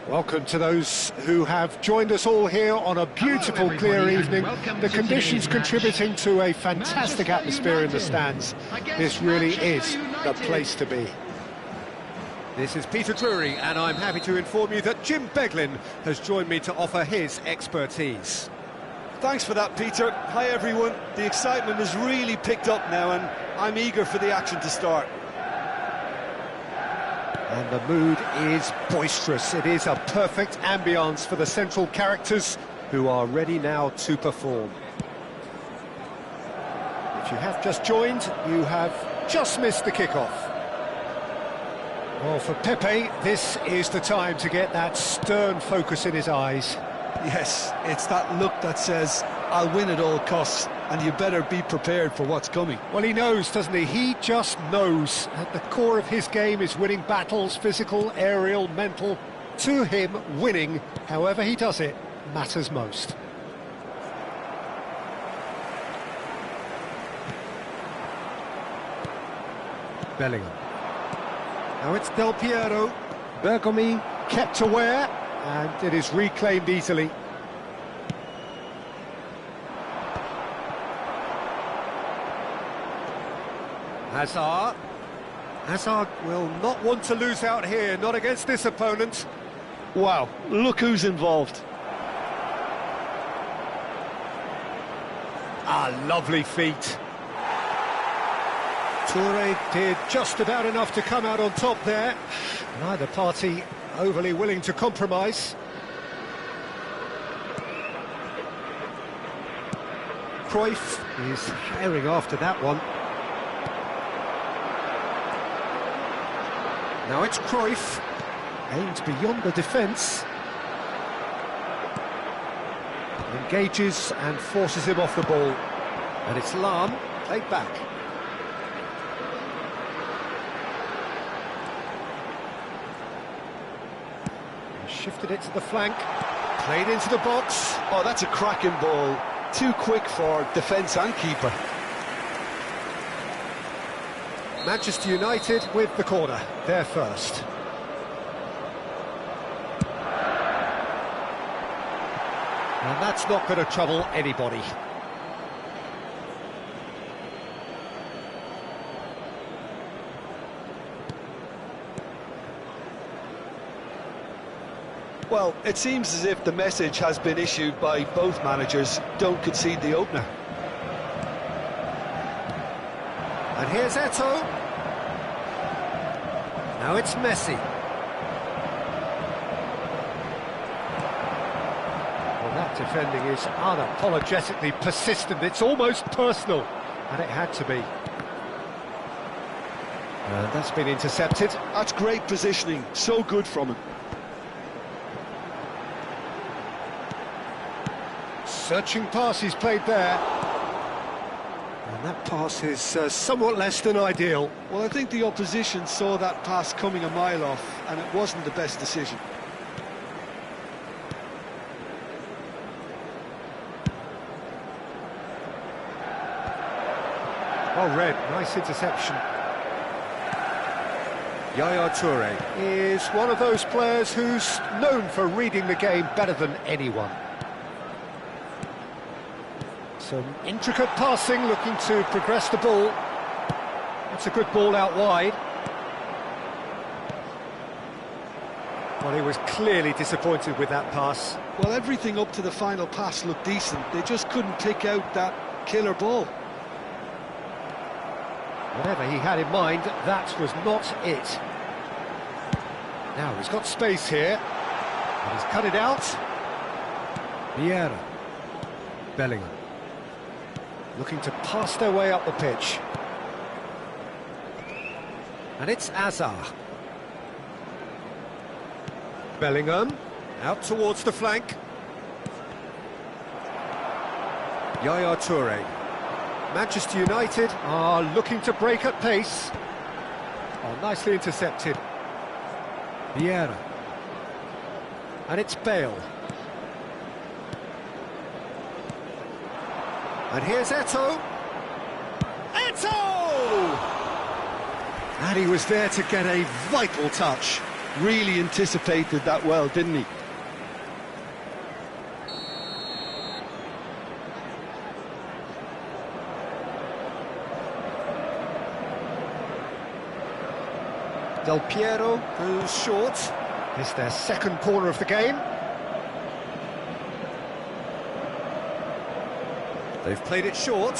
Welcome to those who have joined us all here on a beautiful, clear evening. The conditions contributing to a fantastic atmosphere in the stands. This really is the place to be. This is Peter Drury, and I'm happy to inform you that Jim Beglin has joined me to offer his expertise. Thanks for that, Peter. Hi, everyone. The excitement has really picked up now, and I'm eager for the action to start. And the mood is boisterous. It is a perfect ambience for the central characters who are ready now to perform. If you have just joined, you have just missed the kickoff. Well, for Pepe, this is the time to get that stern focus in his eyes. Yes, it's that look that says, I'll win at all costs, and you better be prepared for what's coming. Well, he knows, doesn't he? He just knows. At the core of his game is winning battles, physical, aerial, mental. To him, winning, however he does it, matters most. Bellingham. Now it's Del Piero. Bergomi kept aware, and it is reclaimed easily. Hazard will not want to lose out here, not against this opponent. Wow, look who's involved. Lovely feet. Toure did just about enough to come out on top there. Neither party overly willing to compromise. Cruyff is herring after that one. Now it's Cruyff, aimed beyond the defence. Engages and forces him off the ball. And it's Lahm, played back. He shifted it to the flank, played into the box. Oh, that's a cracking ball. Too quick for defence and keeper. Manchester United with the corner, they're first. And that's not going to trouble anybody. Well, it seems as if the message has been issued by both managers: don't concede the opener. And here's Eto'o. Now it's Messi. Well, that defending is unapologetically persistent. It's almost personal, and it had to be. And that's been intercepted. That's great positioning, so good from him. Searching pass he's played there. And that pass is somewhat less than ideal. Well, I think the opposition saw that pass coming a mile off, and it wasn't the best decision. Well read, nice interception. Yaya Toure is one of those players who's known for reading the game better than anyone. Some intricate passing, looking to progress the ball. That's a good ball out wide. Well, he was clearly disappointed with that pass. Well, everything up to the final pass looked decent. They just couldn't pick out that killer ball. Whatever he had in mind, that was not it. Now he's got space here. And he's cut it out. Vieira. Bellingham. Looking to pass their way up the pitch. And it's Hazard. Bellingham, out towards the flank. Yaya Toure. Manchester United are looking to break at pace. Oh, nicely intercepted. Vieira. And it's Bale. And here's Eto'o. Eto'o! And he was there to get a vital touch. really anticipated that well, didn't he? Del Piero goes short. It's their second corner of the game. They've played it short.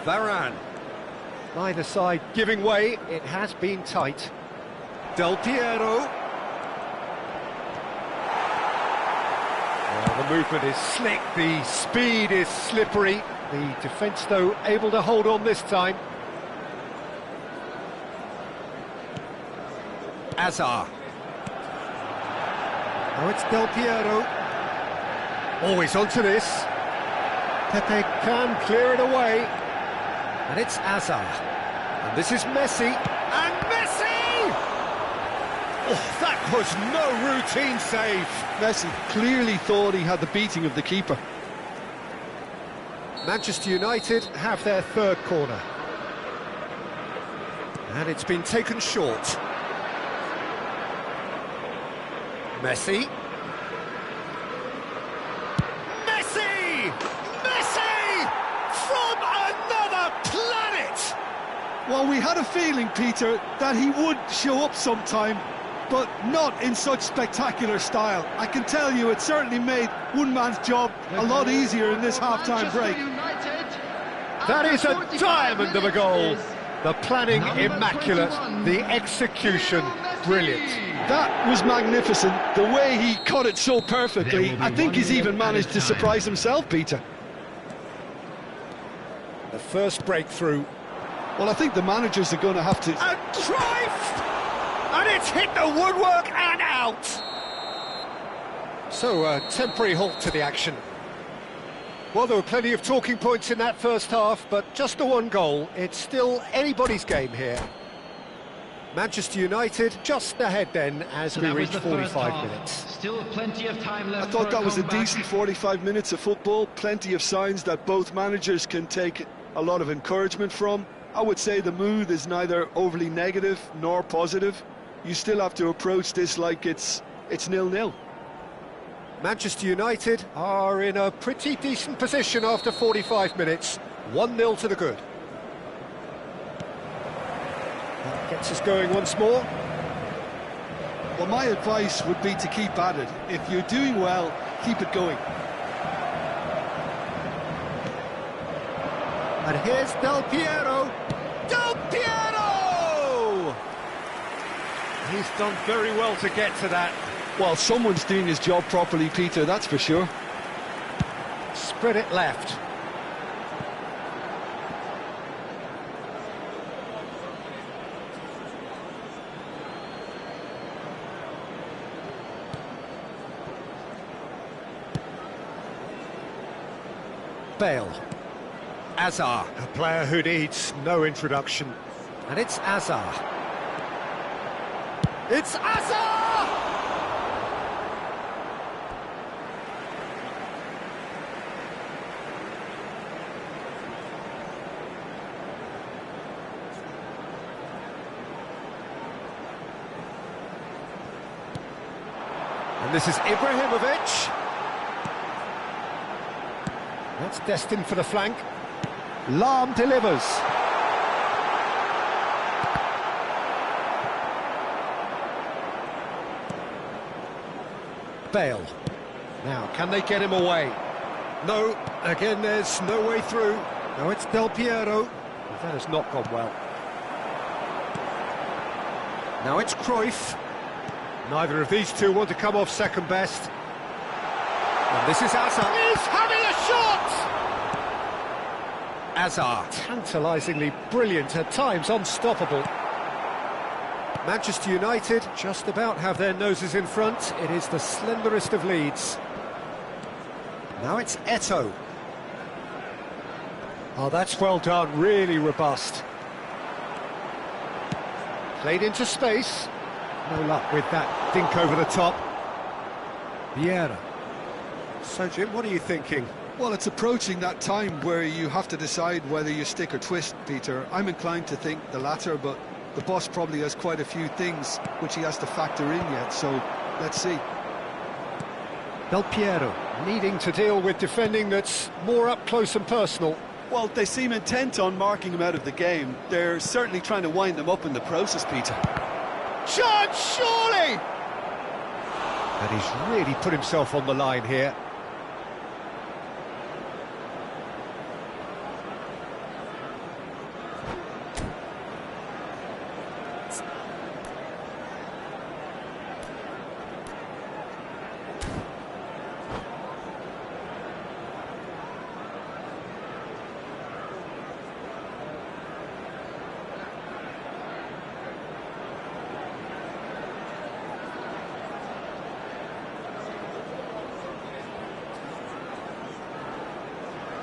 Varane. Neither side giving way. It has been tight. Del Piero. Well, the movement is slick, the speed is slippery. The defence, though, able to hold on this time. Azar. Now it's Del Piero. Always onto this. Pepe can clear it away. And it's Azar. And this is Messi. And Messi! Oh, that was no routine save. Messi clearly thought he had the beating of the keeper. Manchester United have their third corner. And it's been taken short. Messi. Messi! Messi! From another planet! Well, we had a feeling, Peter, that he would show up sometime, but not in such spectacular style. I can tell you it certainly made one man's job a lot easier in this half-time break. That is a diamond of a goal. The planning immaculate, the execution brilliant. That was magnificent. The way he cut it so perfectly, I think he's even managed to surprise himself, Peter. The first breakthrough. Well, I think the managers are going to have to... And Cruyff! And it's hit the woodwork and out! So, a temporary halt to the action. Well, there were plenty of talking points in that first half, but just the one goal. It's still anybody's game here. Manchester United just ahead then as we reach 45 minutes. Still plenty of time left. I thought that was a decent 45 minutes of football. Plenty of signs that both managers can take a lot of encouragement from. I would say the mood is neither overly negative nor positive. You still have to approach this like it's 0-0. Manchester United are in a pretty decent position after 45 minutes. 1-0 to the good. That gets us going once more. Well, my advice would be to keep at it. If you're doing well, keep it going. And here's Del Piero. Del Piero! He's done very well to get to that. Well, someone's doing his job properly, Peter, that's for sure. Spread it left. Bale. Azar, a player who needs no introduction. And it's Azar. It's Azar! And this is Ibrahimovic. That's destined for the flank. Lahm delivers. Bale. Now, can they get him away? No, again, there's no way through. Now it's Del Piero. That has not gone well. Now it's Cruyff. Neither of these two want to come off second best. And this is Azar. He's having a shot! Azar, tantalisingly brilliant, at times unstoppable. Manchester United just about have their noses in front. It is the slenderest of leads. Now it's Eto'o. Oh, that's well done, really robust. Played into space. No luck with that dink over the top. Vieira. So, Jim, what are you thinking? Well, it's approaching that time where you have to decide whether you stick or twist, Peter. I'm inclined to think the latter, but the boss probably has quite a few things which he has to factor in yet, so let's see. Del Piero needing to deal with defending that's more up close and personal. Well, they seem intent on marking him out of the game. They're certainly trying to wind them up in the process, Peter. Chance, surely! And he's really put himself on the line here.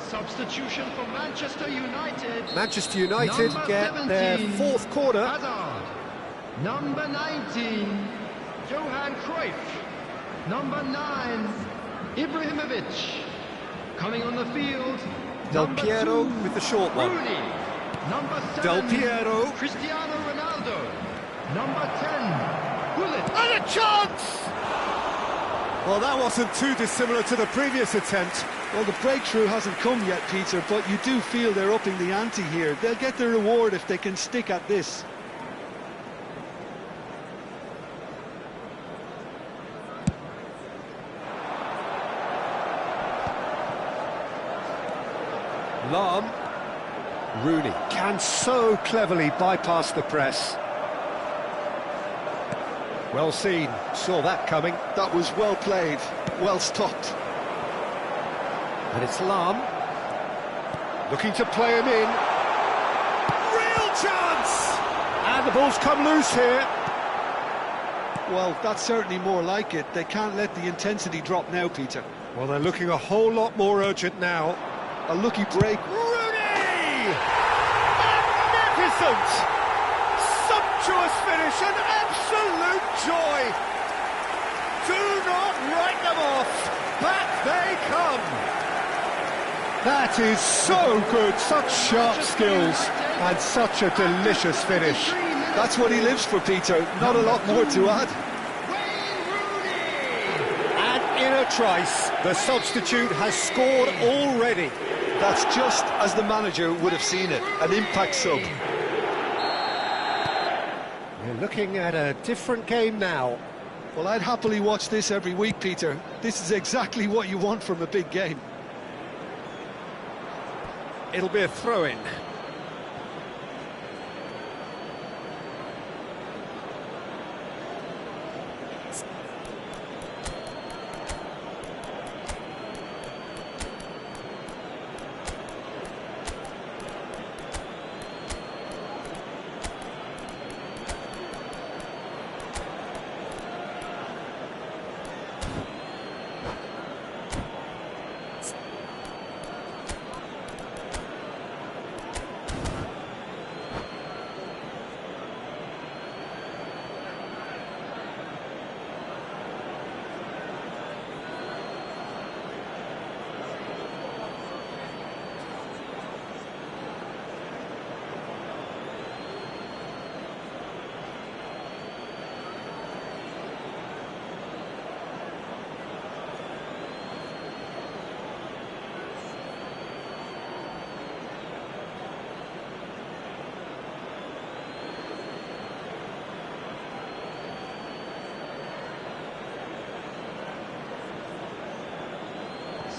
Substitution for Manchester United. Manchester United Number get 17, their fourth corner. Hazard. Number 19, Johan Cruyff. Number 9, Ibrahimovic. Coming on the field, Del number Piero 2, with the short one. Rooney. Number 7, Del Piero. Cristiano Ronaldo. Number 10, Gullit. And a chance! Well, that wasn't too dissimilar to the previous attempt. Well, the breakthrough hasn't come yet, Peter, but you do feel they're upping the ante here. They'll get their reward if they can stick at this. Lahm. Rooney can so cleverly bypass the press. Well seen, saw that coming. That was well played, well stopped. And it's Lahm. Looking to play him in. Real chance! And the ball's come loose here. Well, that's certainly more like it. They can't let the intensity drop now, Peter. Well, they're looking a whole lot more urgent now. A lucky break. Rooney! Magnificent! Sumptuous finish, an absolute joy! Do not write them off! Back they come! That is so good, such sharp skills, and such a delicious finish. That's what he lives for, Peter. Not a lot more to add. And in a trice, the substitute has scored already. That's just as the manager would have seen it, an impact sub. We're looking at a different game now. Well, I'd happily watch this every week, Peter. This is exactly what you want from a big game. It'll be a throw-in.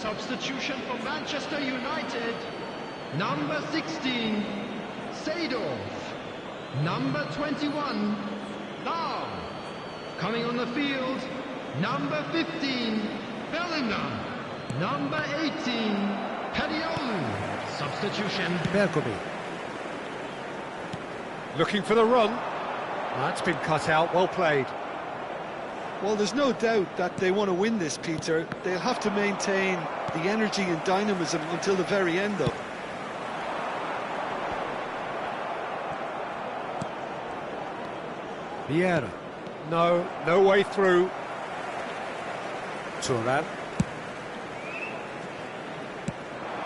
Substitution for Manchester United. Number 16, Seedorf. Number 21, Lahm. Coming on the field, number 15, Bellingham. Number 18, Padiolu. Substitution. Bergomi. Looking for the run. That's been cut out, well played. Well, there's no doubt that they want to win this, Peter. They'll have to maintain the energy and dynamism until the very end, though. Vieira. No way through. Turan.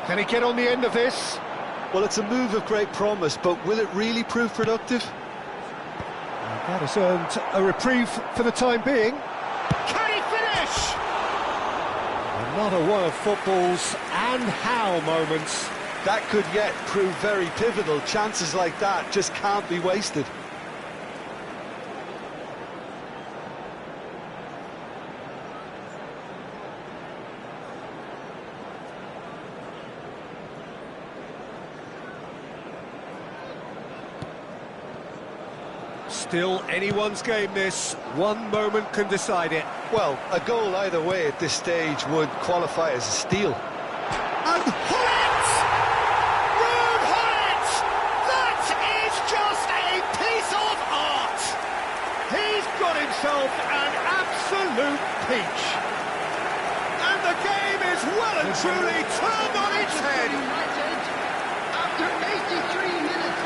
Can he get on the end of this? Well, it's a move of great promise, but will it really prove productive? That has earned a reprieve for the time being. Can he finish? Another one of football's and how moments. That could yet prove very pivotal. Chances like that just can't be wasted. Still anyone's game this. One moment can decide it. Well, a goal either way at this stage would qualify as a steal. And Hullet! Ruud Hullet! That is just a piece of art! He's got himself an absolute peach. And the game is well and truly turned on its head. After 83 minutes.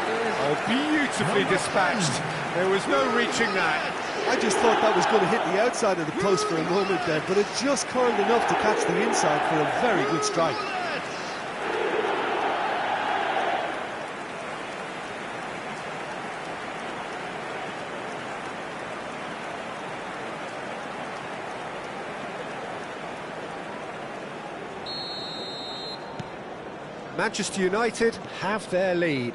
Oh, beautifully dispatched. There was no reaching that. I just thought that was going to hit the outside of the post for a moment then, but it just curled enough to catch the inside for a very good strike. Manchester United have their lead.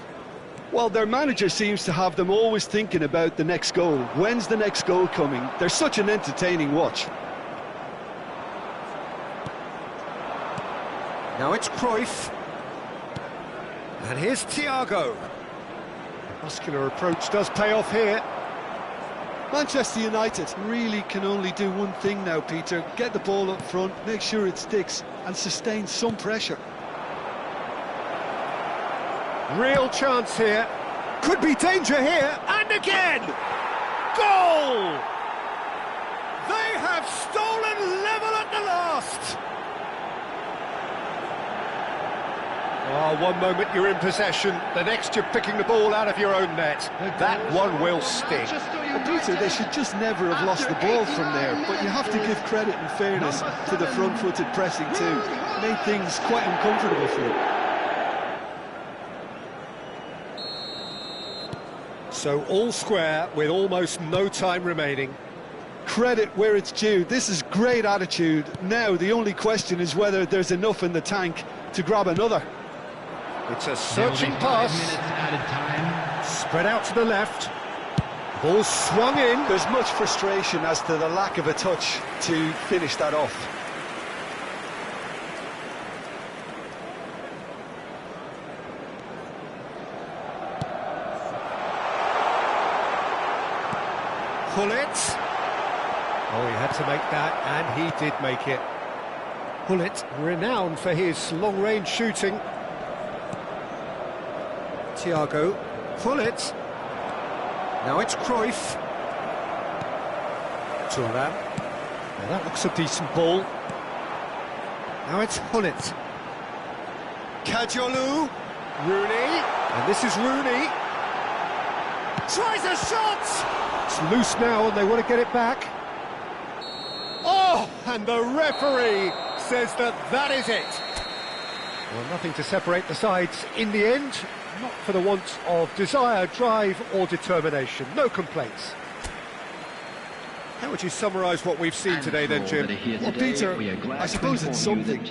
Well, their manager seems to have them always thinking about the next goal. When's the next goal coming? They're such an entertaining watch. Now it's Cruyff. And here's Thiago. Muscular approach does pay off here. Manchester United really can only do one thing now, Peter. Get the ball up front, make sure it sticks, and sustain some pressure. Real chance here. Could be danger here. And again! Goal! They have stolen level at the last. Oh, one moment you're in possession, the next you're picking the ball out of your own net. That one will stick. Well, Peter, they should just never have lost the ball from there, but you have to give credit and fairness to the front-footed pressing too. Made things quite uncomfortable for them. So all square with almost no time remaining. Credit where it's due. This is great attitude. Now the only question is whether there's enough in the tank to grab another. It's a searching pass. Spread out to the left. Ball swung in. There's much frustration as to the lack of a touch to finish that off. Hullet. Oh, he had to make that, and he did make it. Hullet, renowned for his long-range shooting. Thiago. Hullet. Now it's Cruyff. Thuram. Now that looks a decent ball. Now it's Hullet. Kajolu. Rooney. And this is Rooney. Tries a shot! It's loose now and they want to get it back. Oh, and the referee says that is it. Well, nothing to separate the sides in the end, not for the want of desire, drive or determination. No complaints. How would you summarise what we've seen today then, Jim? Well, Peter, I suppose it's something.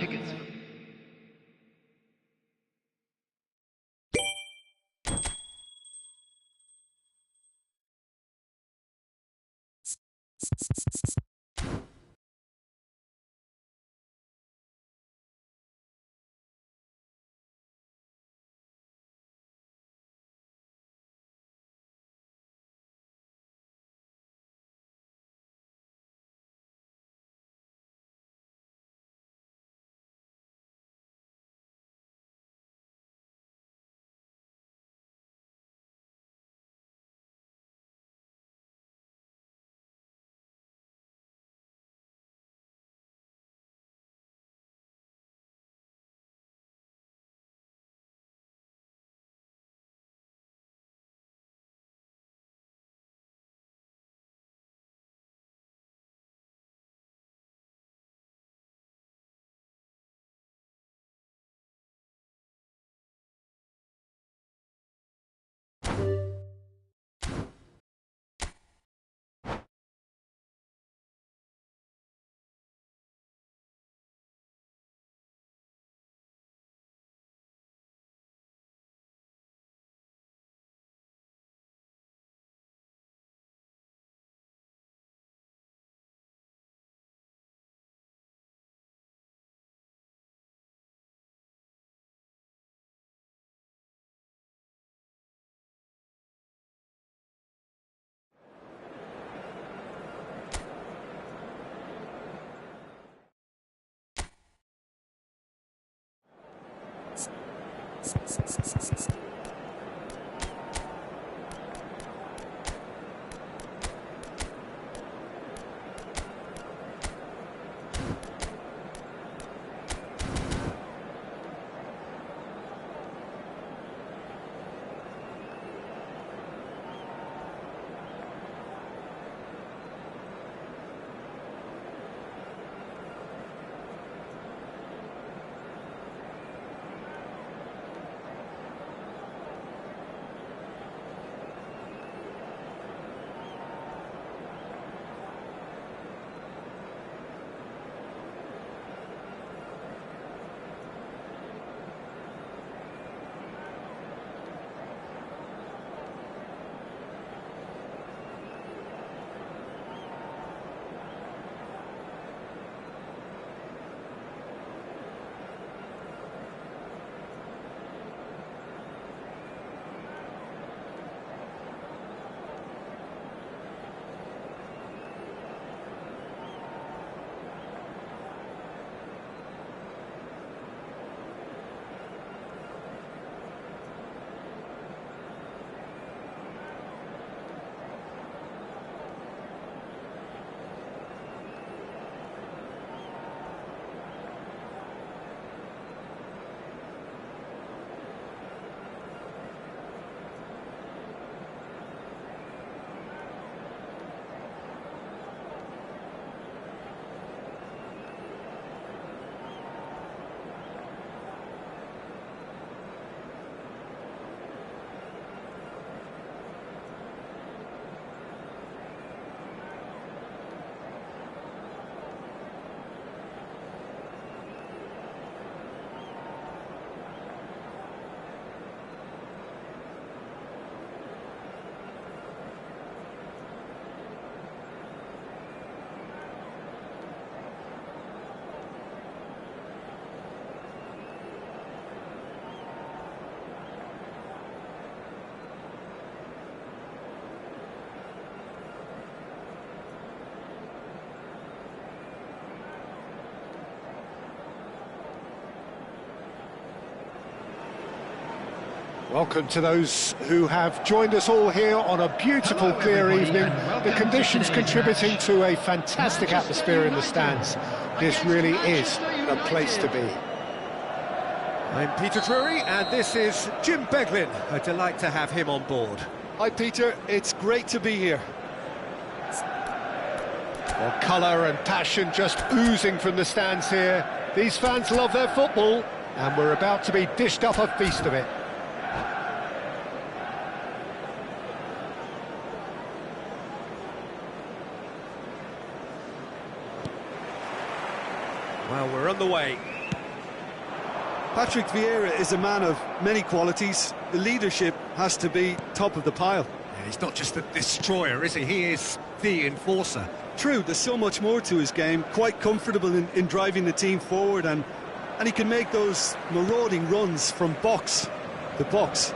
Welcome to those who have joined us all here on a beautiful, clear evening. The conditions contributing to a fantastic atmosphere in the stands. This really is the place to be. I'm Peter Drury, and this is Jim Beglin. A delight to have him on board. Hi Peter, it's great to be here. Well, colour and passion just oozing from the stands here. These fans love their football, and we're about to be dished up a feast of it. Well, we're on the way. Patrick Vieira is a man of many qualities. The leadership has to be top of the pile. Yeah, he's not just a destroyer, is he? He is the enforcer. True, there's so much more to his game. Quite comfortable in driving the team forward, and he can make those marauding runs from box to box.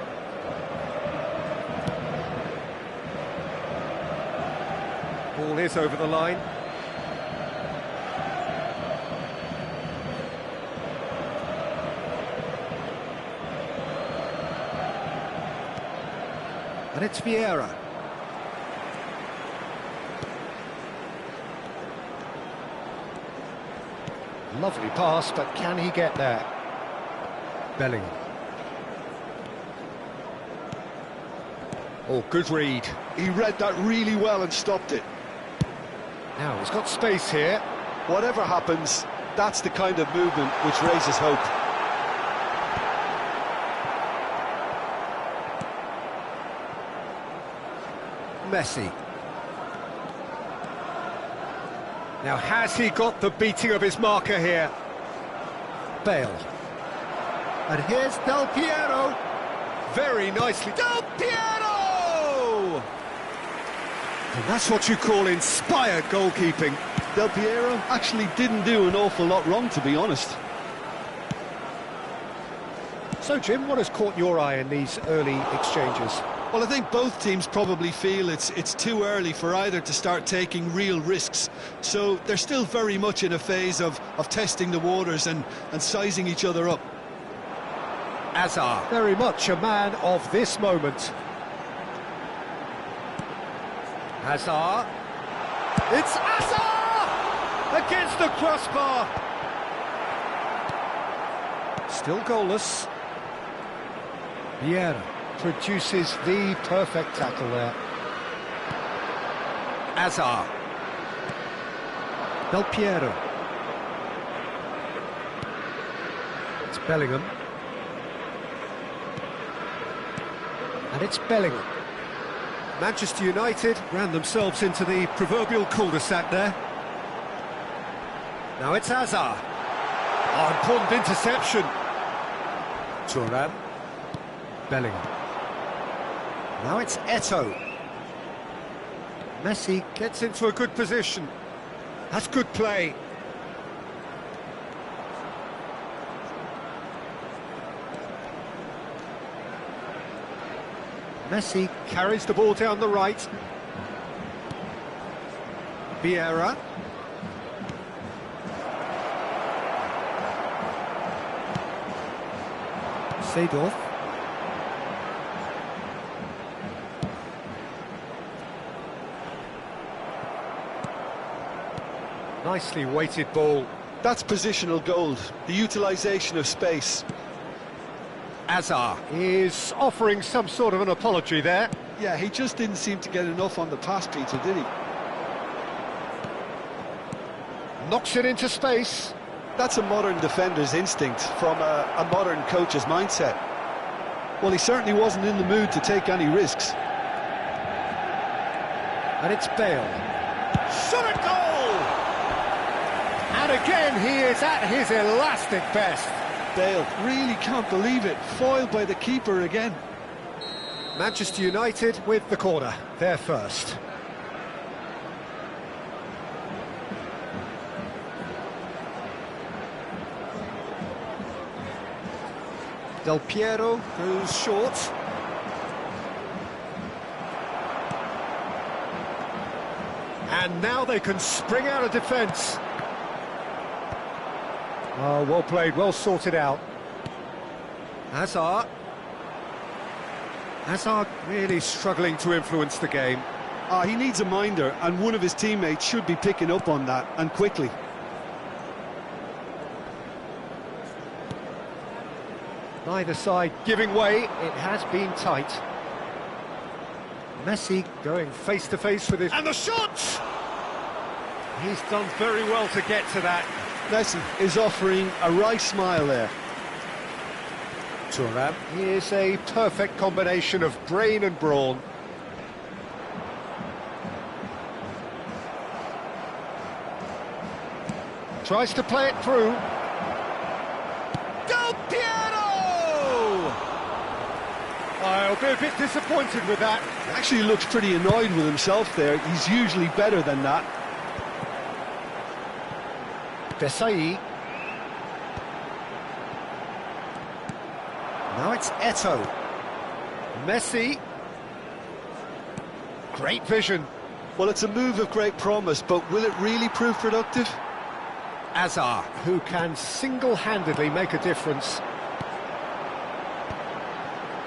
Ball is over the line. And it's Vieira. Lovely pass, but can he get there? Bellingham. Oh, good read. He read that really well and stopped it. Now, he's got space here. Whatever happens, that's the kind of movement which raises hope. Messi. Now, has he got the beating of his marker here? Bale. And here's Del Piero. Very nicely. Del Piero! And that's what you call inspired goalkeeping. Del Piero actually didn't do an awful lot wrong, to be honest. So, Jim, what has caught your eye in these early exchanges? Well, I think both teams probably feel it's too early for either to start taking real risks. So they're still very much in a phase of testing the waters and sizing each other up. Hazard. Very much a man of this moment. Hazard. It's Hazard! Against the crossbar. Still goalless. Vieira produces the perfect tackle there. Hazard. Del Piero. It's Bellingham. And it's Bellingham. Manchester United ran themselves into the proverbial cul-de-sac there. Now it's Hazard. Oh, important interception. Thuram. Bellingham. Now it's Eto'o. Messi gets into a good position. That's good play. Messi carries the ball down the right. Vieira. Seedorf. Nicely weighted ball. That's positional gold, the utilisation of space. Hazard is offering some sort of an apology there. Yeah, he just didn't seem to get enough on the pass, Peter, did he? Knocks it into space. That's a modern defender's instinct from a modern coach's mindset. Well, he certainly wasn't in the mood to take any risks. And it's Bale. Shot at goal! And again, he is at his elastic best. Bale, really can't believe it, foiled by the keeper again. Manchester United with the corner, they're first. Del Piero goes short. And now they can spring out of defence. Oh, well played, well sorted out. Hazard. Hazard really struggling to influence the game. He needs a minder, and one of his teammates should be picking up on that, and quickly. Neither side giving way, it has been tight. Messi going face-to-face with his... And the shot! He's done very well to get to that. Messi is offering a wry smile there. Thuram. Here's a perfect combination of brain and brawn. Tries to play it through. Del Piero! I'll be a bit disappointed with that. Actually looks pretty annoyed with himself there. He's usually better than that. Desai. Now it's Eto'o. Messi. Great vision. Well, it's a move of great promise, but will it really prove productive? Hazard, who can single-handedly make a difference.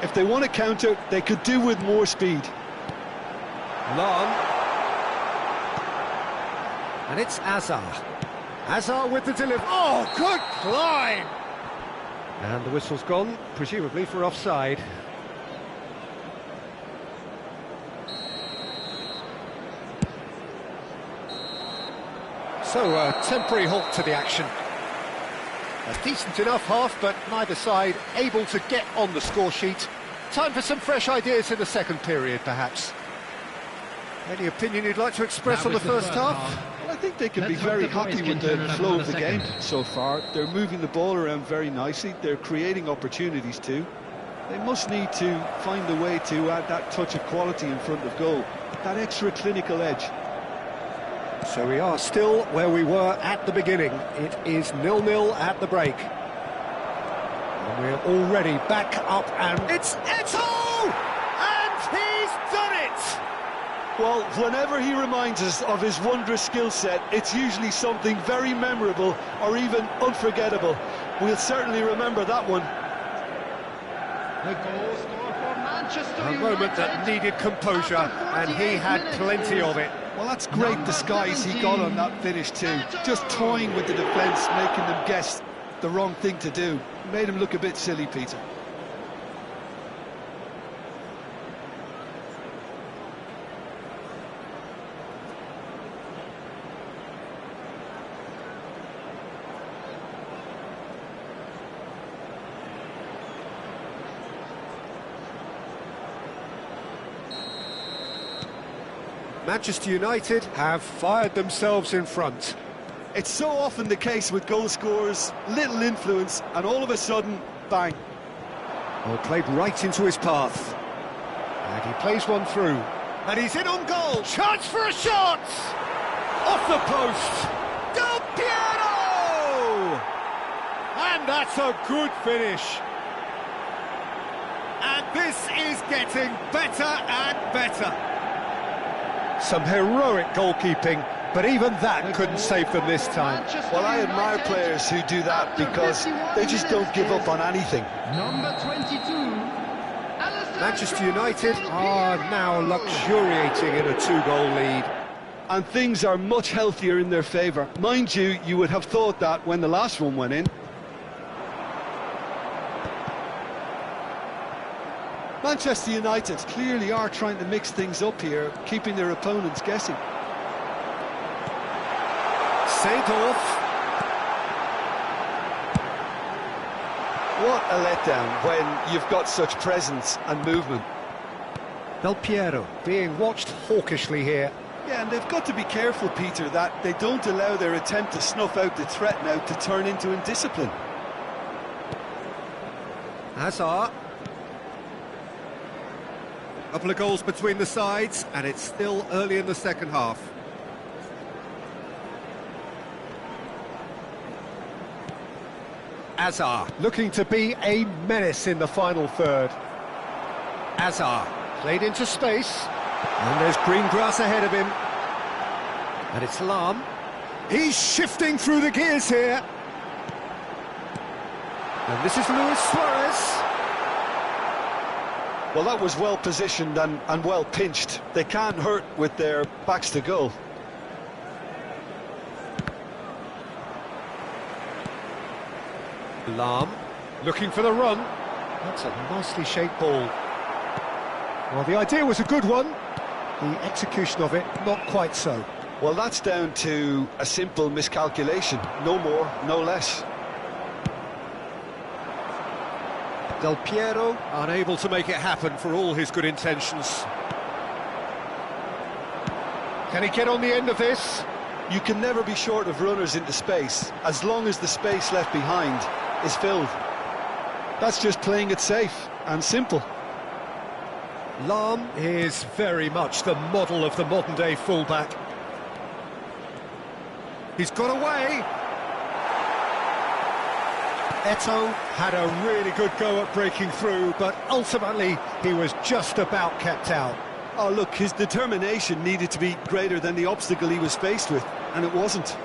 If they want to counter, they could do with more speed. Long. And it's Hazard. Hazard with the delivery. Oh, good climb! And the whistle's gone, presumably for offside. So, a temporary halt to the action. A decent enough half, but neither side able to get on the score sheet. Time for some fresh ideas in the second period, perhaps. Any opinion you'd like to express on the first half? I think they can be very happy with the flow of the game so far. They're moving the ball around very nicely. They're creating opportunities too. They must need to find a way to add that touch of quality in front of goal, that extra clinical edge. So we are still where we were at the beginning. It is 0-0 at the break. And we're already back up, and it's Eto'o! And he's done it! Well, whenever he reminds us of his wondrous skill set, it's usually something very memorable or even unforgettable. We'll certainly remember that one. The goal scorer for Manchester A United. moment that needed composure, and he had plenty of it. Well, that's great disguise he got on that finish too. Just toying with the defence, making them guess the wrong thing to do. Made him look a bit silly, Peter. Manchester United have fired themselves in front. It's so often the case with goal scorers, little influence, and all of a sudden, bang. Well, played right into his path. And he plays one through. And he's in on goal. Chance for a shot! Off the post. Del Piero! And that's a good finish. And this is getting better and better. Some heroic goalkeeping, but even that couldn't save them this time. Well, I admire players who do that because they just don't give up on anything. Number 22. Manchester United are now luxuriating in a 2-goal lead. And things are much healthier in their favour. Mind you, you would have thought that when the last one went in. Manchester United clearly are trying to mix things up here, keeping their opponents guessing. Seedorf. What a letdown when you've got such presence and movement. Del Piero being watched hawkishly here. Yeah, and they've got to be careful, Peter, that they don't allow their attempt to snuff out the threat now to turn into indiscipline. Hazard. Couple of goals between the sides, and it's still early in the second half. Hazard looking to be a menace in the final third. Hazard played into space, and there's green grass ahead of him. And it's Lahm. He's shifting through the gears here. And this is Luis Suarez. Well, that was well positioned and well pinched. They can't hurt with their backs to goal. Lahm looking for the run. That's a nicely shaped ball. Well, the idea was a good one. The execution of it, not quite so. Well, that's down to a simple miscalculation. No more, no less. Del Piero. Unable to make it happen for all his good intentions. Can he get on the end of this? You can never be short of runners into space, as long as the space left behind is filled. That's just playing it safe and simple. Lahm is very much the model of the modern-day fullback. He's got away. Eto'o had a really good go at breaking through, but ultimately he was just about kept out. Oh, look, his determination needed to be greater than the obstacle he was faced with, and it wasn't.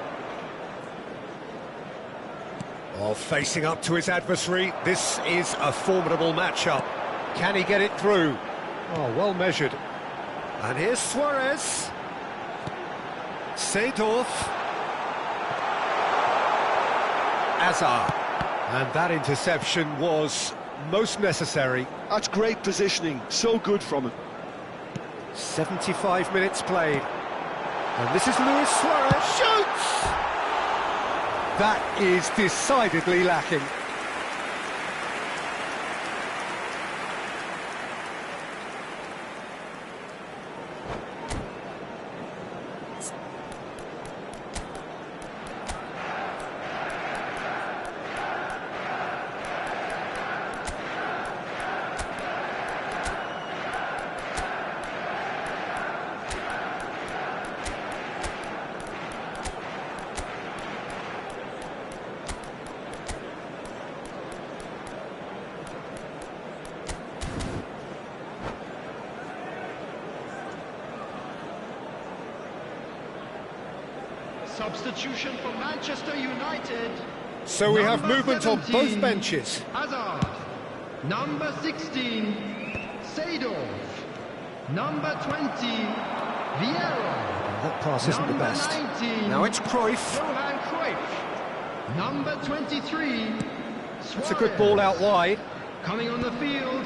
Oh, facing up to his adversary, this is a formidable matchup. Can he get it through? Oh, well measured. And here's Suarez. Seedorf. Hazard. And that interception was most necessary. That's great positioning, so good from him. 75 minutes played. And this is Luis Suarez. Shoots! That is decidedly lacking. Substitution for Manchester United. So we have Number movement on 17, both benches. Hazard. Number 16, Seedorf. Number 20, Vieira. That pass isn't the best. 19, Now it's Cruyff. Johan Cruyff. Number 23, It's a good ball out wide. Coming on the field,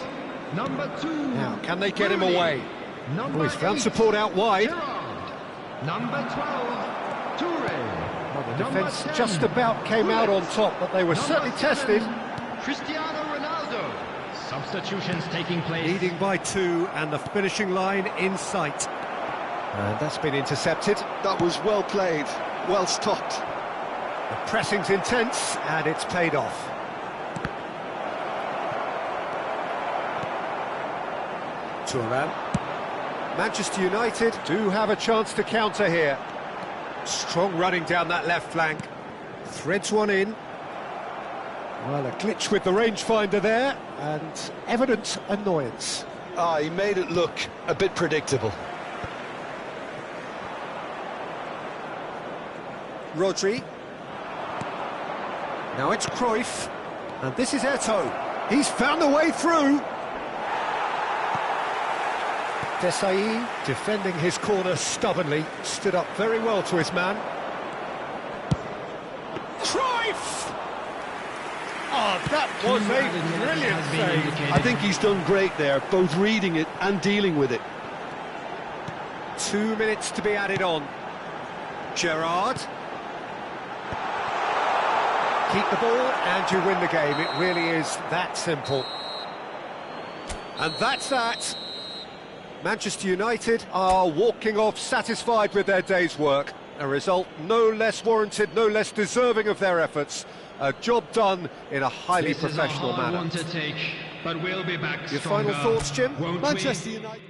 number 2. Now, can they get him Rooney. away? Number Oh, he's found 8, support out wide. Gerrard. Number 12, Toure. Well, the Number defence 10, just about came out on top, but they were Number certainly 7, tested. Cristiano Ronaldo. Substitutions taking place. Leading by 2 and the finishing line in sight. And that's been intercepted. That was well played, well stopped. The pressing's intense and it's paid off. Thuram. Manchester United do have a chance to counter here. Strong running down that left flank. Threads one in. Well, a glitch with the rangefinder there, and evident annoyance. He made it look a bit predictable. Rodri. Now it's Cruyff. And this is Eto'o. He's found a way through. Desai, defending his corner stubbornly, stood up very well to his man. Cruyff! Oh, that was a brilliant save. I think he's done great there, both reading it and dealing with it. 2 minutes to be added on. Gerrard. Keep the ball and you win the game. It really is that simple. And that's that. Manchester United are walking off satisfied with their day's work. A result no less warranted, no less deserving of their efforts. A job done in a highly professional manner. One to take, but we'll be back Your stronger, final thoughts, Jim? won't we? Manchester United.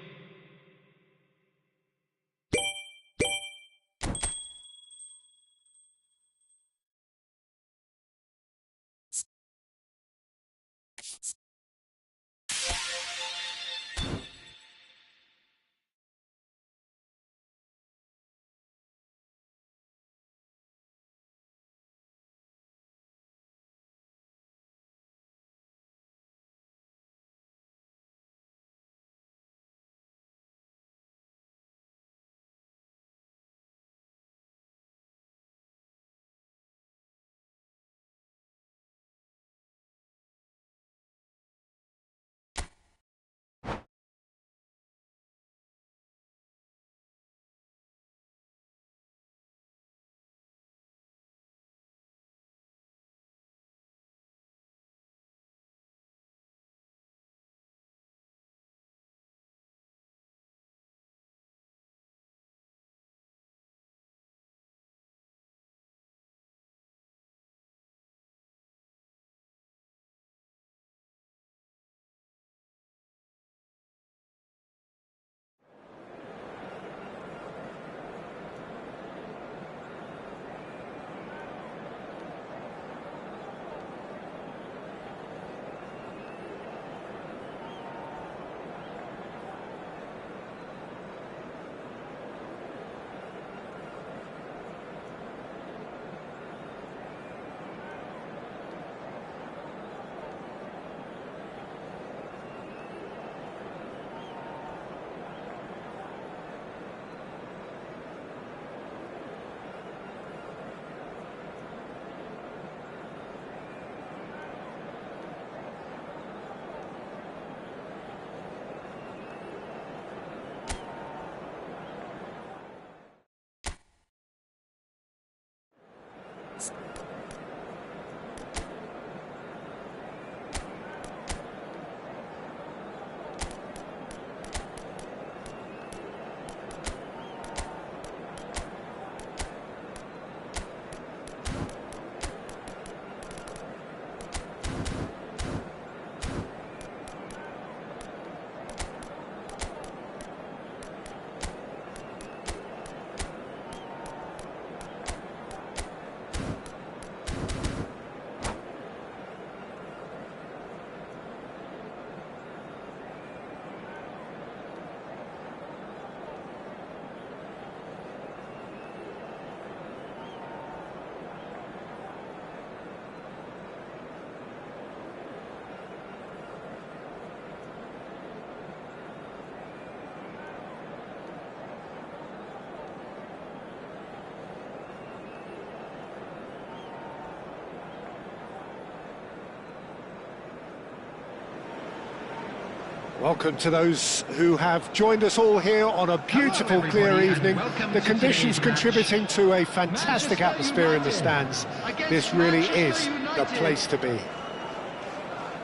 Welcome to those who have joined us all here on a beautiful, clear evening. The conditions contributing to a fantastic atmosphere in the stands. This really is the place to be.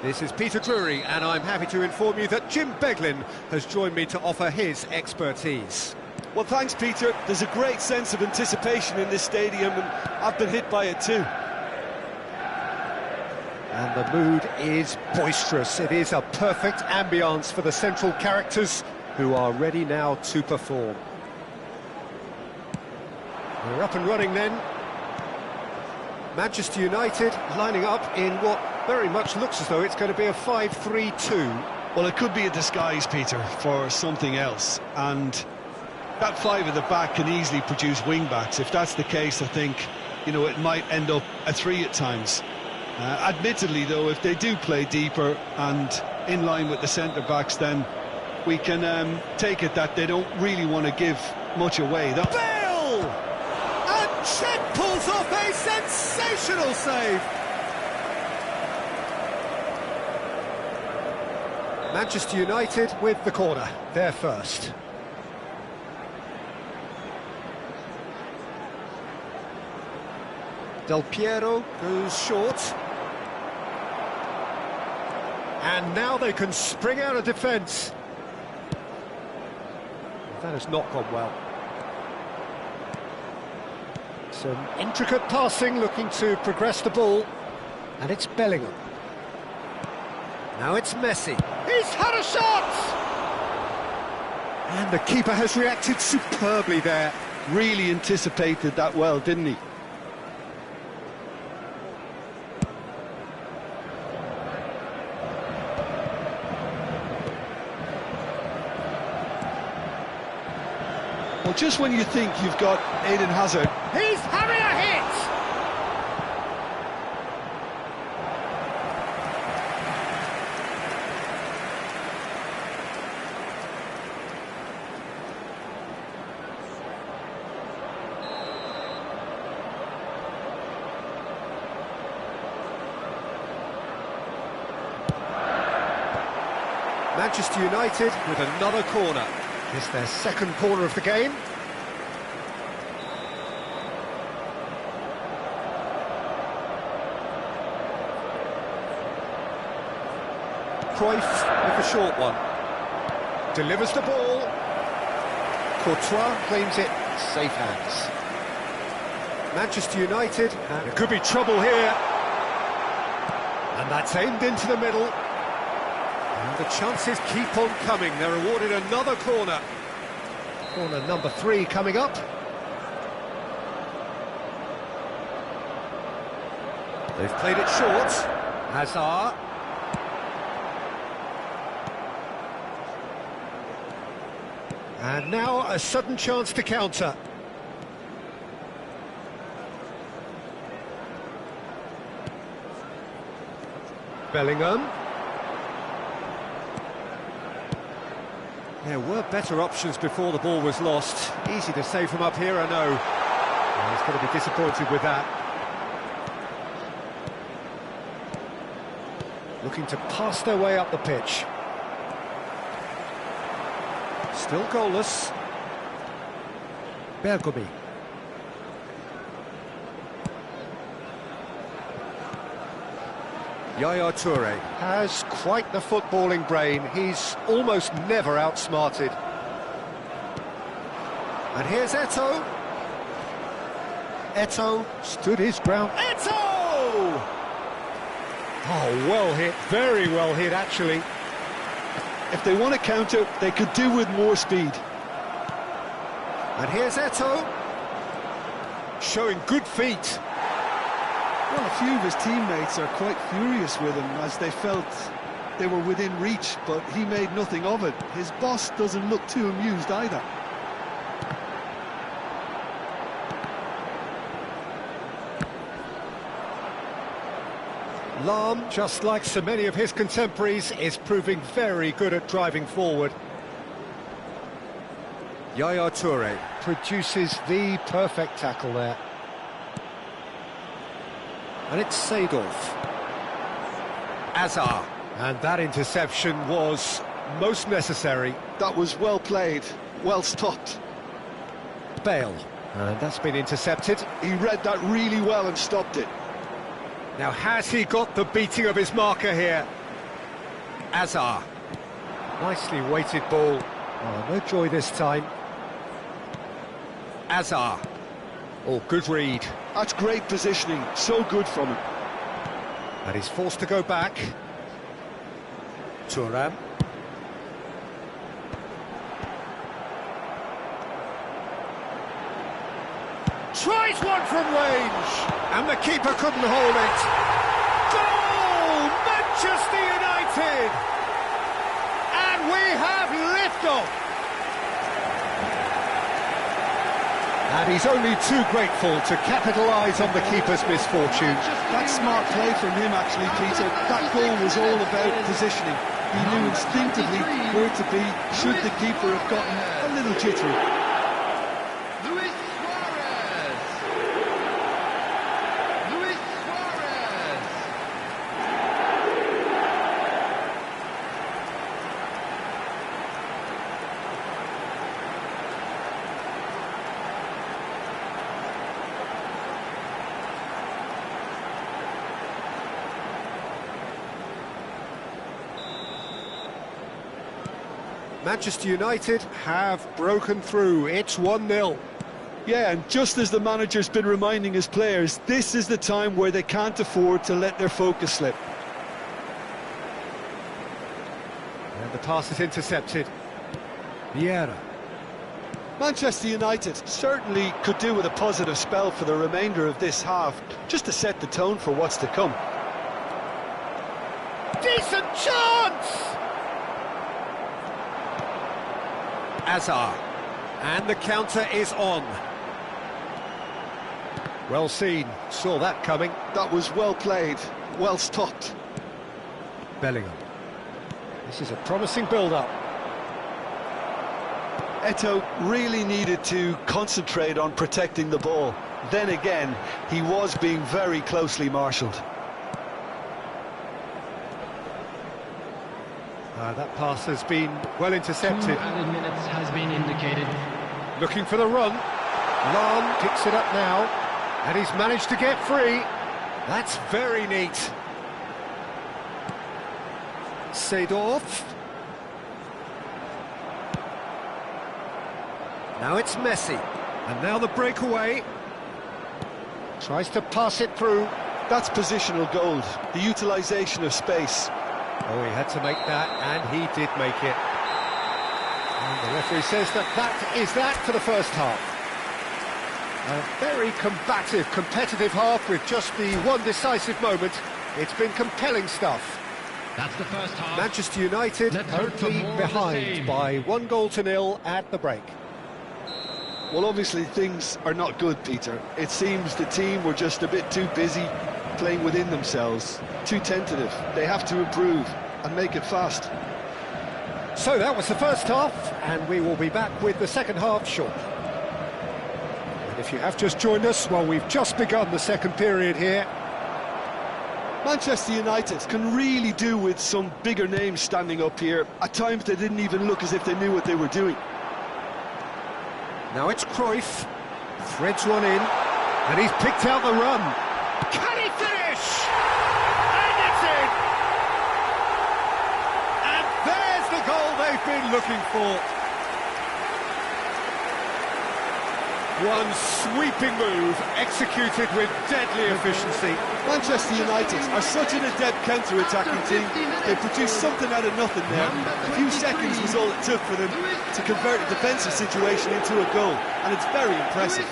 This is Peter Drury, and I'm happy to inform you that Jim Beglin has joined me to offer his expertise. Well, thanks, Peter. There's a great sense of anticipation in this stadium, and I've been hit by it too. And the mood is boisterous. It is a perfect ambience for the central characters who are ready now to perform. We're up and running then. Manchester United lining up in what very much looks as though it's going to be a 5-3-2. Well, it could be a disguise, Peter, for something else. And that five at the back can easily produce wing-backs. If that's the case, I think, you know, it might end up a three at times. Admittedly, though, if they do play deeper and in line with the centre-backs, then we can take it that they don't really want to give much away. Bale! And Cech pulls off a sensational save! Manchester United with the corner, they're first. Del Piero goes short. And now they can spring out of defence. That has not gone well. Some intricate passing, looking to progress the ball. And it's Bellingham. Now it's Messi. He's had a shot! And the keeper has reacted superbly there. Really anticipated that well, didn't he? Well, just when you think you've got Eden Hazard... He's having a hit! Manchester United with another corner. It's their second corner of the game. Cruyff with the short one. Delivers the ball. Courtois claims it. Safe hands. Manchester United. And there could be trouble here. And that's aimed into the middle. And the chances keep on coming. They're awarded another corner. Corner number 3 coming up. They've played it short. Hazard. And now a sudden chance to counter. Bellingham. There were better options before the ball was lost. Easy to say from up here, I know. And he's going to be disappointed with that. Looking to pass their way up the pitch. Still goalless. Bergomi. Yaya Toure has quite the footballing brain. He's almost never outsmarted. And here's Eto'o. Eto'o stood his ground. Eto'o! Oh, well hit, very well hit, actually. If they want to counter, they could do with more speed. And here's Eto'o. Showing good feet. Well, a few of his teammates are quite furious with him as they felt they were within reach, but he made nothing of it. His boss doesn't look too amused either. Lahm, just like so many of his contemporaries, is proving very good at driving forward. Yaya Toure produces the perfect tackle there. And it's Seedorf. Hazard. And that interception was most necessary. That was well played, well stopped. Bale, and that's been intercepted. He read that really well and stopped it. Now, has he got the beating of his marker here? Azar. Nicely weighted ball. Oh, no joy this time. Azar. Oh, good read. That's great positioning, so good from him. And he's forced to go back. Thuram. Tries one from range, and the keeper couldn't hold it. Goal! Manchester United! And we have liftoff! And he's only too grateful to capitalise on the keeper's misfortune. That's smart play from him, actually, Peter. That goal was all about positioning. He knew instinctively where to be, should the keeper have gotten a little jittery. Manchester United have broken through. It's 1-0. Yeah, and just as the manager's been reminding his players, this is the time where they can't afford to let their focus slip. And the pass is intercepted. Vieira. Manchester United certainly could do with a positive spell for the remainder of this half, just to set the tone for what's to come. Decent chance! Azar, and the counter is on. Well seen, saw that coming. That was well played, well stopped. Bellingham. This is a promising build-up. Eto'o really needed to concentrate on protecting the ball. Then again, he was being very closely marshalled. That pass has been well intercepted. 2 added minutes has been indicated. Looking for the run. Lan picks it up now, and he's managed to get free. That's very neat. Seedorf. Now it's Messi, and now the breakaway. Tries to pass it through. That's positional gold, the utilisation of space. Oh, he had to make that, and he did make it. And the referee says that is that for the first half. A very combative, competitive half with just the one decisive moment. It's been compelling stuff. That's the first half. Manchester United Let's hope for currently more of the behind same. by 1-0 at the break. Well, obviously things are not good, Peter. It seems the team were just a bit too busy playing within themselves, too tentative. They have to improve and make it fast. So that was the first half, and we will be back with the second half shortly. And if you have just joined us, well, we've just begun the second period here. Manchester United can really do with some bigger names standing up here. At times they didn't even look as if they knew what they were doing. Now it's Cruyff, threads one in, and he's picked out the run. Can he finish? And it's in! And there's the goal they've been looking for. One sweeping move, executed with deadly efficiency. Manchester United are such an adept counter-attacking team. They produced something out of nothing there. A few seconds was all it took for them to convert a defensive situation into a goal, and it's very impressive.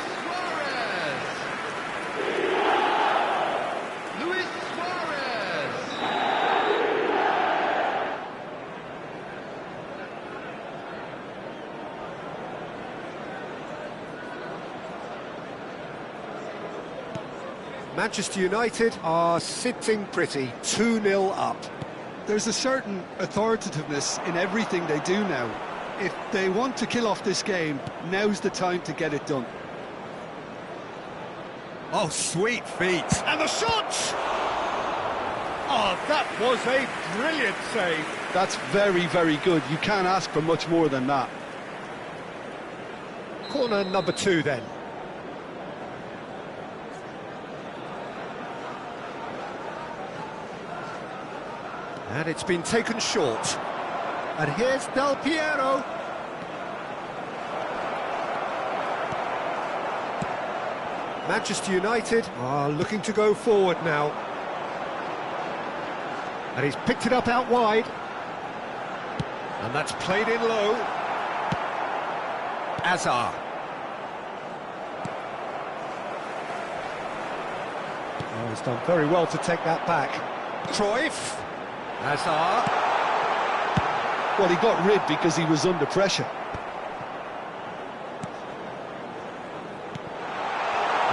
Luis Suarez. Manchester United are sitting pretty, 2-0 up. There's a certain authoritativeness in everything they do now. If they want to kill off this game, now's the time to get it done. Oh, sweet feet. And the shot! Oh, that was a brilliant save. That's very, very good. You can't ask for much more than that. Corner number 2 then. And it's been taken short. And here's Del Piero. Manchester United are looking to go forward now. And he's picked it up out wide. And that's played in low. Azar. Oh, he's done very well to take that back. Cruyff. Azar. Well, he got rid because he was under pressure.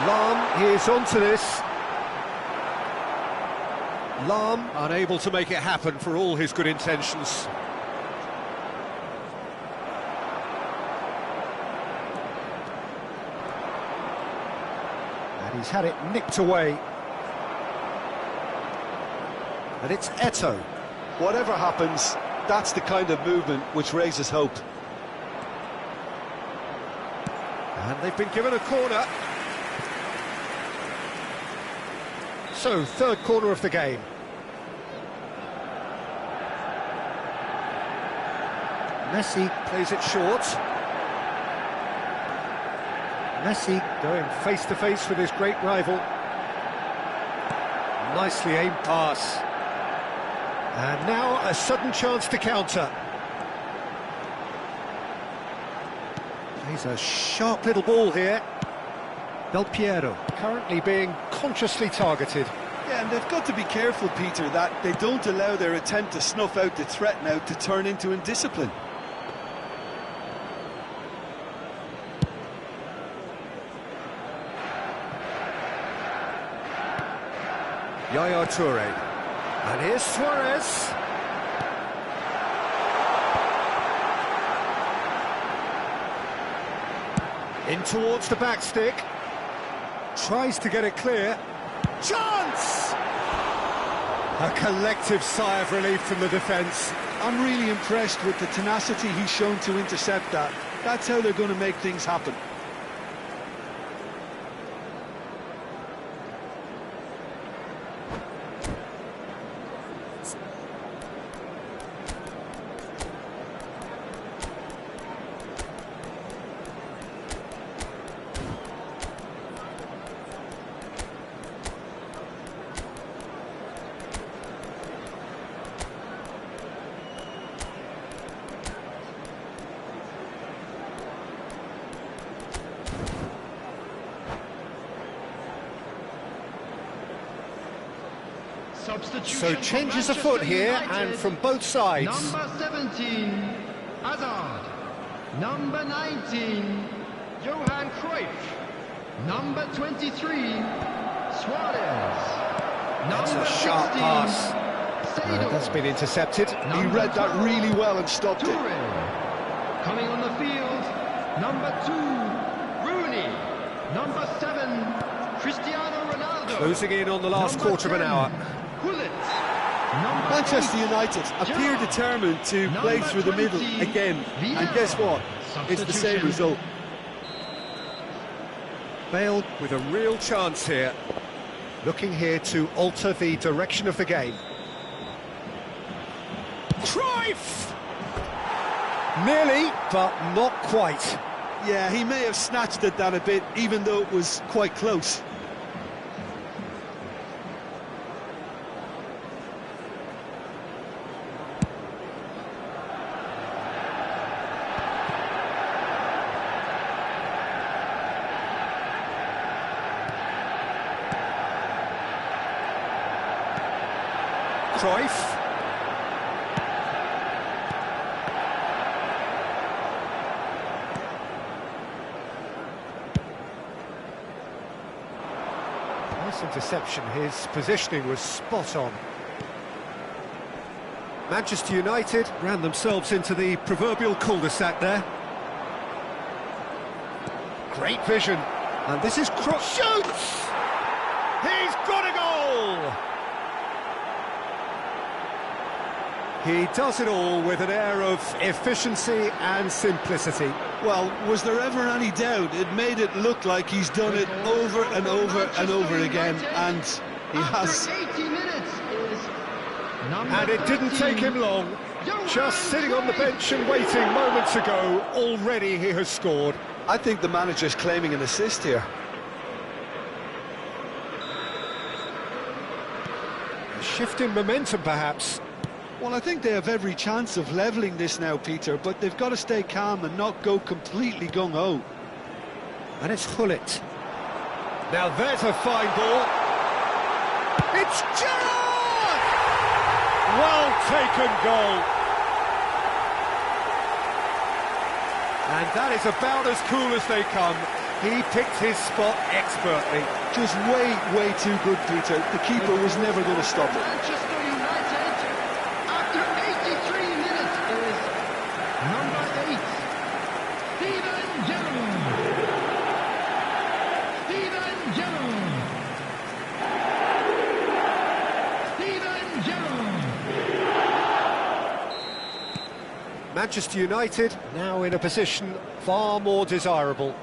Lahm is onto this. Lahm unable to make it happen for all his good intentions. And he's had it nicked away. And it's Eto'o. Whatever happens, that's the kind of movement which raises hope. And they've been given a corner. So, third corner of the game. Messi plays it short. Messi going face-to-face with his great rival. Nicely aimed pass. And now a sudden chance to counter. He's a sharp little ball here. Del Piero currently being consciously targeted. Yeah, and they've got to be careful, Peter, that they don't allow their attempt to snuff out the threat now to turn into indiscipline. Yaya Toure. And here's Suarez. In towards the back stick. Tries to get it clear. Chance! A collective sigh of relief from the defence. I'm really impressed with the tenacity he's shown to intercept that. That's how they're going to make things happen. So changes afoot here, and from both sides. Number 17, Hazard. Number 19, Johan Cruyff. Number 23, Suarez. That's a sharp pass. That's been intercepted. He read that really well and stopped it. Coming on the field, number 2, Rooney. Number 7, Cristiano Ronaldo. Closing in on the last quarter of an hour. Manchester United appear determined to play through the middle again, and guess what? It's the same result. Bale with a real chance here, looking here to alter the direction of the game. Cruyff! Nearly, but not quite. Yeah, he may have snatched at that a bit, even though it was quite close. Cruyff. Nice interception, his positioning was spot on. Manchester United ran themselves into the proverbial cul-de-sac there. Great vision. And this is Cruyff. Shoots! He's got a goal! He does it all with an air of efficiency and simplicity. Well, was there ever any doubt? It made it look like he's done it over and over and over again, and he has. 80 minutes is number And it didn't take him long. Just sitting on the bench and waiting moments ago, already he has scored. I think the manager's claiming an assist here. A shift in momentum, perhaps. Well, I think they have every chance of levelling this now, Peter, but they've got to stay calm and not go completely gung-ho. And it's Hullet. Now there's a fine ball. It's Gerrard! Well taken goal. And that is about as cool as they come. He picked his spot expertly. Just way too good, Peter. The keeper was never going to stop it. Manchester United, after 83 minutes, is number 8, Steven Gerrard. Steven Gerrard. Steven Gerrard. Manchester United now in a position far more desirable.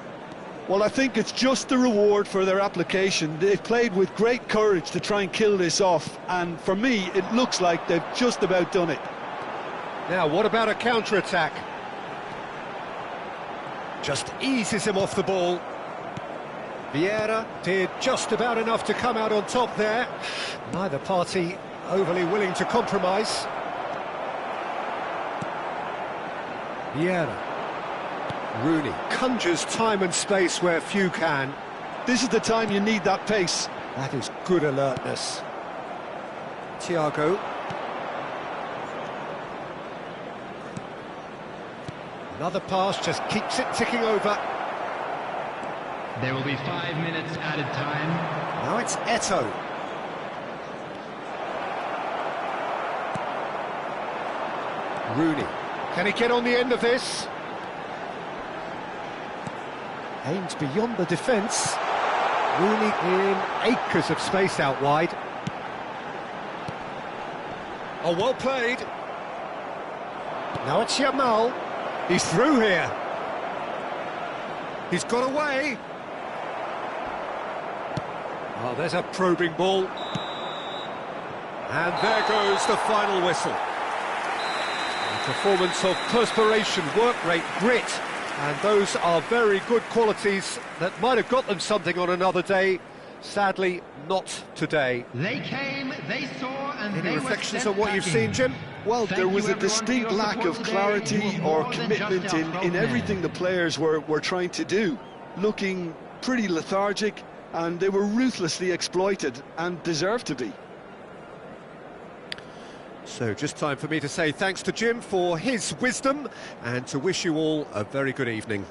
Well, I think it's just the reward for their application. They've played with great courage to try and kill this off, and for me, it looks like they've just about done it. Now, what about a counter-attack? Just eases him off the ball. Vieira did just about enough to come out on top there. Neither party overly willing to compromise. Vieira. Rooney conjures time and space where few can. This is the time you need that pace. That is good alertness. Thiago. Another pass just keeps it ticking over. There will be 5 minutes added time. Now it's Eto'o. Rooney. Can he get on the end of this? Aims beyond the defence. Rooney in acres of space out wide. Oh, well played. Now it's Yamal. He's through here. He's got away. Oh, there's a probing ball. And there goes the final whistle. A performance of perspiration, work rate, grit. And those are very good qualities that might have got them something on another day. Sadly, not today. They came, they saw, and Any they reflections were on what you've seen, Jim? Well, Thank there was you, a distinct everyone, lack for of your support clarity today. It was or more than commitment just our in program. everything the players were trying to do. Looking pretty lethargic, and they were ruthlessly exploited and deserved to be. So just time for me to say thanks to Jim for his wisdom and to wish you all a very good evening.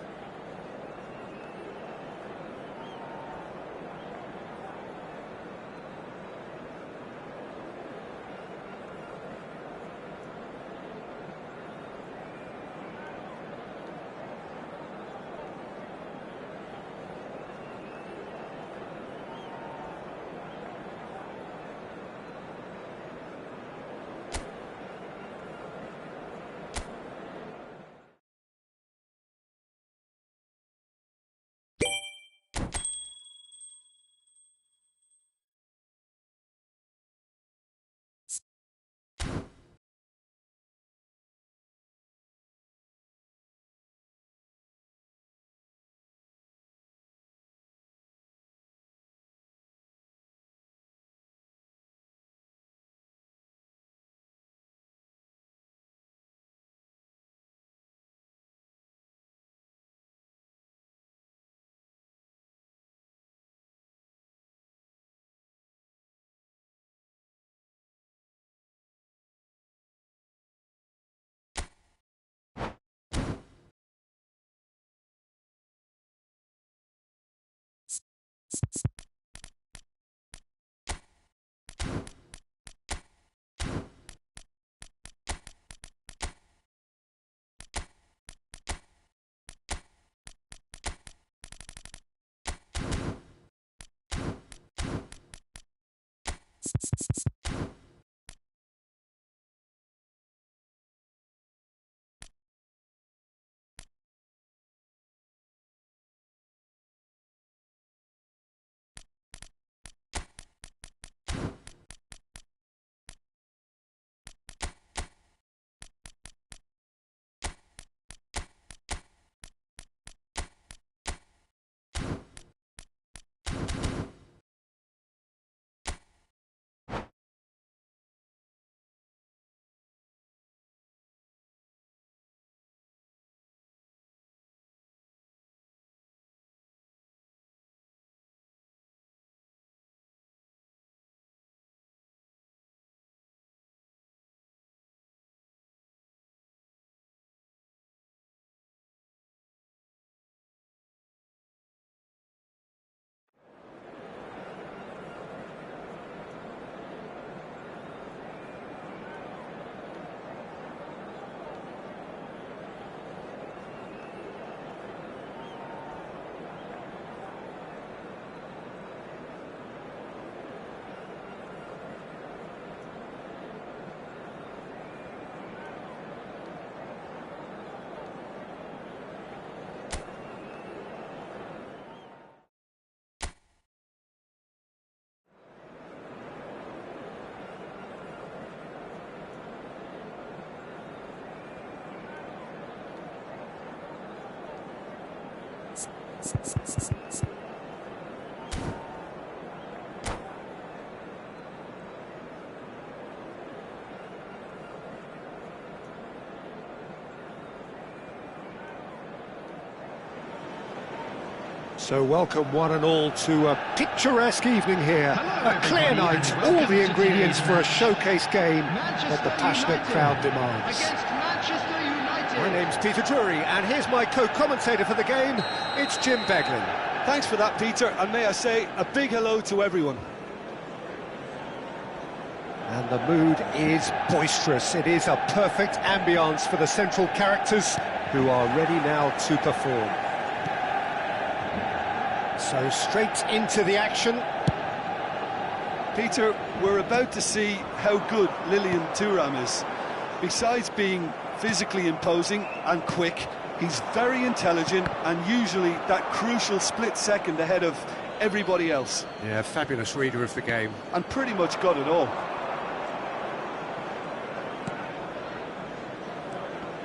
So welcome one and all to a picturesque evening here. A clear night, all the ingredients for a showcase game that the passionate crowd demands. My name's Peter Drury, and here's my co-commentator for the game, it's Jim Beglin. Thanks for that, Peter, and may I say a big hello to everyone. And the mood is boisterous. It is a perfect ambience for the central characters who are ready now to perform. So straight into the action. Peter, we're about to see how good Lilian Thuram is. Besides being physically imposing and quick, he's very intelligent and usually that crucial split second ahead of everybody else. Yeah, fabulous reader of the game. And pretty much got it all.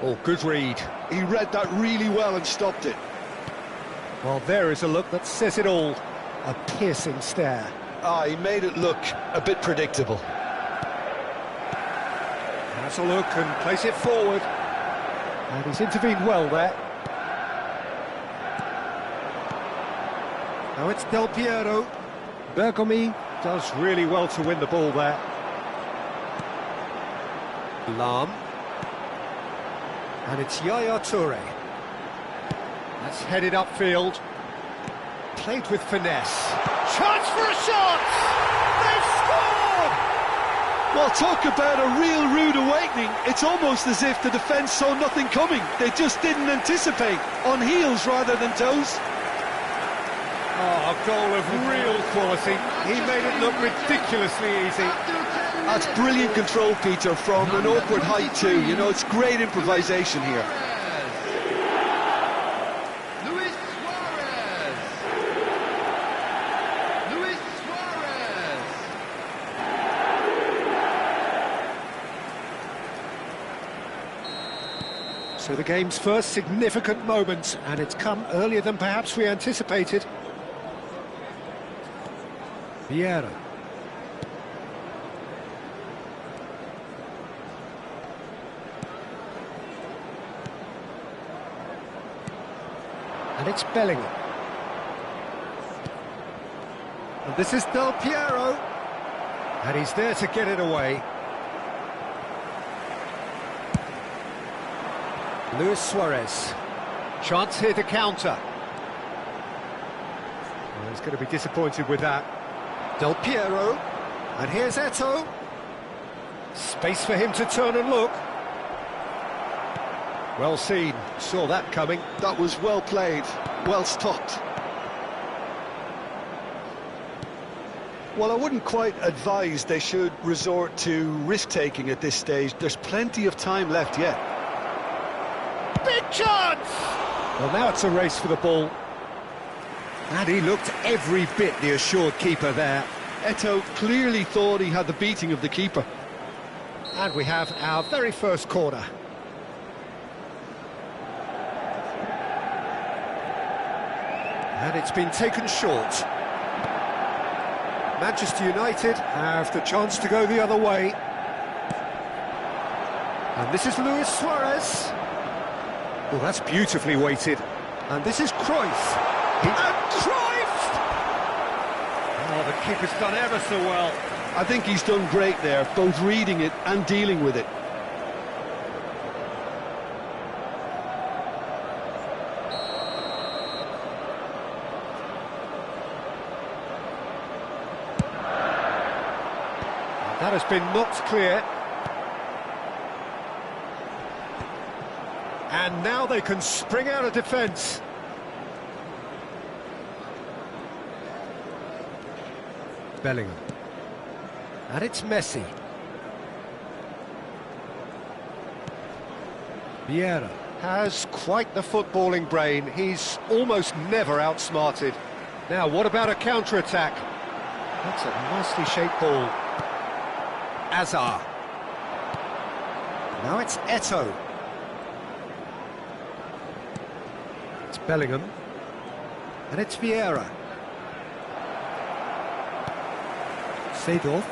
Oh, good read. He read that really well and stopped it. Well, there is a look that says it all. A piercing stare. He made it look a bit predictable. Has a look and plays it forward. And he's intervened well there. Now it's Del Piero. Bergomi does really well to win the ball there. Lam. And it's Yaya Toure. That's headed upfield. Played with finesse. Chance for a shot! They've scored! Well, talk about a real rude awakening. It's almost as if the defence saw nothing coming. They just didn't anticipate. On heels rather than toes. Oh, a goal of real quality. He made it look ridiculously easy. That's brilliant control, Peter, from an awkward height too. You know, it's great improvisation here. So the game's first significant moment, and it's come earlier than perhaps we anticipated. Vieira. And it's Bellingham. And this is Del Piero. And he's there to get it away. Luis Suarez. Chance here to counter. Well, he's going to be disappointed with that. Del Piero. And here's Eto'o. Space for him to turn and look. Well seen. Saw that coming. That was well played. Well stopped. Well, I wouldn't quite advise they should resort to risk-taking at this stage. There's plenty of time left yet. Big chance! Well, now it's a race for the ball. And he looked every bit the assured keeper there. Eto'o clearly thought he had the beating of the keeper. And we have our very first corner. And it's been taken short. Manchester United have the chance to go the other way. And this is Luis Suarez. Oh, that's beautifully weighted. And this is Cruyff. And Cruyff! Oh, the keeper's done ever so well. I think he's done great there, both reading it and dealing with it. That has been knocked clear. And now they can spring out of defence. Bellingham. And it's Messi. Vieira has quite the footballing brain. He's almost never outsmarted. Now, what about a counter-attack? That's a nicely shaped ball. Azar. Now it's Eto'o. It's Bellingham. And it's Vieira. Seedorf.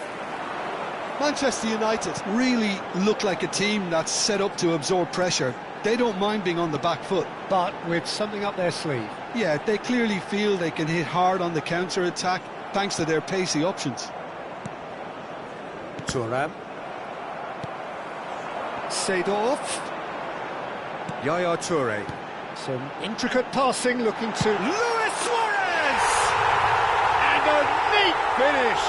Manchester United really look like a team that's set up to absorb pressure. They don't mind being on the back foot. But with something up their sleeve. Yeah, they clearly feel they can hit hard on the counter-attack thanks to their pacey options. Thuram. Seedorf. Yaya Toure. Some intricate passing, looking to Luis Suarez! And a neat finish!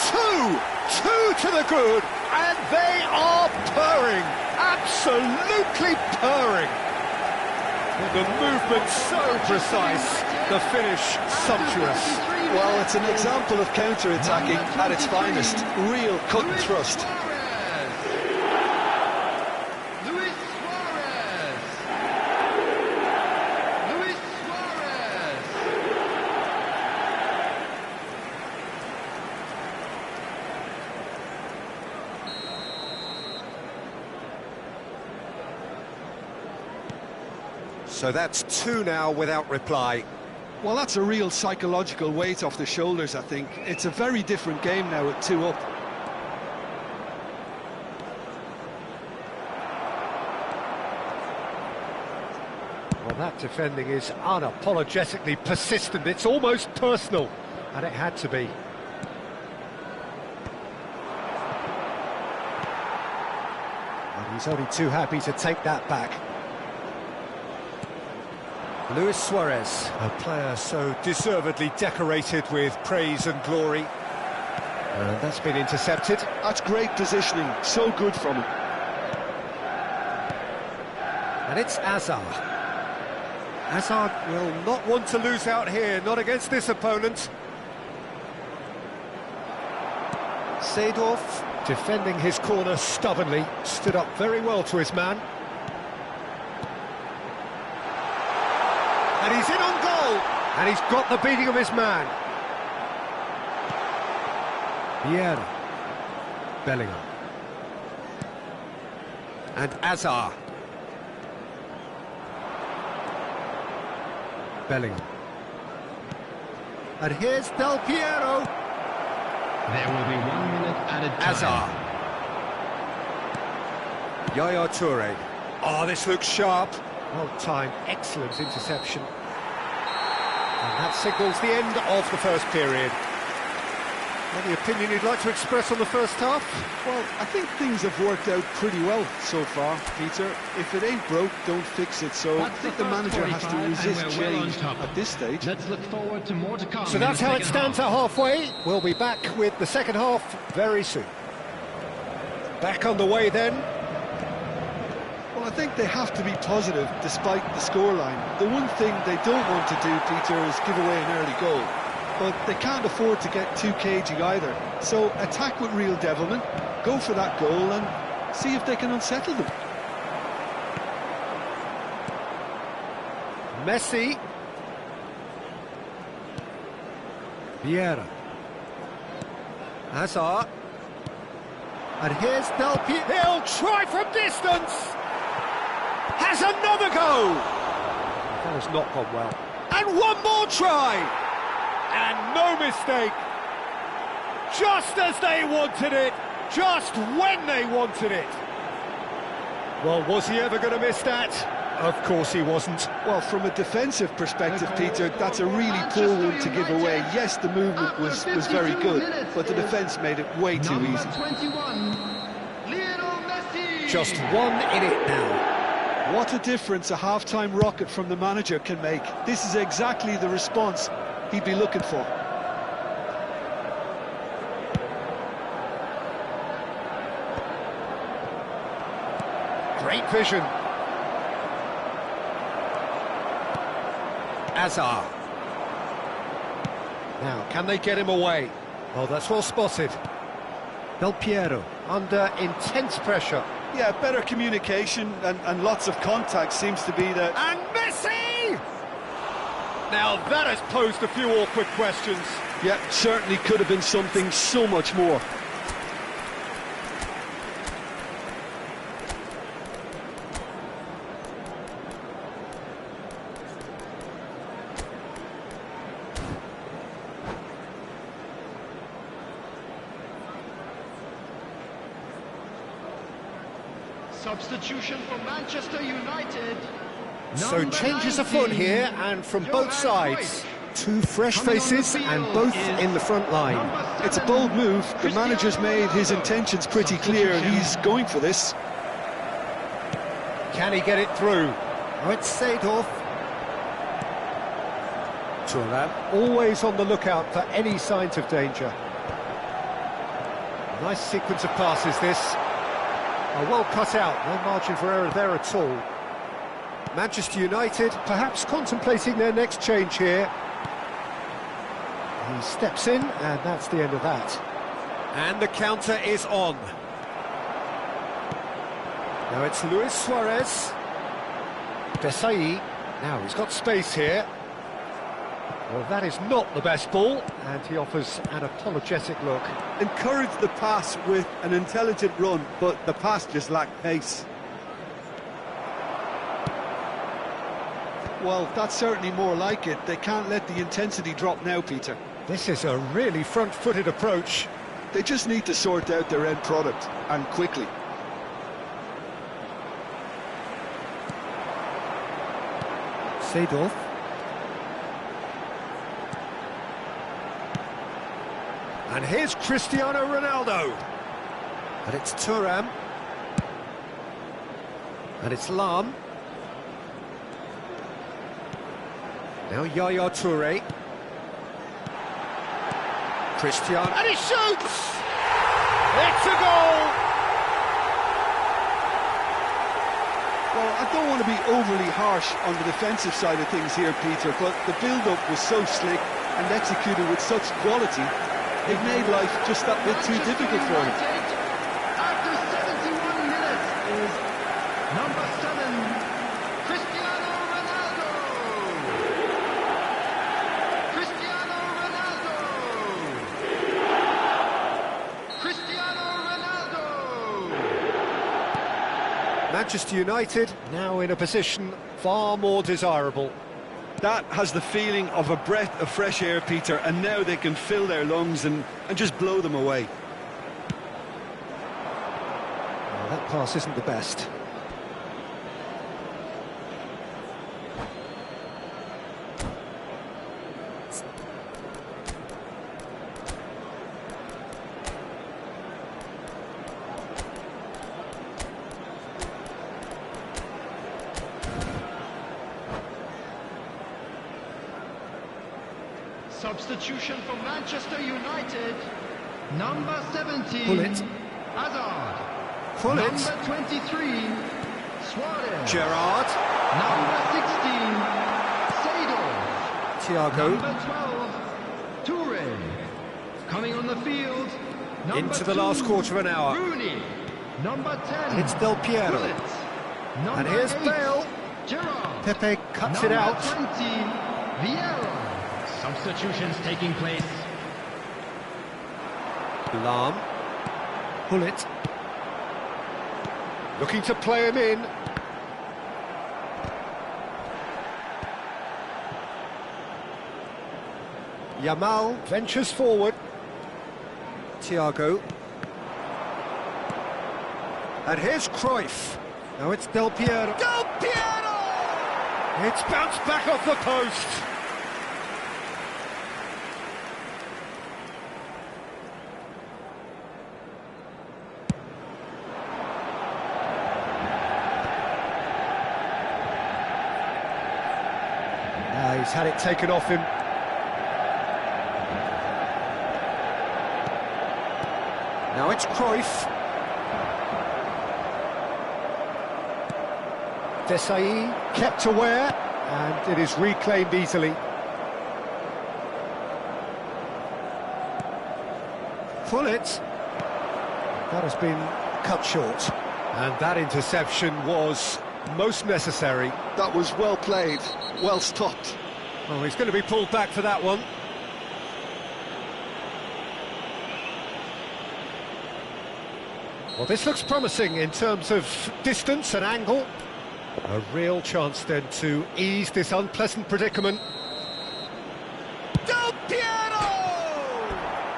Two to the good, and they are purring, absolutely purring. The movement so precise, the finish sumptuous. Well, it's an example of counter-attacking at its finest. Real cut and thrust. Luis Suarez. Luis Suarez. So that's two now without reply. Well, that's a real psychological weight off the shoulders, I think. It's a very different game now at 2 up. Well, that defending is unapologetically persistent. It's almost personal, and it had to be. And he's only too happy to take that back. Luis Suarez. A player so deservedly decorated with praise and glory. And that's been intercepted. That's great positioning, so good from him. And it's Hazard. Hazard will not want to lose out here, not against this opponent. Seedorf, defending his corner stubbornly, stood up very well to his man. And he's in on goal, and he's got the beating of his man. Vieira. Bellingham. And Hazard. Bellingham. And here's Del Piero. There will be 1 minute added time. Hazard. Yaya Toure. Oh, this looks sharp. Well timed, excellent interception. And that signals the end of the first period. Any opinion you'd like to express on the first half? Well, I think things have worked out pretty well so far, Peter. If it ain't broke, don't fix it. So I think the manager has to resist change at this stage. Let's look forward to more to come. So that's how it stands at halfway. We'll be back with the second half very soon. Back on the way then. Well, I think they have to be positive despite the scoreline. The one thing they don't want to do, Peter, is give away an early goal. But they can't afford to get too cagey either. So attack with real devilment, go for that goal and see if they can unsettle them. Messi. Vieira. Hazard. And here's Del Piero. He'll try from distance. Has another go. That has not gone well. And one more try. And no mistake. Just as they wanted it. Just when they wanted it. Well, was he ever going to miss that? Of course he wasn't. Well, from a defensive perspective, Peter, that's a really poor one to give away. Yes, the movement was very good, but the defence made it way too easy. Just one in it now. What a difference a half-time rocket from the manager can make. This is exactly the response he'd be looking for. Great vision. Hazard. Now, can they get him away? Oh, that's well spotted. Del Piero under intense pressure. Yeah, better communication and lots of contact seems to be the... And Messi! Now that has posed a few awkward questions. Yeah, certainly could have been something so much more. Substitution for Manchester United. So changes afoot here, and from both sides. Two fresh faces and both in the front line. It's a bold move. The manager's made his intentions pretty clear and he's going for this. Can he get it through? Oh, it's Seedorf. Thuram always on the lookout for any signs of danger. Nice sequence of passes this. Oh, well cut out, no margin for error there at all. Manchester United perhaps contemplating their next change here. He steps in, and that's the end of that. And the counter is on. Now it's Luis Suarez. Desai. Now he's got space here. Well, that is not the best ball, and he offers an apologetic look. Encourage the pass with an intelligent run, but the pass just lacked pace. Well, that's certainly more like it. They can't let the intensity drop now, Peter. This is a really front-footed approach. They just need to sort out their end product, and quickly. Seedorf. And here's Cristiano Ronaldo. And it's Thuram. And it's Lam. Now Yaya Toure. Cristiano, and he shoots! It's a goal! Well, I don't want to be overly harsh on the defensive side of things here, Peter, but the build-up was so slick and executed with such quality, it made life just that bit too difficult for him. After 71 minutes is number 7, Cristiano Ronaldo. Cristiano Ronaldo. Cristiano Ronaldo. Manchester United now in a position far more desirable. That has the feeling of a breath of fresh air, Peter, and now they can fill their lungs and just blow them away. Well, that pass isn't the best. Substitution for Manchester United. Number 17. Pull it. Hazard. Pull it. Number 23. Suarez. Gerrard. Number 16. Seedorf. Thiago. Number 12. Toure. Coming on the field. Number Into the 2, last quarter of an hour. Rooney. Number 10. It's Del Piero. Bullet. Number And here's 8, Bale. Gerrard. Pepe cuts Number it out. 20. Vieira. Substitutions taking place. Lam. Pull it. Looking to play him in. Yamal ventures forward. Thiago. And here's Cruyff. Now it's Del Piero. Del Piero! It's bounced back off the post. He's had it taken off him. Now it's Cruyff. Desai kept aware, and it is reclaimed easily. Pull it. That has been cut short. And that interception was most necessary. That was well played, well stopped. Oh, he's going to be pulled back for that one. Well, this looks promising in terms of distance and angle. A real chance then to ease this unpleasant predicament. Del Piero!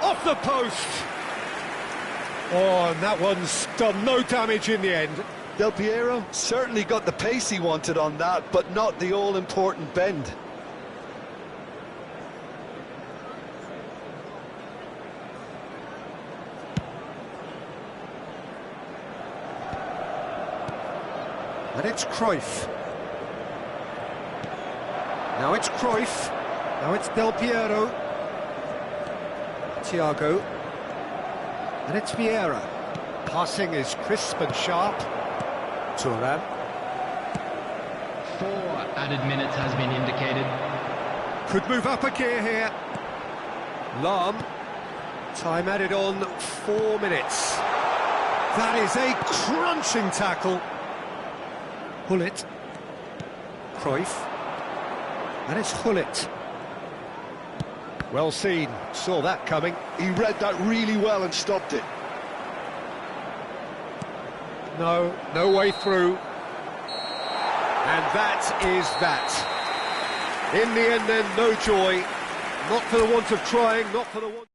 Off the post! Oh, and that one's done no damage in the end. Del Piero certainly got the pace he wanted on that, but not the all-important bend. And it's Cruyff. Now it's Cruyff. Now it's Del Piero. Thiago. And it's Vieira. Passing is crisp and sharp. Thuram. 4 added minutes has been indicated. Could move up a gear here. Lahm. Time added on 4 minutes. That is a crunching tackle. Hullet. Cruyff. And it's Hullet. Well seen, saw that coming. He read that really well and stopped it. No way through. And that is that. In the end then, no joy. Not for the want of trying, not for the want...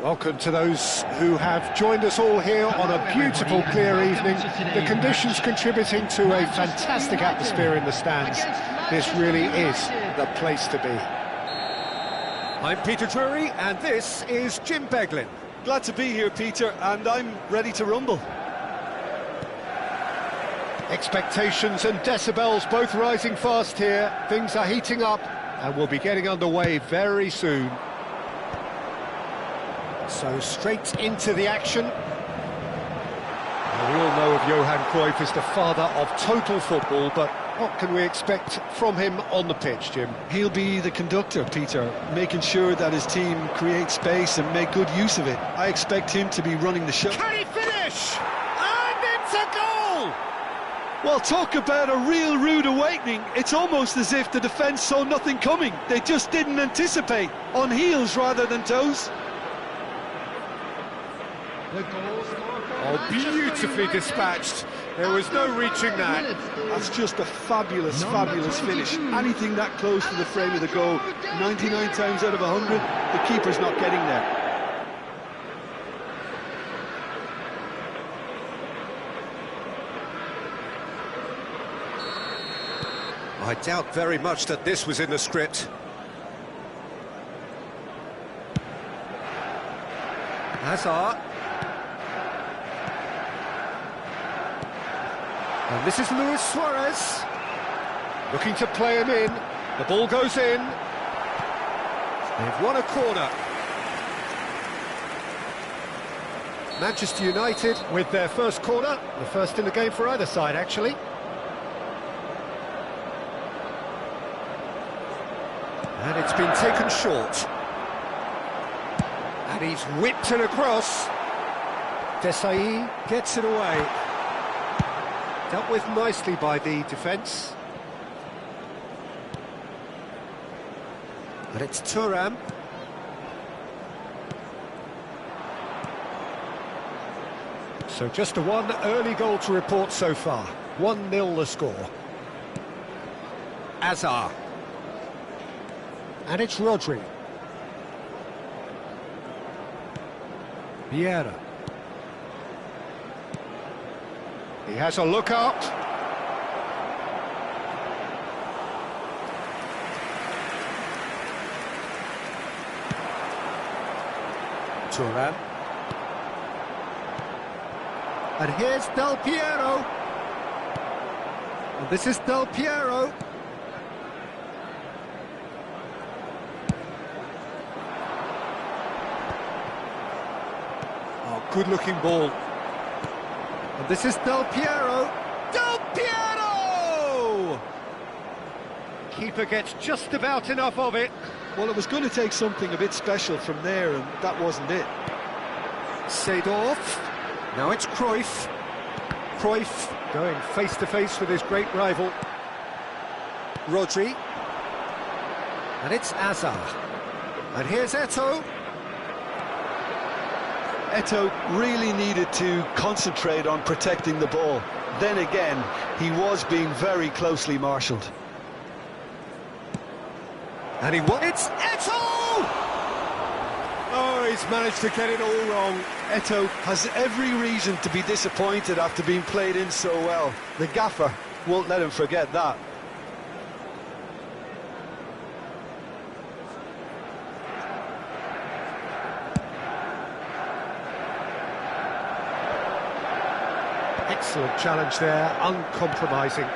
Welcome to those who have joined us all here on a beautiful, clear evening. The conditions contributing to a fantastic atmosphere in the stands. This really is the place to be. I'm Peter Drury, and this is Jim Beglin. Glad to be here, Peter, and I'm ready to rumble. Expectations and decibels both rising fast here. Things are heating up, and we'll be getting underway very soon. So straight into the action. Now, we all know of Johan Cruyff as the father of total football, but what can we expect from him on the pitch, Jim? He'll be the conductor, Peter, making sure that his team creates space and make good use of it. I expect him to be running the show. Can he finish? And it's a goal! Well, talk about a real rude awakening. It's almost as if the defence saw nothing coming. They just didn't anticipate, on heels rather than toes. Oh, beautifully dispatced. There was no reaching that. That's just a fabulous, fabulous finish. Anything that close to the frame of the goal, 99 times out of 100, the keeper's not getting there. I doubt very much that this was in the script. Hazard. And this is Luis Suarez. Looking to play him in. The ball goes in. They've won a corner. Manchester United with their first corner. The first in the game for either side, actually. And it's been taken short. And he's whipped it across. Desai gets it away. Dealt with nicely by the defence. And it's Thuram. So just the one early goal to report so far. 1-0 the score. Hazard. And it's Rodri. Vieira. He has a look up. Thuram. And here's Del Piero. And this is Del Piero. Good-looking ball. And this is Del Piero. Del Piero! Keeper gets just about enough of it. Well, it was going to take something a bit special from there, and that wasn't it. Seedorf. Now it's Cruyff. Cruyff going face-to-face with his great rival. Rodri. And it's Hazard. And here's Eto'o. Eto'o really needed to concentrate on protecting the ball. Then again, he was being very closely marshalled. And it's Eto'o! Oh, he's managed to get it all wrong. Eto'o has every reason to be disappointed after being played in so well. The gaffer won't let him forget that. Excellent challenge there, uncompromising.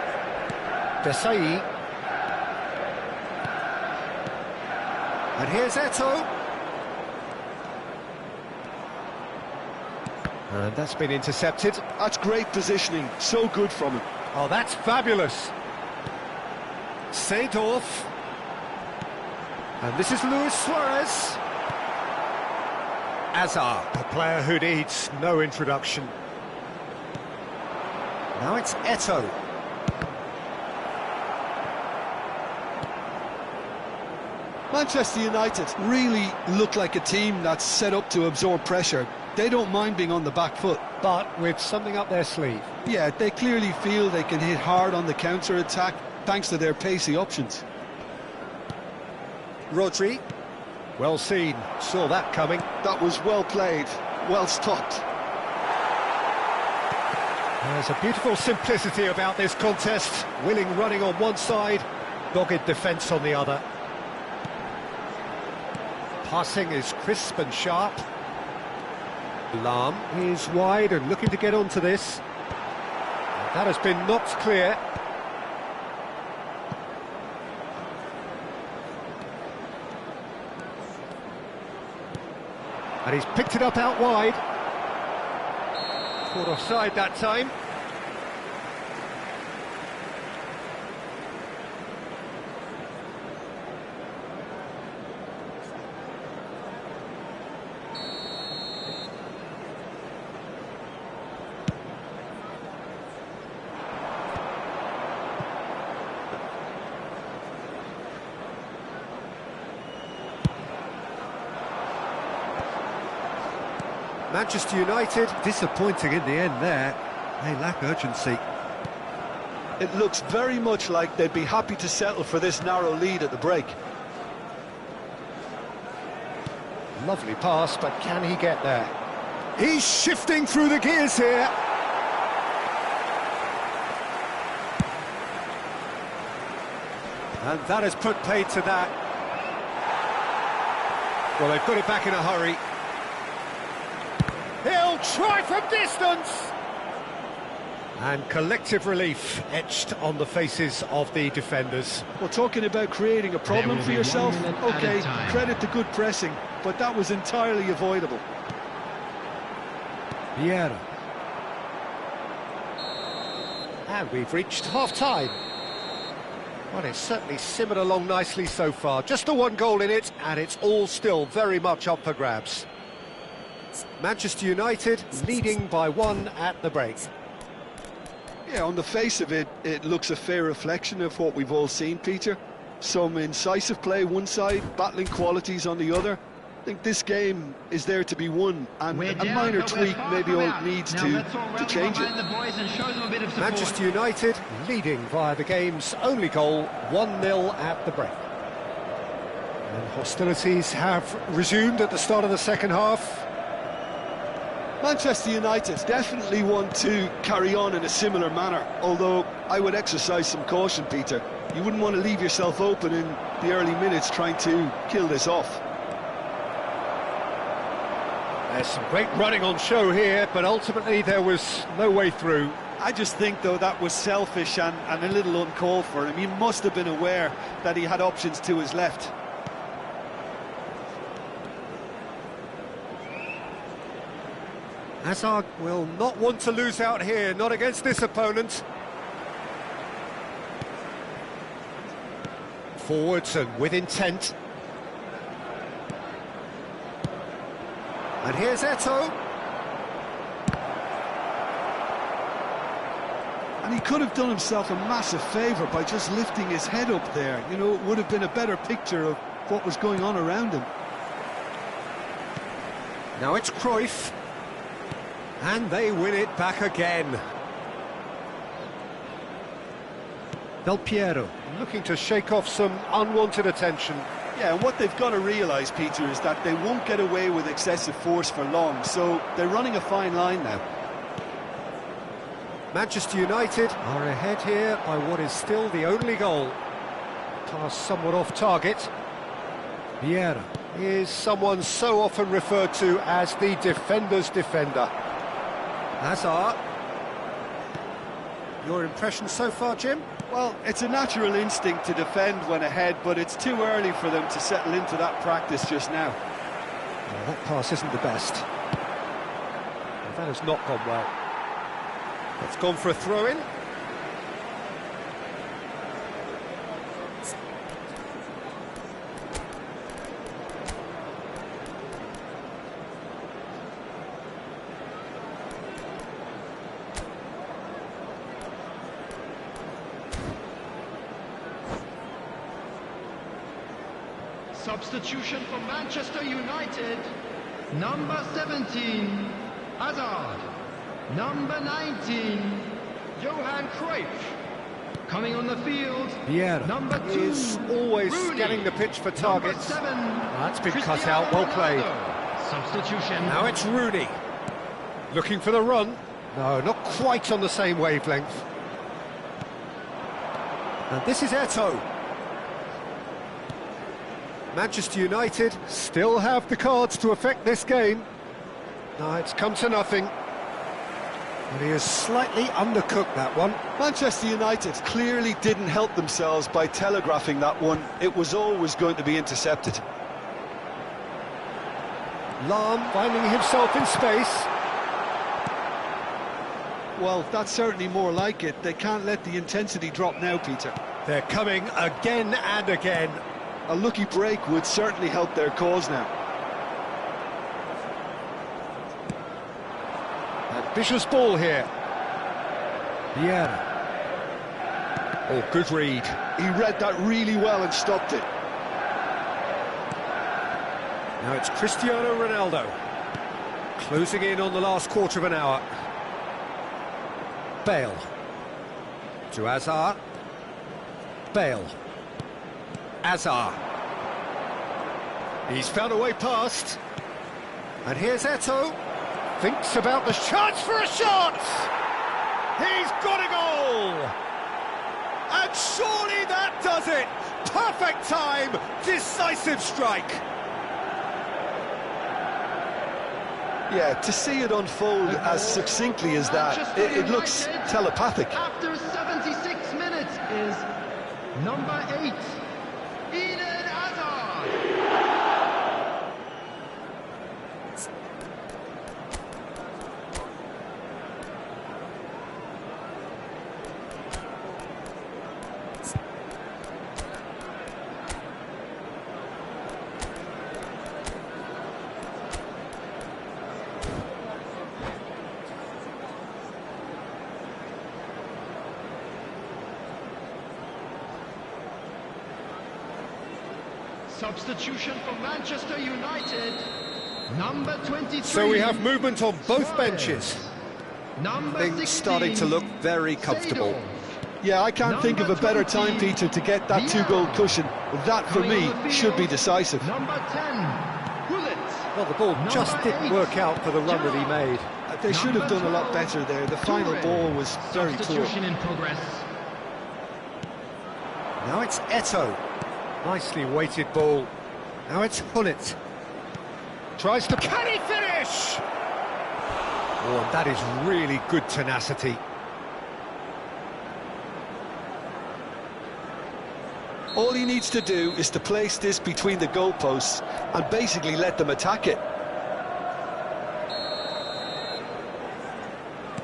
Desai. And here's Eto'o. And that's been intercepted. That's great positioning, so good from him. Oh, that's fabulous. Seedorf. And this is Luis Suarez. Hazard. A player who needs no introduction. Now it's Eto'o. Manchester United really look like a team that's set up to absorb pressure. They don't mind being on the back foot. But with something up their sleeve. Yeah, they clearly feel they can hit hard on the counter-attack thanks to their pacey options. Rodri. Well seen, saw that coming. That was well played, well stopped. There's a beautiful simplicity about this contest. Willing running on one side, dogged defence on the other. Passing is crisp and sharp. Lam is wide and looking to get onto this. That has been knocked clear. And he's picked it up out wide. Caught offside that time. Manchester United, disappointing in the end there. They lack urgency. It looks very much like they'd be happy to settle for this narrow lead at the break. Lovely pass, but can he get there? He's shifting through the gears here. And that has put paid to that. Well, they've got it back in a hurry. He'll try from distance! And collective relief etched on the faces of the defenders. Well, talking about creating a problem for yourself, OK, credit to good pressing, but that was entirely avoidable. Vieira. And we've reached half-time. Well, it's certainly simmered along nicely so far. Just the one goal in it, and it's all still very much up for grabs. Manchester United leading by 1 at the break. Yeah, on the face of it, it looks a fair reflection of what we've all seen, Peter. Some incisive play one side, battling qualities on the other. I think this game is there to be won, and a minor tweak maybe all it needs to change it. Manchester United leading via the game's only goal, 1-0 at the break. And hostilities have resumed at the start of the second half. Manchester United definitely want to carry on in a similar manner, although I would exercise some caution, Peter. You wouldn't want to leave yourself open in the early minutes trying to kill this off. There's some great running on show here, but ultimately there was no way through. I just think, though, that was selfish and a little uncalled for him. He must have been aware that he had options to his left. Hazard will not want to lose out here, not against this opponent. Forwards and with intent. And here's Eto'o. And he could have done himself a massive favour by just lifting his head up there. You know, it would have been a better picture of what was going on around him. Now it's Cruyff. And they win it back again. Del Piero Looking to shake off some unwanted attention. Yeah, and what they've got to realise, Peter, is that they won't get away with excessive force for long, so they're running a fine line now. Manchester United are ahead here by what is still the only goal. Pass somewhat off target. Vieira Is someone so often referred to as the defender's defender. Hazard. Your impression so far, Jim? Well, it's a natural instinct to defend when ahead, but it's too early for them to settle into that practice just now. Well, that pass isn't the best. Well, that has not gone well. It's gone for a throw-in. Substitution for Manchester United. Number 17, Hazard. Number 19, Johan Cruyff. Coming on the field, Vieira number 2 is always Rooney. scanning the pitch for targets. Number 7, That's been cut Cristiano out, well played. Ronaldo. Substitution. Now it's Rooney. Looking for the run. No, not quite on the same wavelength. And this is Eto'o. Manchester United still have the cards to affect this game. No, it's come to nothing. And he has slightly undercooked that one. Manchester United clearly didn't help themselves by telegraphing that one. It was always going to be intercepted. Lahm finding himself in space. Well, that's certainly more like it. They can't let the intensity drop now, Peter. They're coming again and again. A lucky break would certainly help their cause now. Vicious ball here. Vieira. Oh, good read. He read that really well and stopped it. Now it's Cristiano Ronaldo. Closing in on the last quarter of an hour. Bale. To Hazard. Bale. Hazard. He's found a way past. And here's Eto'o. Thinks about the chance for a shot! He's got a goal! And surely that does it! Perfect time, decisive strike! Yeah, to see it unfold as succinctly as that, it looks telepathic. After 76 minutes is number 8, Eden Hazard. Substitution for Manchester United, number 23. So we have movement on both benches. Number Things 16, starting to look very comfortable. Seedorf. Yeah, I can't think of a better time, Peter, to get that two-goal cushion. That, for me, should be decisive. Number 10, Bullet. Well, the ball just didn't work out for the run that he made. They should have done a lot better there. The final ball was very poor. Substitution in progress. Now it's Eto'o. Nicely weighted ball. Now it's Hullet. Tries to... Can he finish? Oh, that is really good tenacity. All he needs to do is to place this between the goalposts and basically let them attack it.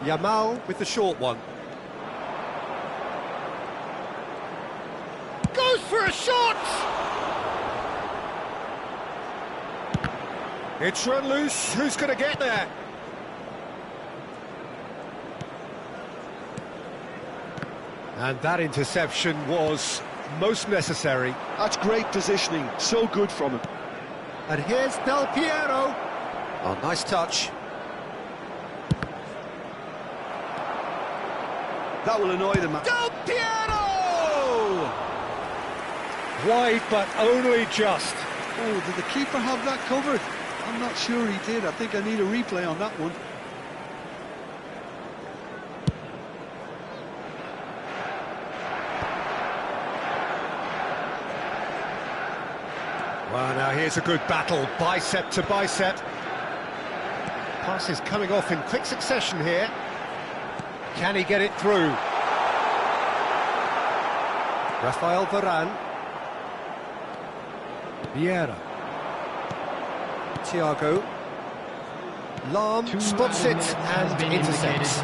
Yamal with the short one. Goes for a shot! It's run loose. Who's going to get there? And that interception was most necessary. That's great positioning. So good from him. And here's Del Piero. Oh, nice touch. That will annoy them. Del Piero! Wide, but only just. Oh, did the keeper have that covered? I'm not sure he did. I think I need a replay on that one. Well, now here's a good battle, bicep to bicep. Passes coming off in quick succession here. Can he get it through? Rafael Varane. Vieira. Thiago. Lahm spots it and intercepts.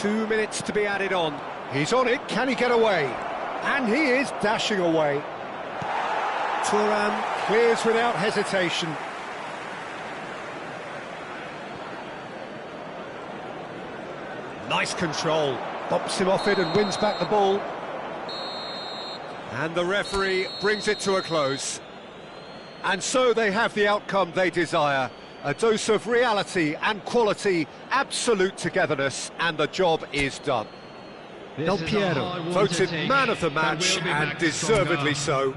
2 minutes to be added on. He's on it, can he get away? And he is dashing away. Thuram clears without hesitation. Nice control. Bumps him off it and wins back the ball. And the referee brings it to a close. And so they have the outcome they desire. A dose of reality and quality, absolute togetherness, and the job is done. Del Piero, voted man of the match, and deservedly so.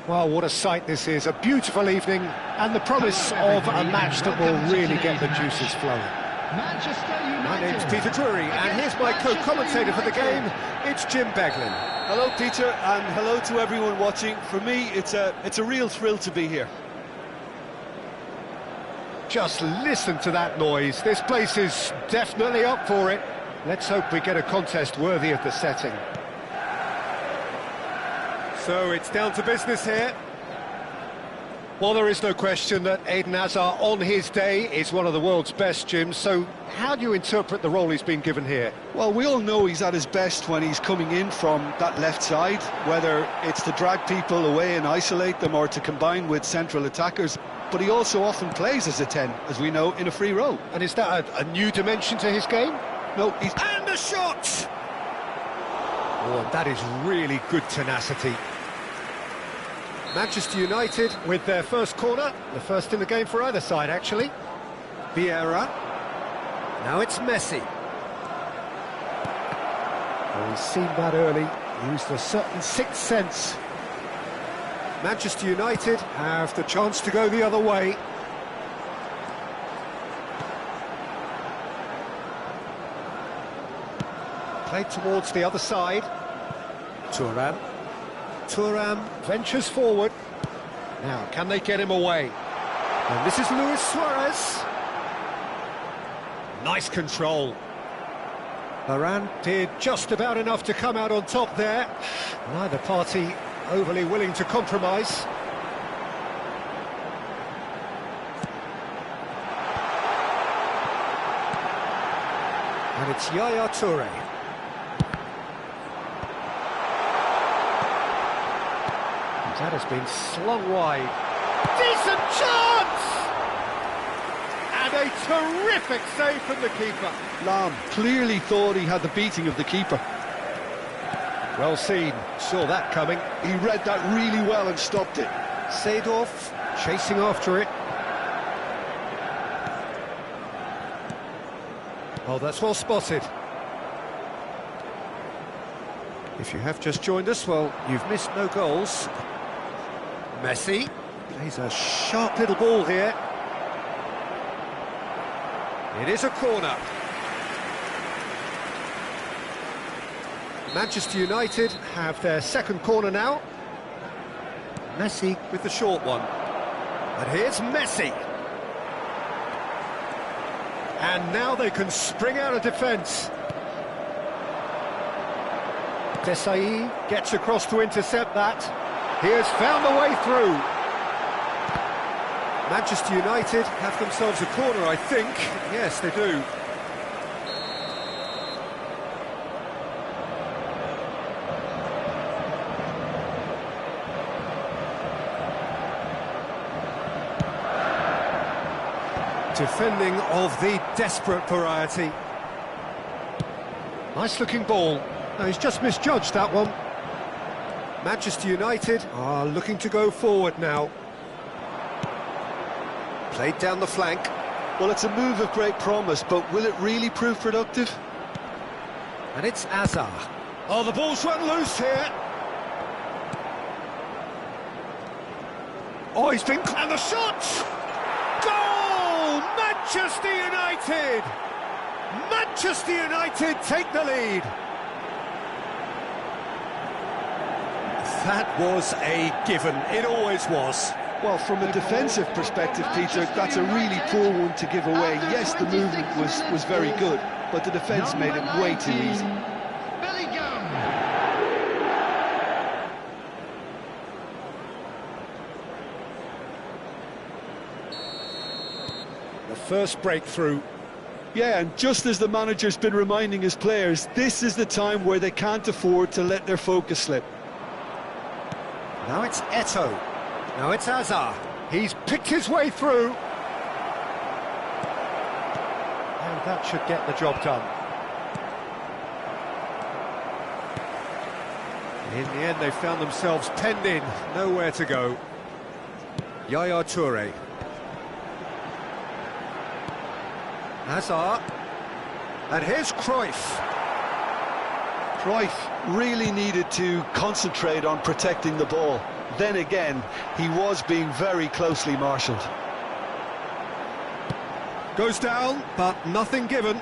Well, what a sight this is, a beautiful evening, and the promise of a match that will really get the juices flowing. My name's Peter Drury, and here's my co-commentator for the game, it's Jim Beglin. Hello, Peter, and hello to everyone watching. For me, it's a real thrill to be here. Just listen to that noise. This place is definitely up for it. Let's hope we get a contest worthy of the setting. So it's down to business here. Well, there is no question that Eden Hazard, on his day, is one of the world's best, Jim. So how do you interpret the role he's been given here? Well, we all know he's at his best when he's coming in from that left side, whether it's to drag people away and isolate them or to combine with central attackers. But he also often plays as a 10, as we know, in a free role. And is that a new dimension to his game? No, he's... And a shot! Oh, that is really good tenacity. Manchester United with their first corner, the first in the game for either side, actually. Vieira. Now it's Messi. Oh, he's seen that early, used a certain sixth sense. Manchester United have the chance to go the other way. Played towards the other side. Thuram. Thuram ventures forward. Now, can they get him away? And this is Luis Suarez. Nice control. Varane did just about enough to come out on top there. Neither party overly willing to compromise. And it's Yaya Toure. That has been slung wide. Decent chance! And a terrific save from the keeper. Lam clearly thought he had the beating of the keeper. Well seen, saw that coming. He read that really well and stopped it. Seedorf chasing after it. Oh, that's well spotted. If you have just joined us, well, you've missed no goals. Messi plays a sharp little ball here. It is a corner. Manchester United have their second corner now. Messi with the short one. And here's Messi. And now they can spring out of defence. Desai gets across to intercept that. He has found a way through. Manchester United have themselves a corner, I think. Yes, they do. Defending of the desperate variety. Nice looking ball. No, he's just misjudged that one. Manchester United are looking to go forward now. Played down the flank. Well, it's a move of great promise, but will it really prove productive? And it's Azar. Oh, the ball's run loose here. Oh, he's been... And the shot! Goal! Manchester United! Manchester United take the lead. That was a given. It always was. Well, from a defensive perspective, Peter, that's a really poor one to give away. Yes, the movement was very good, but the defence made it way too easy. The first breakthrough. Yeah, and just as the manager's been reminding his players, this is the time where they can't afford to let their focus slip. Now it's Eto'o. Now it's Azar. He's picked his way through. And that should get the job done. In the end, they found themselves penned in. Nowhere to go. Yaya Toure. Hazard. And here's Cruyff. Cruyff really needed to concentrate on protecting the ball. Then again, he was being very closely marshalled. Goes down, but nothing given.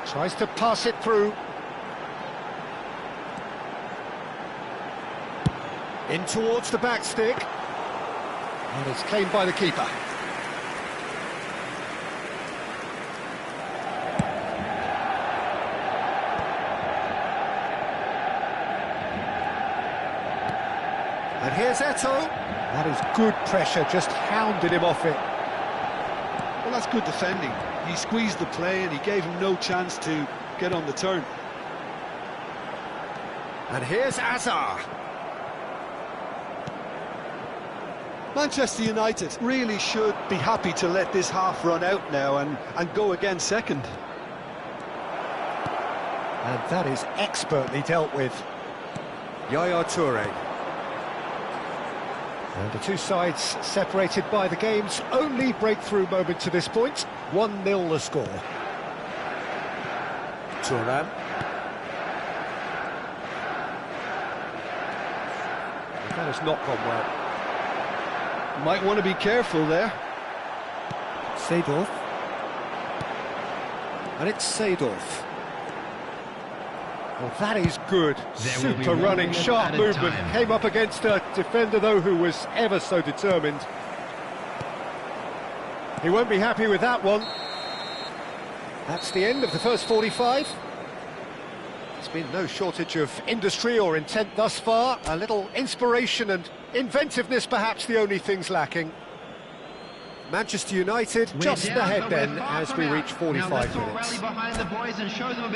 Tries to pass it through. In towards the back stick. And it's claimed by the keeper. And here's Eto'o. That is good pressure, just hounded him off it. Well, that's good defending. He squeezed the play and he gave him no chance to get on the turn. And here's Azar. Manchester United really should be happy to let this half run out now and go again second. And that is expertly dealt with. Yaya Toure. And the two sides separated by the game's only breakthrough moment to this point. 1-0 the score. Thuram. That has not gone well. Might want to be careful there. Seedorf. And it's Seedorf. Well, that is good. Super running, sharp movement. Came up against a defender, though, who was ever so determined. He won't be happy with that one. That's the end of the first 45. There's been no shortage of industry or intent thus far. A little inspiration and inventiveness, perhaps the only things lacking. Manchester United just ahead then as we reach 45 minutes.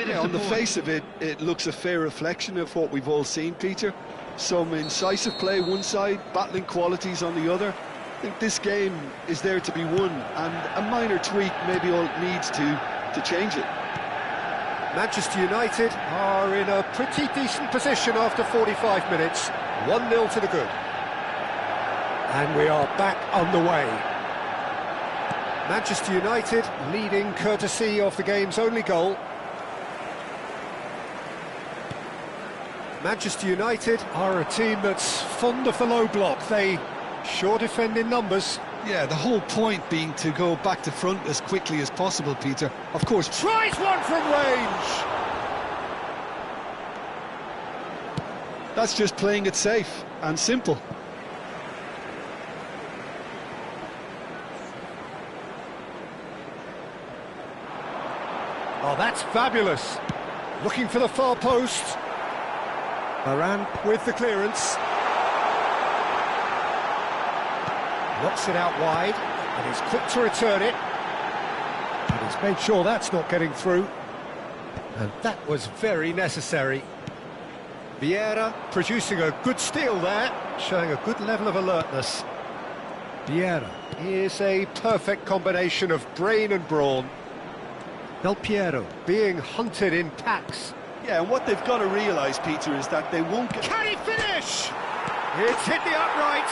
Yeah, on the face of it, it looks a fair reflection of what we've all seen, Peter. Some incisive play one side, battling qualities on the other. I think this game is there to be won, and a minor tweak maybe all it needs to change it. Manchester United are in a pretty decent position after 45 minutes. 1-0 to the good. And we are back underway. Manchester United leading courtesy of the game's only goal. Manchester United are a team that's fond of the low block. They sure defend in numbers. Yeah, the whole point being to go back to front as quickly as possible, Peter. Of course, Tries one from range! that's just playing it safe and simple. Oh, that's fabulous. Looking for the far post. Varane with the clearance. Knocks it out wide, and he's quick to return it. And he's made sure that's not getting through. And that was very necessary. Vieira producing a good steal there, showing a good level of alertness. Vieira is a perfect combination of brain and brawn. Del Piero being hunted in packs. Yeah, and what they've got to realise, Peter, is that they won't get... Can he finish? It's hit the upright.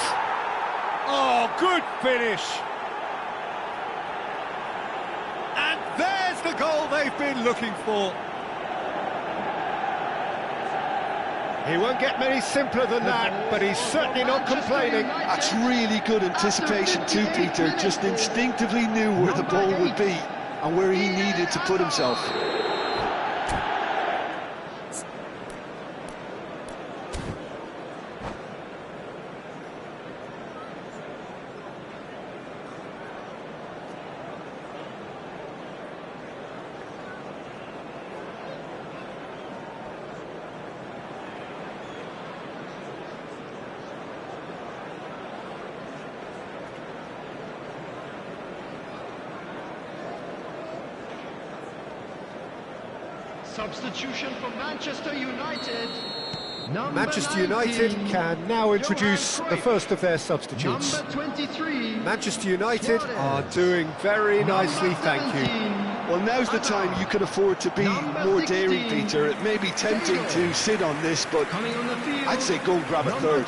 Oh, good finish. And there's the goal they've been looking for. He won't get many simpler than that, but he's certainly not complaining. That's really good anticipation too, Peter. Just instinctively knew where the ball would be and where he needed to put himself. Substitution for Manchester United. Manchester United can now introduce the first of their substitutes. Number 23. Manchester United are doing very nicely, thank you. Well, now's the time you can afford to be more daring, Peter. It may be tempting to sit on this, but I'd say go and grab a third.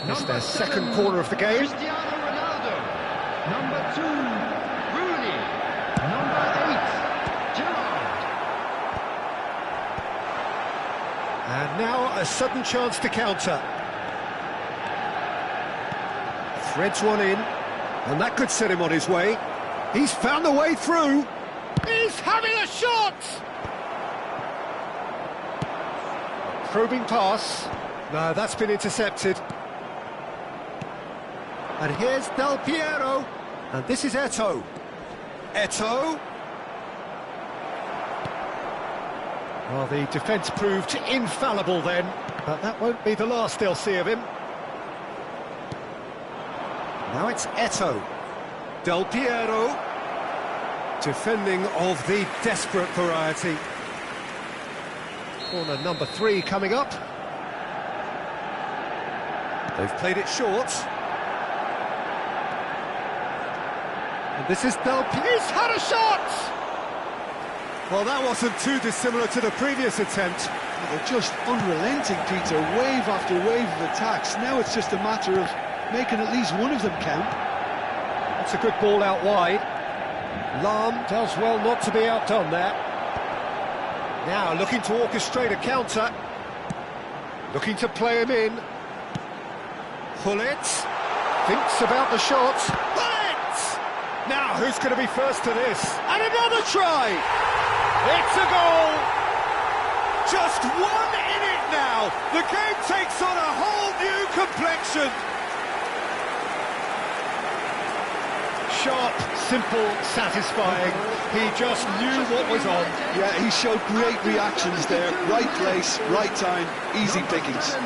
It's their second corner of the game. Cristiano Ronaldo. Number 2, Rooney. Number 8, Gerrard. And now a sudden chance to counter. Threads one in, and that could set him on his way. He's found the way through. He's having a shot! Probing pass. No, that's been intercepted. And here's Del Piero. And this is Eto'o. Eto'o. Well, the defence proved infallible then, but that won't be the last they'll see of him. Now it's Eto'o. Del Piero. Defending of the desperate variety. Corner number 3 coming up. They've played it short. And this is Del Piero. He's had a shot! Well, that wasn't too dissimilar to the previous attempt. They're just unrelenting, Peter. Wave after wave of attacks. Now it's just a matter of making at least one of them count. That's a good ball out wide. Lahm does well not to be outdone there. Now looking to orchestrate a counter. Looking to play him in. Gullit thinks about the shot. Gullit! Now who's going to be first to this? And another try! It's a goal! Just 1 in it now. The game takes on a whole new complexion. Sharp, simple, satisfying. He just knew what was on. Yeah, he showed great reactions there. Right place, right time, easy pickings.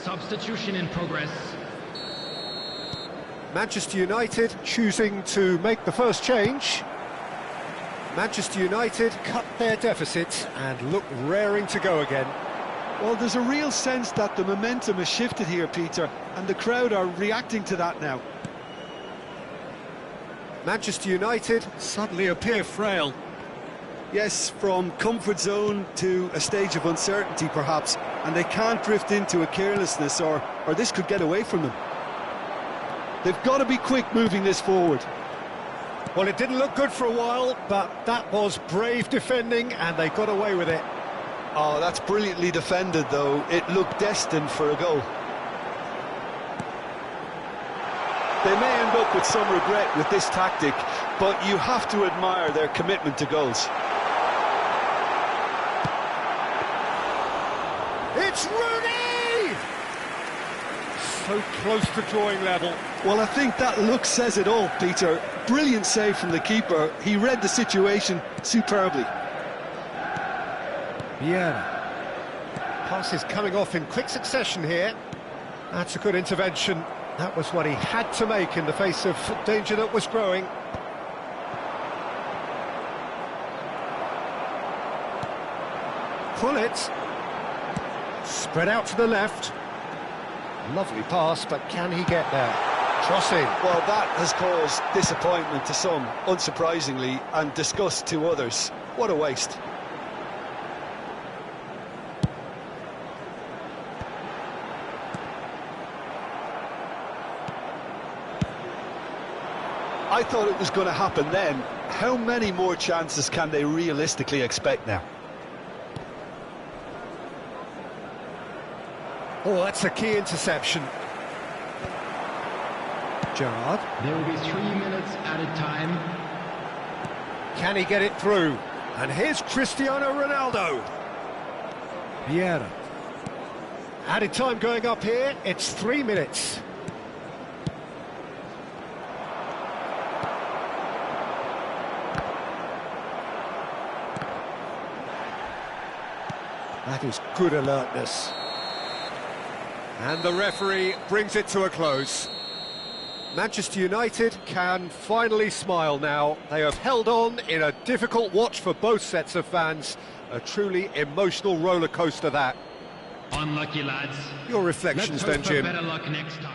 Substitution in progress. Manchester United choosing to make the first change. Manchester United cut their deficit and look raring to go again. Well, there's a real sense that the momentum has shifted here, Peter, and the crowd are reacting to that now. Manchester United suddenly appear frail. Yes, from comfort zone to a stage of uncertainty, perhaps, and they can't drift into a carelessness or this could get away from them. They've got to be quick moving this forward. Well, it didn't look good for a while, but that was brave defending, and they got away with it. Oh, that's brilliantly defended, though. It looked destined for a goal. They may end up with some regret with this tactic, but you have to admire their commitment to goals. It's Rooney! So close to drawing level. Well, I think that look says it all, Peter. Brilliant save from the keeper. He read the situation superbly. Vieira. Passes coming off in quick succession here. That's a good intervention. That was what he had to make in the face of danger that was growing. Pullet. Spread out to the left. Lovely pass, but can he get there? Crossing. Well, that has caused disappointment to some, unsurprisingly, and disgust to others. What a waste. I thought it was going to happen then. How many more chances can they realistically expect now? Oh, that's a key interception. Gerrard. There will be 3 minutes added time. Can he get it through? And here's Cristiano Ronaldo. Vieira. Added time going up here. It's 3 minutes. That is good alertness. And the referee brings it to a close. Manchester United can finally smile now. They have held on in a difficult watch for both sets of fans. A truly emotional roller coaster, that. Unlucky, lads. Your reflections then, Jim. Better luck next time.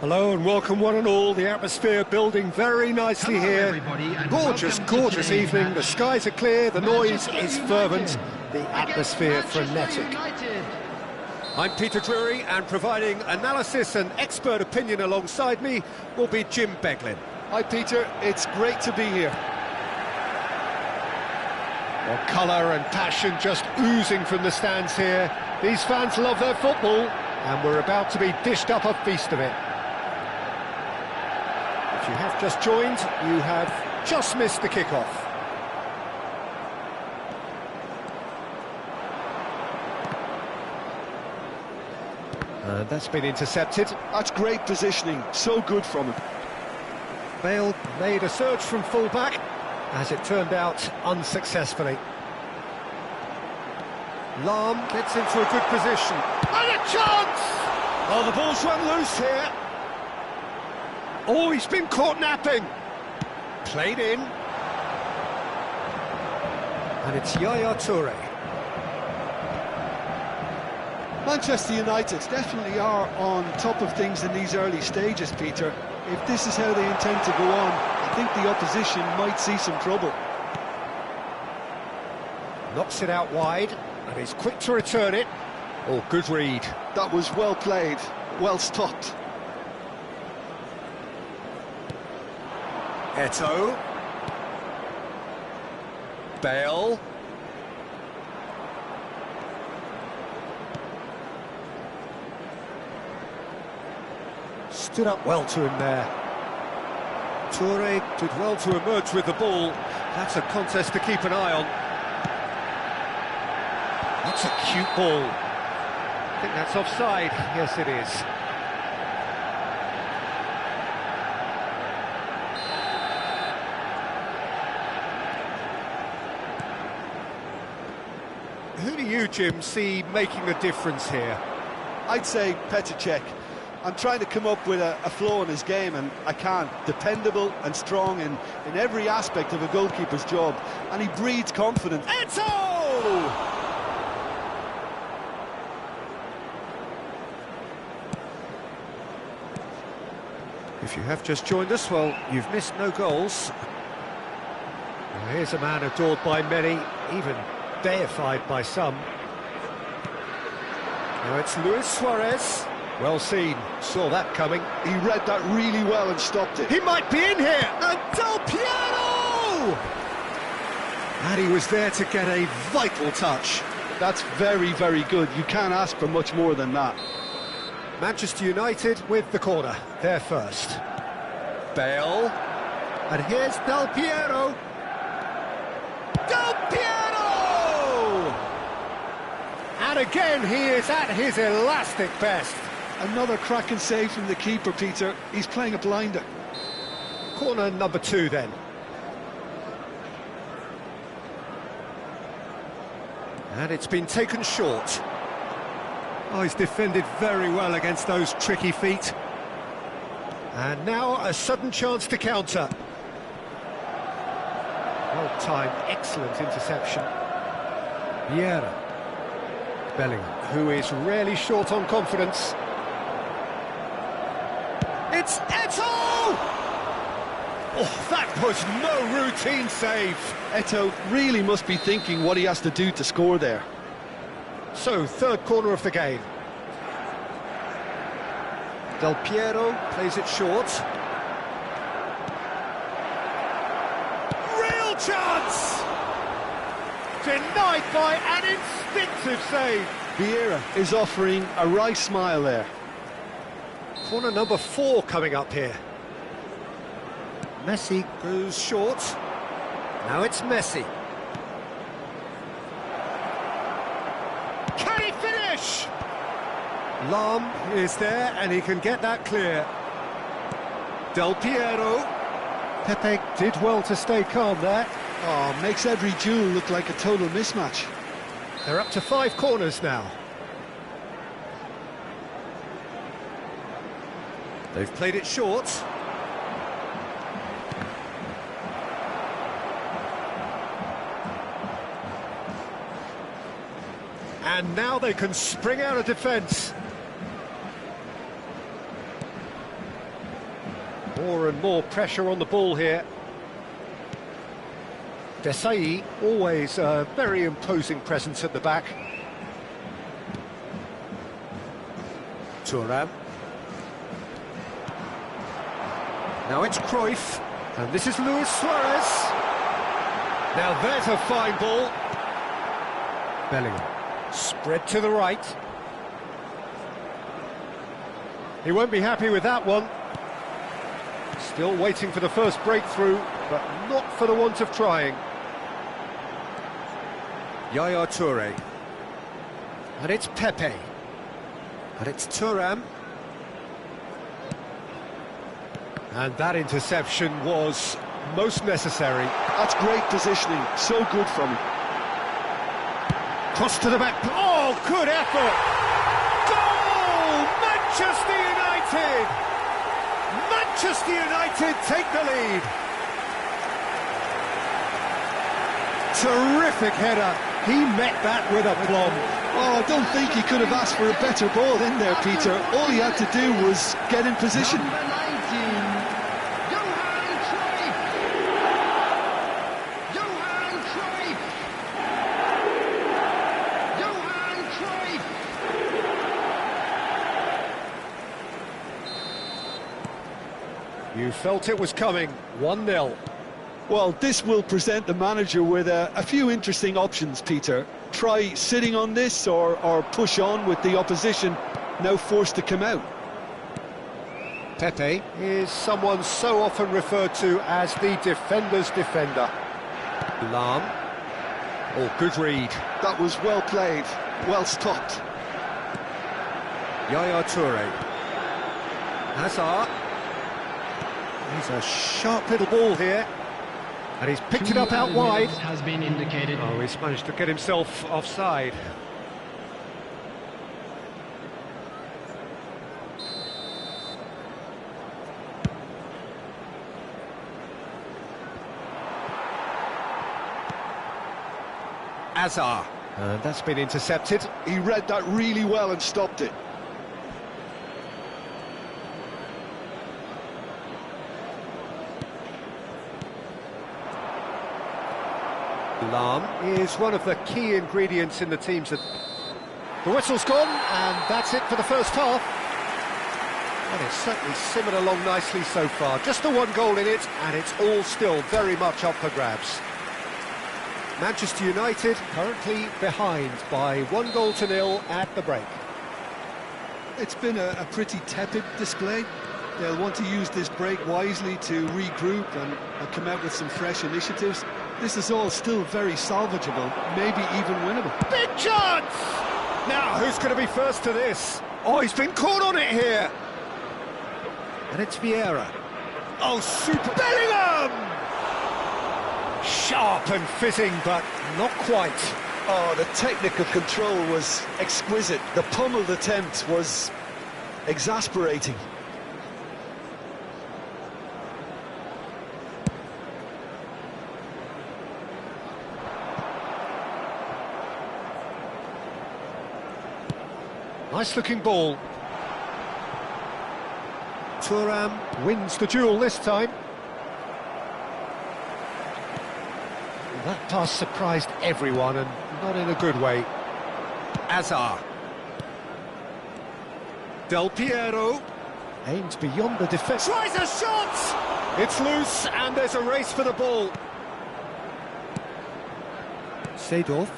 Hello and welcome one and all. The atmosphere building very nicely Hello, here. everybody, and Gorgeous, welcome to gorgeous today's evening. match. The skies are clear, the noise is Manchester fervent, United the atmosphere against Manchester frenetic. United. I'm Peter Drury, and providing analysis and expert opinion alongside me will be Jim Beglin. Hi, Peter. It's great to be here. Well, colour and passion just oozing from the stands here. These fans love their football, and we're about to be dished up a feast of it. If you have just joined, you have just missed the kickoff. And that's been intercepted. That's great positioning. So good from him. Bale made a surge from full-back, as it turned out unsuccessfully. Lahm gets into a good position. And a chance! Oh, the ball's run loose here. Oh, he's been caught napping. Played in. And it's Yaya Toure. Manchester United definitely are on top of things in these early stages, Peter. If this is how they intend to go on, I think the opposition might see some trouble. Knocks it out wide, and he's quick to return it. Oh, good read. That was well played, well stopped. Eto'o. Bale. Stood up well to him there. Toure did well to emerge with the ball. That's a contest to keep an eye on. That's a cute ball. I think that's offside. Yes, it is. Who do you, Jim, see making the difference here? I'd say Petr. I'm trying to come up with a flaw in his game, and I can't. Dependable and strong in every aspect of a goalkeeper's job, and he breeds confidence. Eto'o! If you have just joined us, well, you've missed no goals. Well, here's a man adored by many, even deified by some. Now it's Luis Suarez. Well seen, saw that coming. He read that really well and stopped it. He might be in here, and Del Piero! And he was there to get a vital touch. That's very, very good. You can't ask for much more than that. Manchester United with the corner, there first. Bale, and here's Del Piero. Del Piero! And again, he is at his elastic best. Another cracking save from the keeper, Peter. He's playing a blinder. Corner number 2 then. And it's been taken short. Oh, he's defended very well against those tricky feet. And now a sudden chance to counter. Well timed, excellent interception. Vieira. Bellingham, who is rarely short on confidence. It's Eto'o! Oh, that was no routine save. Eto'o really must be thinking what he has to do to score there. So, third corner of the game. Del Piero plays it short. Real chance! Denied by an instinctive save. Vieira is offering a wry smile there. Corner number 4 coming up here. Messi goes short. Now it's Messi. Can he finish? Lahm is there and he can get that clear. Del Piero. Pepe did well to stay calm there. Oh, makes every duel look like a total mismatch. They're up to 5 corners now. They've played it short. And now they can spring out of defence. More and more pressure on the ball here. Desai, always a very imposing presence at the back. Thuram. Now it's Cruyff, and this is Luis Suarez. Now there's a fine ball. Bellingham, spread to the right. He won't be happy with that one. Still waiting for the first breakthrough, but not for the want of trying. Yaya Toure. And it's Pepe. And it's Thuram. And that interception was most necessary. That's great positioning, so good from him. Cross to the back. Oh, good effort! Goal! Manchester United! Manchester United take the lead. Terrific header. He met that with aplomb. Oh, I don't think he could have asked for a better ball in there, Peter. All he had to do was get in position. Number 19, Johan Cruyff. Johan Cruyff. Johan Cruyff. You felt it was coming. 1-0. Well, this will present the manager with a few interesting options, Peter. Try sitting on this or push on with the opposition now forced to come out. Pepe is someone so often referred to as the defender's defender. Lam. Oh, good read. That was well played, well stopped. Yaya Toure. Hazard. He's a sharp little ball here. And he's picked it up out wide. Has been indicated. Oh, he's managed to get himself offside. Hazard. And that's been intercepted. He read that really well and stopped it. Lam is one of the key ingredients in the team's... The whistle's gone, and that's it for the first half. And it's certainly simmered along nicely so far. Just the one goal in it, and it's all still very much up for grabs. Manchester United currently behind by 1-0 at the break. It's been a pretty tepid display. They'll want to use this break wisely to regroup and come out with some fresh initiatives. This is all still very salvageable, maybe even winnable. Big chance! Now, who's going to be first to this? Oh, he's been caught on it here. And it's Vieira. Oh, super... Bellingham! Sharp and fitting, but not quite. Oh, the technical control was exquisite. The pummeled attempt was exasperating. Nice-looking ball. Thuram wins the duel this time. That pass surprised everyone, and not in a good way. Hazard. Del Piero aims beyond the defence. Tries a shot! It's loose, and there's a race for the ball. Seedorf.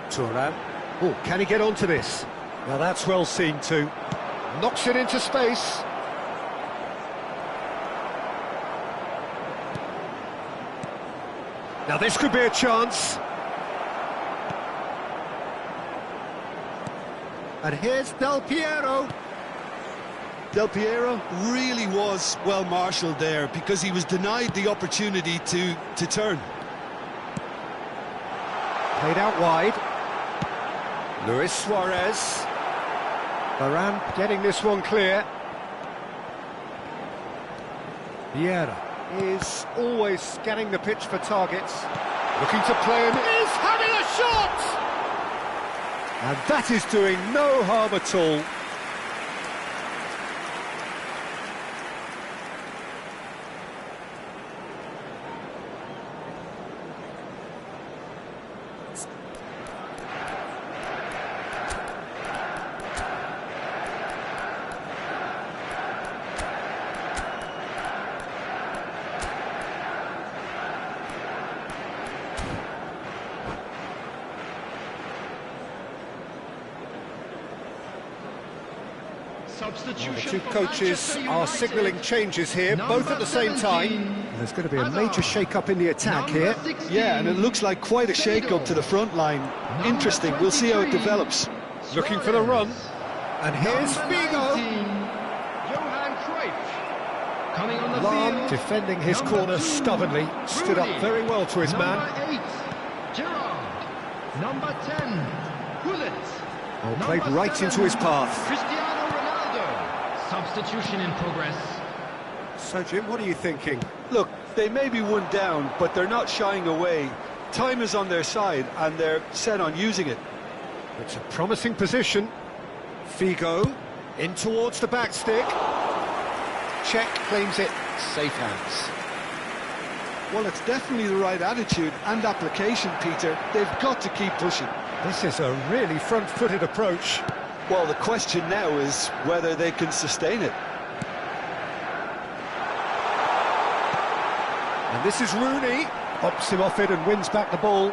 Thuram. Oh, can he get onto this? Now that's well seen too. Knocks it into space. Now this could be a chance. And here's Del Piero. Del Piero really was well marshalled there because he was denied the opportunity to turn. Played out wide. Luis Suarez. Varane getting this one clear. Vieira is always scanning the pitch for targets. Looking to play him. Is having a shot! And that is doing no harm at all. Substitution The two for coaches Manchester are signalling changes here, both at the same time. There's going to be a major shake-up in the attack here. Yeah, and it looks like quite a shake-up to the front line. Interesting, we'll see how it develops. Looking for the run. And here's Figo. Johan Cruyff. Coming on the Lahm field. defending his Number corner 2, stubbornly. Stood Rooney. up very well to his man. Number 8, Gerrard. Number 10, Gullit. Oh, played Number right 7, into his path. Cristiano Ronaldo. Substitution in progress. So, Jim, what are you thinking? Look, they may be one down, but they're not shying away. Time is on their side, and they're set on using it. It's a promising position. Figo in towards the back stick. Czech claims it. Safe hands. Well, it's definitely the right attitude and application, Peter. They've got to keep pushing. This is a really front-footed approach. Well, the question now is whether they can sustain it. And this is Rooney. Hops him off it and wins back the ball.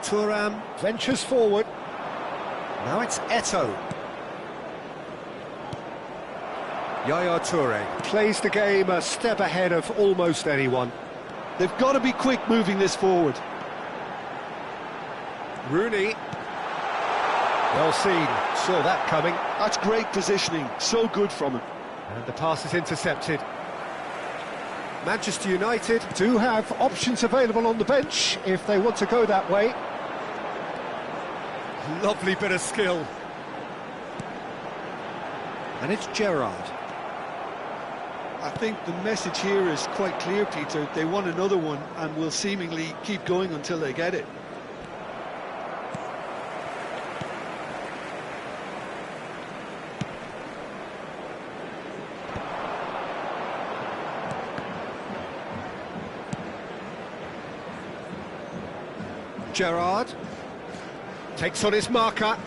Thuram ventures forward. Now it's Eto'o. Yaya Toure plays the game a step ahead of almost anyone. They've got to be quick moving this forward. Rooney. Well seen. Saw that coming. That's great positioning. So good from him. And the pass is intercepted. Manchester United do have options available on the bench if they want to go that way. Lovely bit of skill. And it's Gerrard. I think the message here is quite clear, Peter. They want another one and will seemingly keep going until they get it. Gerrard takes on his marker,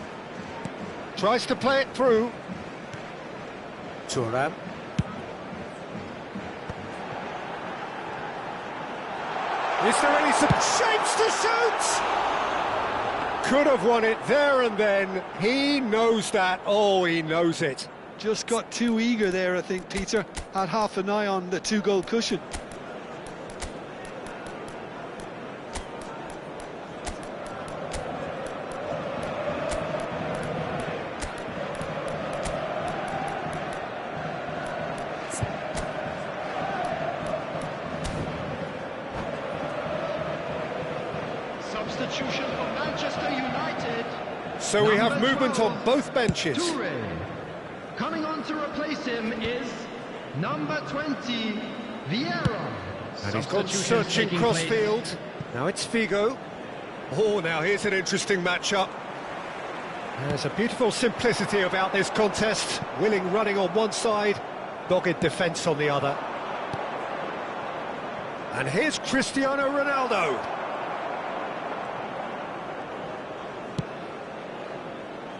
tries to play it through. Thuram. Is there any shapes to shoot? Could have won it there and then. He knows that. Oh, he knows it. Just got too eager there, I think, Peter. Had half an eye on the two-goal cushion. Substitution for Manchester United. So we have Number movement 12, on both benches. Toure. Coming on to replace him is number 20, Vieira. And he's gone Substitutions searching taking cross-field. place. Now it's Figo. Oh, now here's an interesting matchup. There's a beautiful simplicity about this contest. Willing running on one side, dogged defence on the other. And here's Cristiano Ronaldo.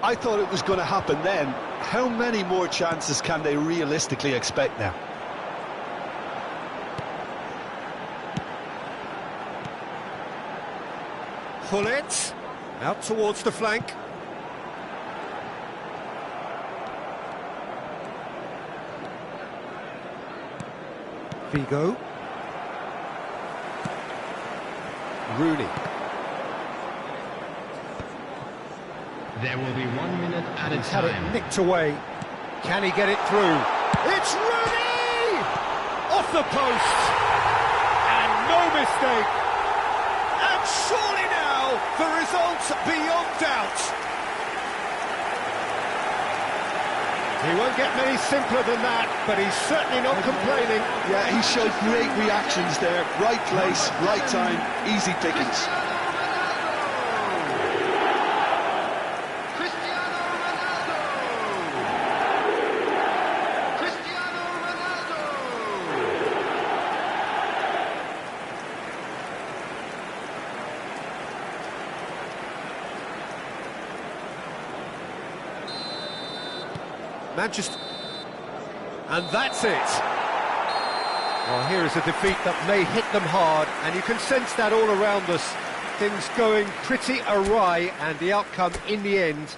I thought it was going to happen then. How many more chances can they realistically expect now? Gullit out towards the flank. Figo. Rooney. There will be 1 minute at a He's had it time. nicked away. Can he get it through? It's Rooney! Off the post! And no mistake! And surely now, the result's beyond doubt. He won't get many simpler than that, but he's certainly not complaining. Yeah, he showed great reactions there. Right place, right time, easy pickings. Manchester, and that's it. Well, here is a defeat that may hit them hard, and you can sense that all around us. Things going pretty awry, and the outcome in the end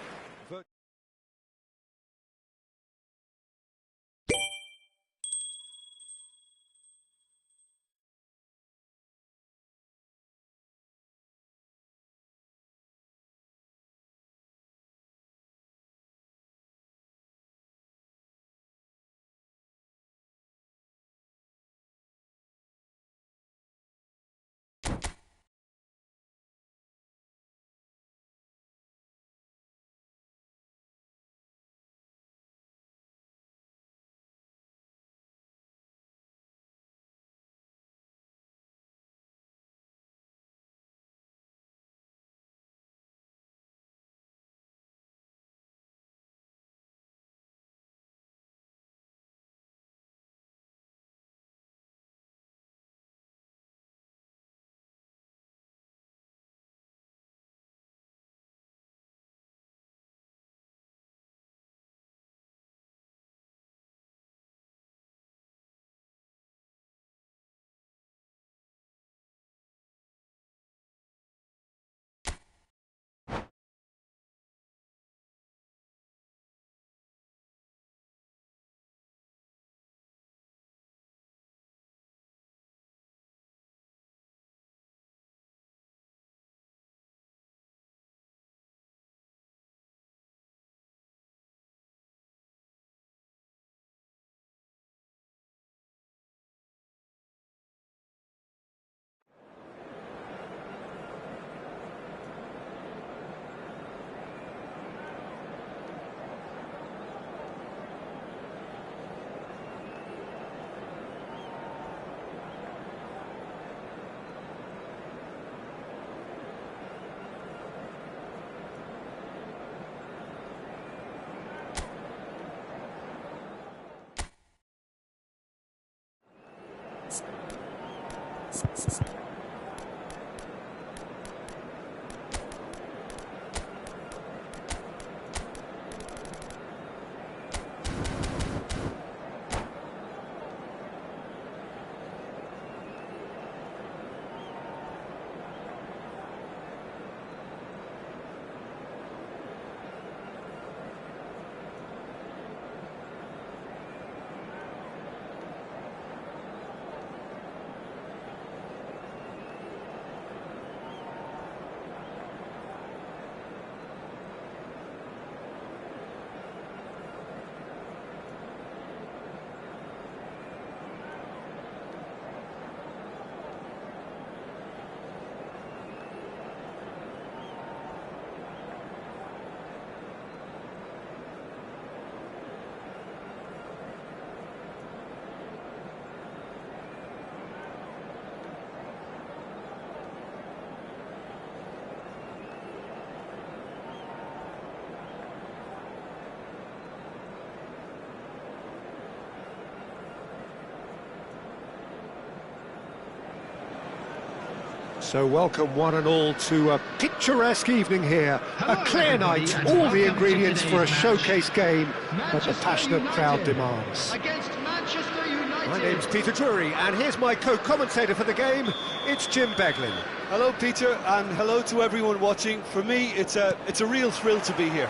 So welcome one and all to a picturesque evening here. A clear night, all the ingredients for a showcase game that the passionate crowd demands. Against Manchester United. My name's Peter Drury, and here's my co-commentator for the game. It's Jim Beglin. Hello, Peter, and hello to everyone watching. For me, it's a real thrill to be here.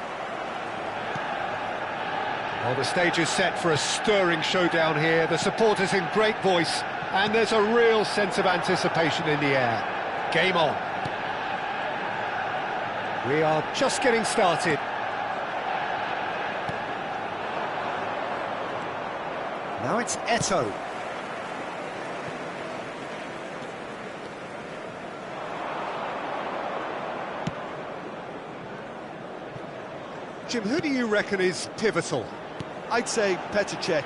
Well, the stage is set for a stirring showdown here. The supporters in great voice, and there's a real sense of anticipation in the air. Game on. We are just getting started. Now it's Eto'o. Jim, who do you reckon is pivotal? I'd say Petr Cech.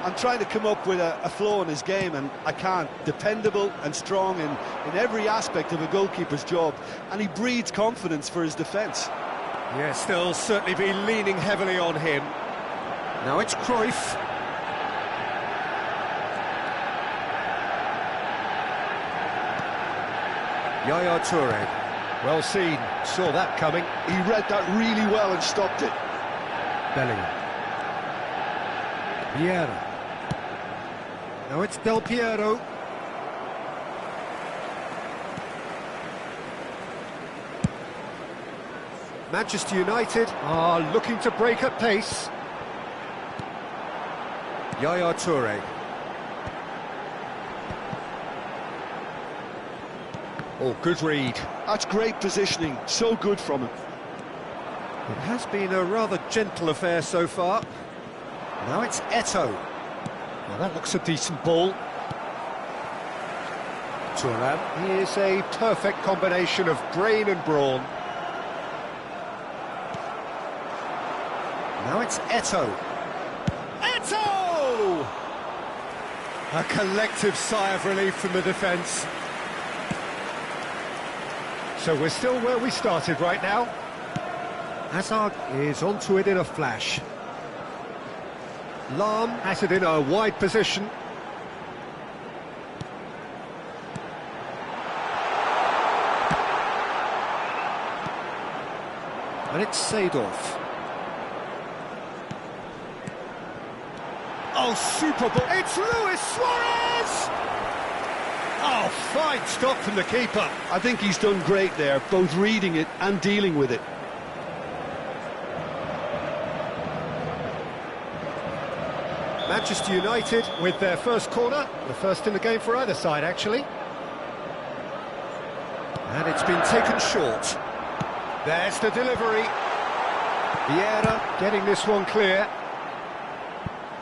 I'm trying to come up with a flaw in his game, and I can't. Dependable and strong in every aspect of a goalkeeper's job, and he breeds confidence for his defence. Yes, they'll certainly be leaning heavily on him. Now it's Cruyff. Yaya Toure. Well seen, saw that coming. He read that really well and stopped it. Bellingham. Vieira. Now it's Del Piero. Manchester United are looking to break at pace. Yaya Toure. Oh, good read. That's great positioning, so good from him. It has been a rather gentle affair so far. Now it's Eto'o. Well, that looks a decent ball. Thuram. He is a perfect combination of brain and brawn. Now it's Eto'o. Eto'o! A collective sigh of relief from the defence. So we're still where we started right now. Hazard is onto it in a flash. Lahm has it in a wide position. And it's Seedorf. Oh, super ball. It's Luis Suarez! Oh, fine stop from the keeper. I think he's done great there, both reading it and dealing with it. Manchester United with their first corner, the first in the game for either side, actually. And it's been taken short. There's the delivery. Vieira getting this one clear.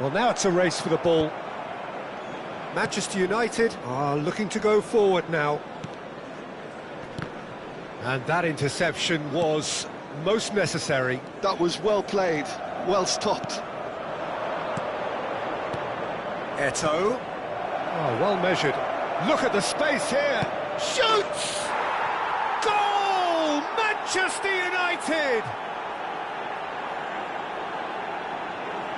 Well, now it's a race for the ball. Manchester United are looking to go forward now. And that interception was most necessary. That was well played, well stopped. Eto'o. Oh, well measured. Look at the space here. Shoots! Goal! Manchester United!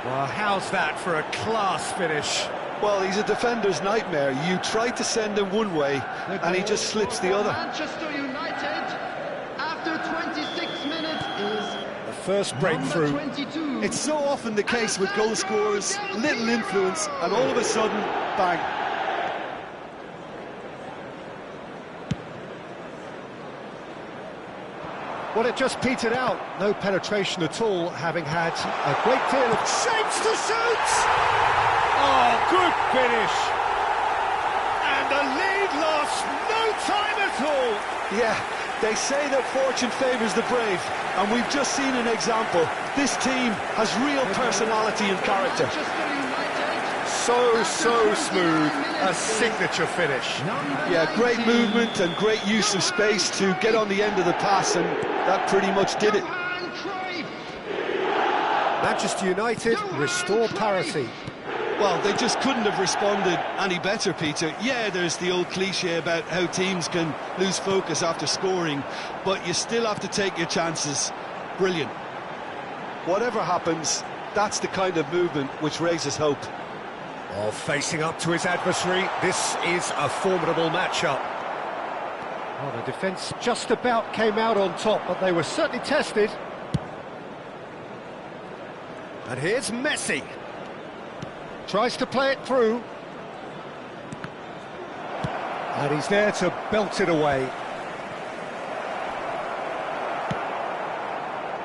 Well, how's that for a class finish? Well, he's a defender's nightmare. You try to send him one way, and he just slips the other. Manchester United, after 26 minutes, is The first breakthrough. number 22. It's so often the case with goal scorers, little influence, and all of a sudden, bang. Well, it just petered out. No penetration at all, having had a great deal of shapes to shoot. Oh, good finish. And the lead lost no time at all. Yeah, they say that fortune favours the brave, and we've just seen an example. This team has real personality and character. Manchester United, So smooth. A signature finish. Yeah, great movement and great use of space to get on the end of the pass, and that pretty much did it. Johan Cruyff. Manchester United restore parity. Well, they just couldn't have responded any better, Peter. Yeah, there's the old cliche about how teams can lose focus after scoring, but you still have to take your chances. Brilliant. Whatever happens, that's the kind of movement which raises hope. Oh, facing up to his adversary, this is a formidable matchup. Well, the defence just about came out on top, but they were certainly tested. And here's Messi. Tries to play it through. And he's there to belt it away.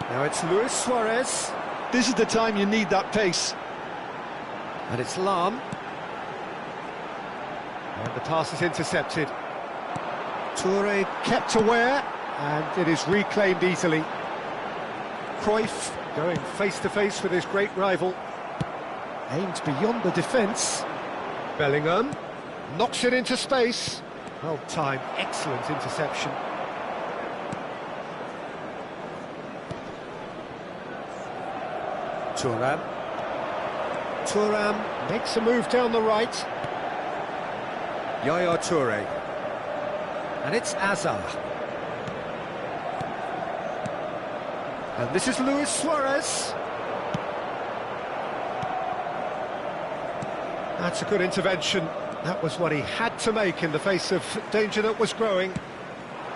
Now it's Luis Suarez. This is the time you need that pace. And it's Lam. And the pass is intercepted. Toure kept aware, and it is reclaimed easily. Cruyff going face-to-face with his great rival. Aimed beyond the defence. Bellingham knocks it into space. Well timed, excellent interception. Thuram makes a move down the right. Yaya Toure. And it's Azar. And this is Luis Suarez. That's a good intervention. That was what he had to make in the face of danger that was growing.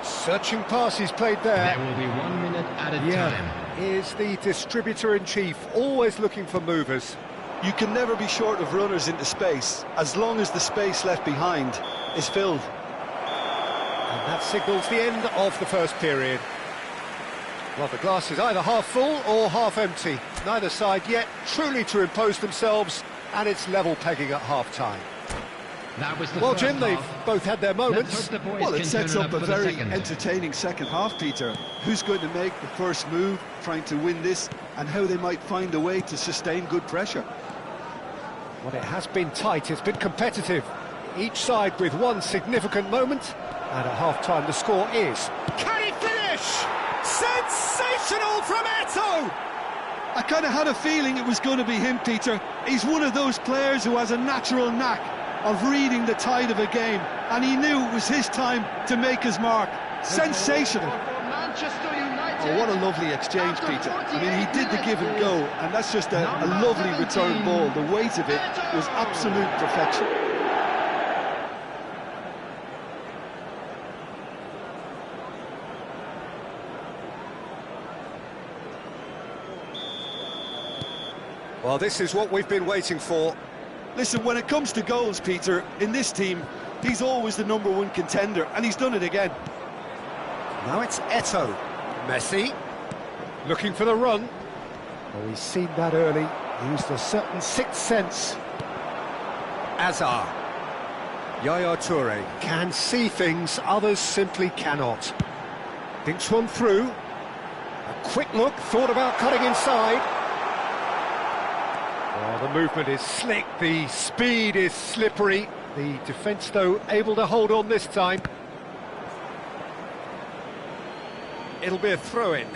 Searching passes played there. There will be 1 minute at a time. Is the distributor-in-chief, always looking for movers. You can never be short of runners into space, as long as the space left behind is filled. And that signals the end of the first period. Well, the glass is either half full or half empty. Neither side yet truly to impose themselves, and it's level pegging at half-time. That was the Well, first Jim, they've half. both had their Let's moments. hope the boys Well, it can sets turn up it a for the very second. entertaining second half, Peter. Who's going to make the first move, trying to win this, and how they might find a way to sustain good pressure. Well, it has been tight, it's been competitive. Each side with one significant moment, and at half-time the score is... Can he finish? Sensational from Eto'o! I kind of had a feeling it was going to be him, Peter. He's one of those players who has a natural knack of reading the tide of a game, and he knew it was his time to make his mark. Sensational. For Manchester United. Oh, what a lovely exchange, Peter. I mean, he did the give and go, and that's just a lovely return ball. The weight of it was absolute perfection. Well, this is what we've been waiting for. Listen, when it comes to goals, Peter, in this team, he's always the #1 contender, and he's done it again. Now it's Eto'o. Messi, looking for the run. Oh, he's seen that early. Used a certain sixth sense. Azar. Yaya Toure can see things others simply cannot. Thinks one through. A quick look, thought about cutting inside. Oh, the movement is slick, the speed is slippery. The defence, though, able to hold on this time. It'll be a throw-in.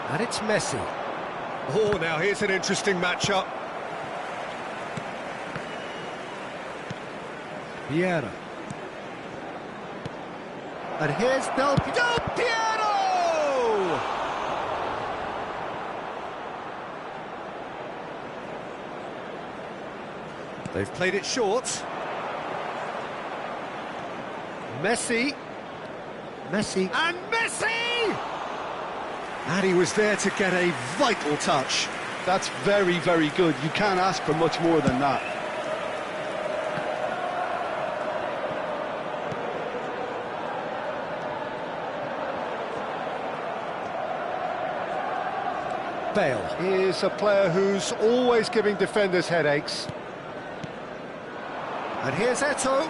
And it's Messi. Oh, now here's an interesting matchup. Vieira. And here's Del Piero! They've played it short. Messi. And Messi! And he was there to get a vital touch. That's very, very good. You can't ask for much more than that. Bale. He's a player who's always giving defenders headaches. And here's Eto'o.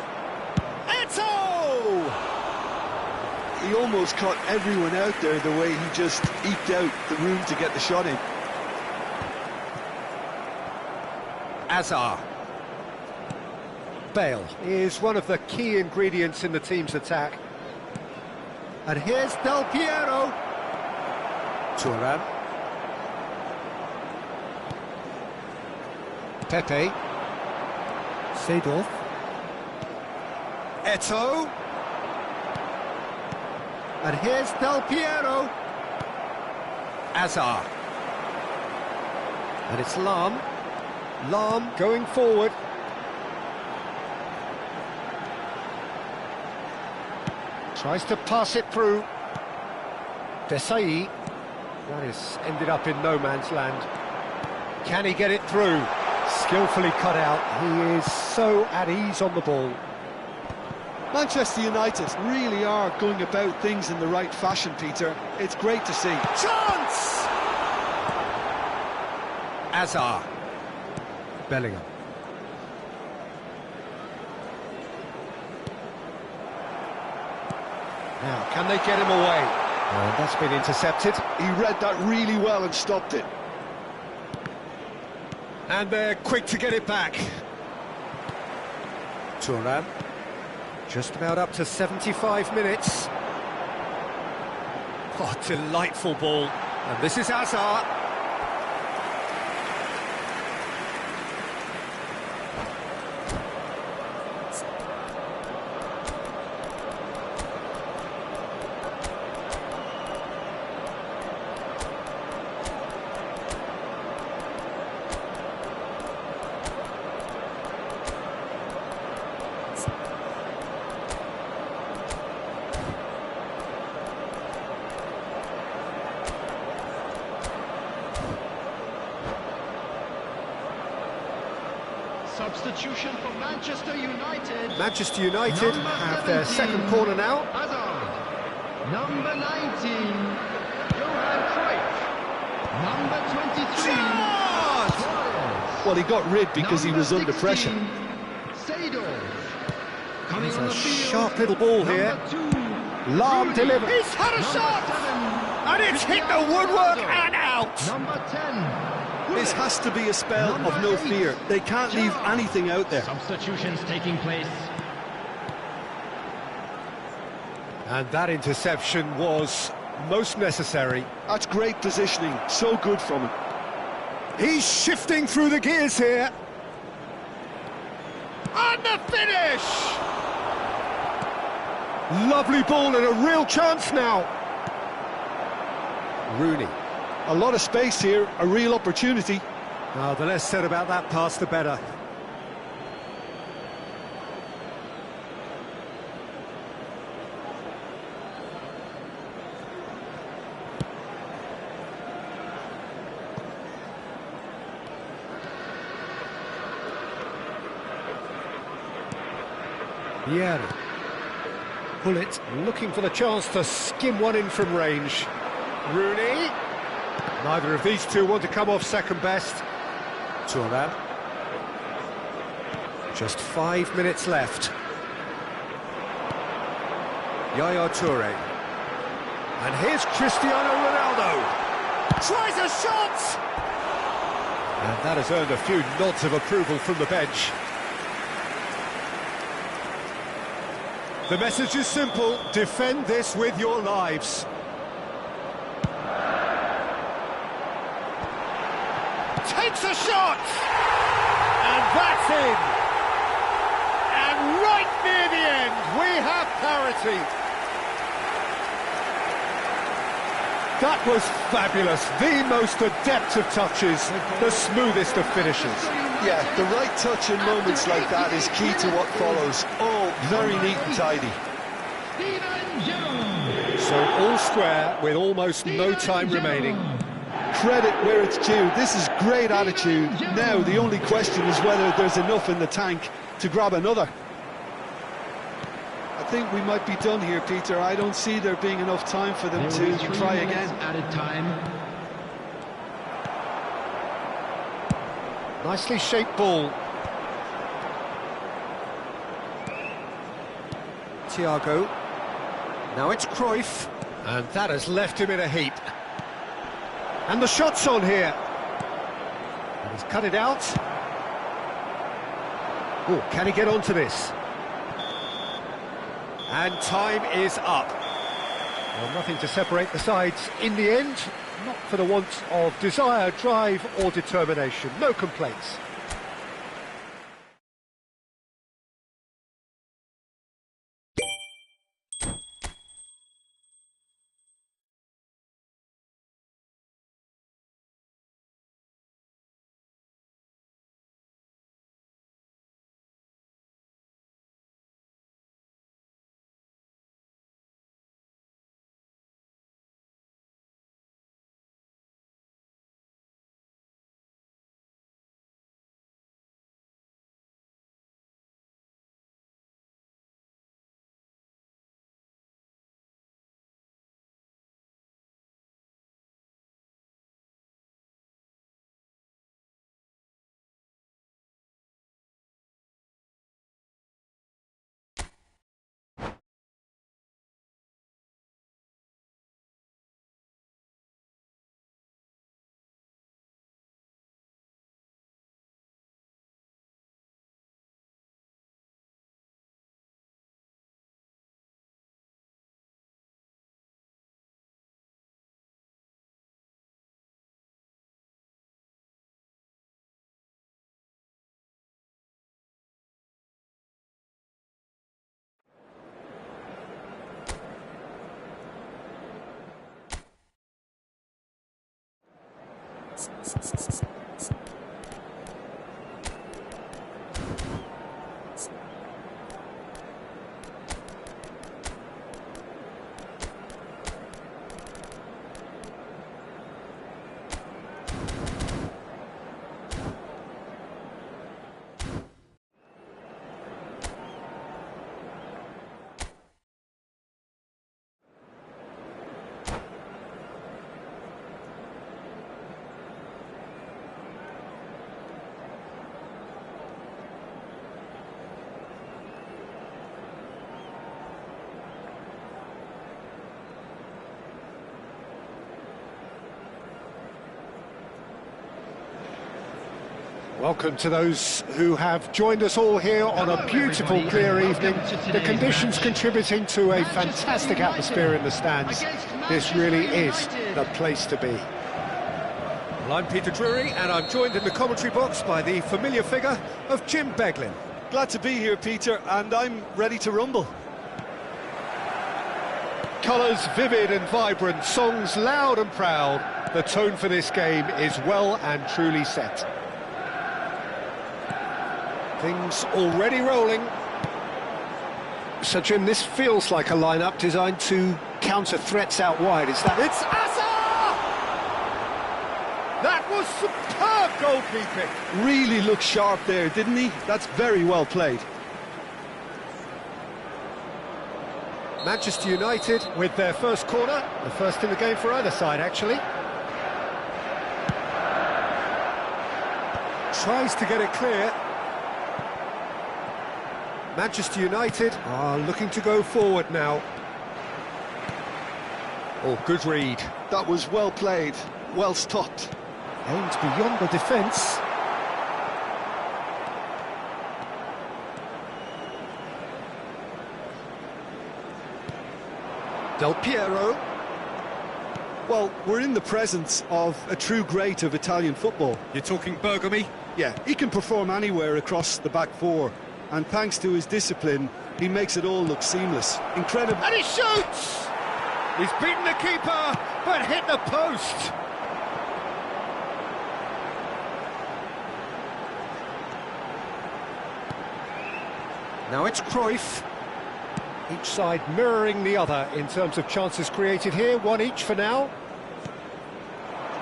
Eto'o! He almost caught everyone out there the way he just eked out the room to get the shot in. Azar. Bale. Is one of the key ingredients in the team's attack. And here's Del Piero. Thuram. Pepe. Seedorf. Eto'o. And here's Del Piero. Azar. And it's Lam going forward. Tries to pass it through. Desai. That is ended up in no man's land. Can he get it through? Skillfully cut out. He is so at ease on the ball. Manchester United really are going about things in the right fashion, Peter. It's great to see. Chance! Azar. Bellingham. Now, can they get him away? That's been intercepted. He read that really well and stopped it. And they're quick to get it back. Thuram. Just about up to 75 minutes. Oh, delightful ball. And this is Azar. Substitution for Manchester United. Manchester United Number have their 17, second corner now. Hazard. Number 19, Johan Cruyff. Number 23, Suarez. Well, he got rid because he was under pressure. Seedorf. Coming It's on a the field, sharp little ball here. number 2, Lam delivers. He's had a number shot! 7, And it's hit the woodwork and out! number 10. This has to be a spell of no fear. They can't leave anything out there. Substitutions taking place. And that interception was most necessary. That's great positioning. So good from him. He's shifting through the gears here. And the finish! Lovely ball and a real chance now. Rooney. A lot of space here, a real opportunity. Oh, the less said about that pass, the better. Pierre. Pullet looking for the chance to skim one in from range. Rooney. Neither of these two want to come off second best. Thuram. Just 5 minutes left. Yaya Toure. And here's Cristiano Ronaldo. Tries a shot! And that has earned a few nods of approval from the bench. The message is simple: defend this with your lives. Takes a shot! And that's in! And right near the end, we have parity. That was fabulous. The most adept of touches, the smoothest of finishes. Yeah, the right touch in moments like that is key to what follows. All very neat and tidy. So all square with almost no time remaining. Credit where it's due. This is great attitude. Now the only question is whether there's enough in the tank to grab another. I think we might be done here, Peter. I don't see there being enough time for them to try again. Added time. Nicely shaped ball. Thiago. Now it's Cruyff. And that has left him in a heap. And the shot's on here. And he's cut it out. Oh, can he get onto this? And time is up. Well, nothing to separate the sides in the end. Not for the want of desire, drive or determination. No complaints. Welcome to those who have joined us all here on a beautiful, clear evening. The conditions contributing to a fantastic atmosphere in the stands. This really is the place to be. Well, I'm Peter Drury, and I'm joined in the commentary box by the familiar figure of Jim Beglin. Glad to be here, Peter, and I'm ready to rumble. Colours vivid and vibrant, songs loud and proud. The tone for this game is well and truly set. Things already rolling. So, Jim, this feels like a lineup designed to counter threats out wide. Is that... It's Asa! That was superb goalkeeping. Really looked sharp there, didn't he? That's very well played. Manchester United with their first corner, the first in the game for either side, actually. Tries to get it clear. Manchester United are looking to go forward now. Oh, good read. That was well played, well stopped. Aimed beyond the defence. Del Piero. Well, we're in the presence of a true great of Italian football. You're talking Bergami? Yeah, he can perform anywhere across the back four. And thanks to his discipline, he makes it all look seamless. Incredible. And he shoots! He's beaten the keeper, but hit the post. Now it's Cruyff. Each side mirroring the other in terms of chances created here, one each for now.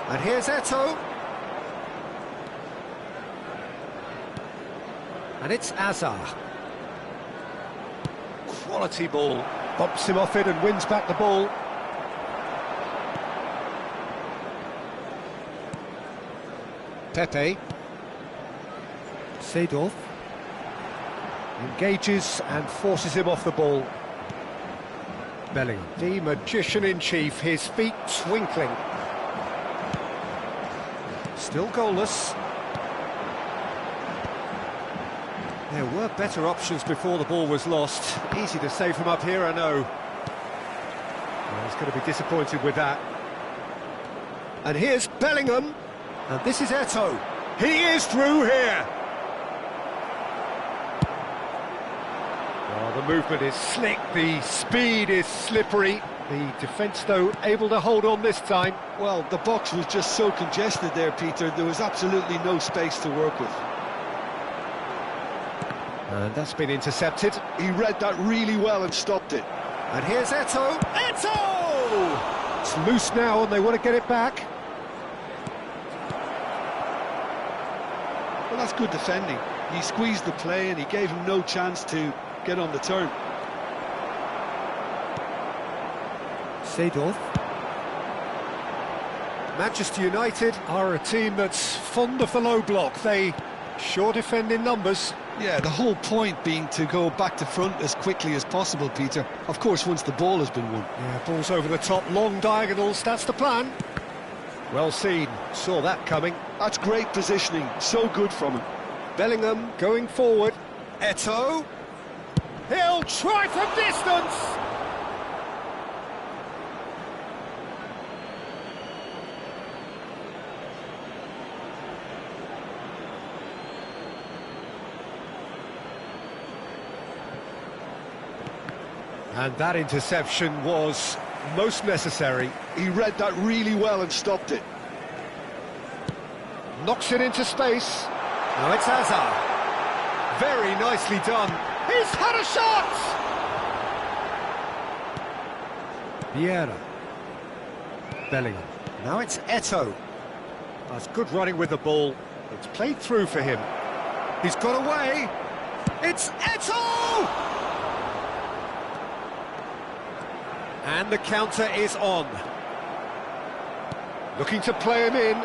And here's Eto'o. And it's Azar. Quality ball. Bumps him off it and wins back the ball. Pepe. Seedorf. Engages and forces him off the ball. Bellingham. The magician-in-chief, his feet twinkling. Still goalless. There were better options before the ball was lost. Easy to save from up here, I know. Well, he's going to be disappointed with that. And here's Bellingham. And this is Eto'o. He is through here. The movement is slick, the speed is slippery. The defence, though, able to hold on this time. Well, the box was just so congested there, Peter. There was absolutely no space to work with. And that's been intercepted. He read that really well and stopped it. And here's Eto'o. Eto'o! It's loose now and they want to get it back. Well, that's good defending. He squeezed the play and he gave him no chance to get on the turn. Seedorf. Manchester United are a team that's fond of the low block. They sure defend in numbers. Yeah, the whole point being to go back to front as quickly as possible, Peter. Of course, once the ball has been won. Yeah, balls over the top, long diagonals, that's the plan. Well seen, saw that coming. That's great positioning, so good from him. Bellingham going forward. Eto'o. He'll try from distance! And that interception was most necessary. He read that really well and stopped it. Knocks it into space. Now it's Azar. Very nicely done. He's had a shot! Vieira. Bellingham. Now it's Eto'o. That's good running with the ball. It's played through for him. He's got away. It's Eto'o! And the counter is on. Looking to play him in.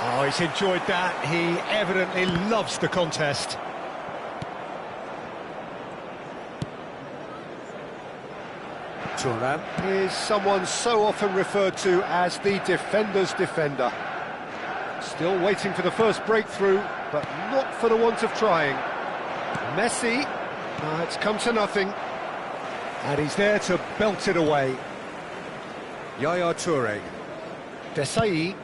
Oh, he's enjoyed that. He evidently loves the contest. Thuram is someone so often referred to as the defender's defender. Still waiting for the first breakthrough, but not for the want of trying. Messi, it's come to nothing. And he's there to belt it away. Yaya Toure. Desai.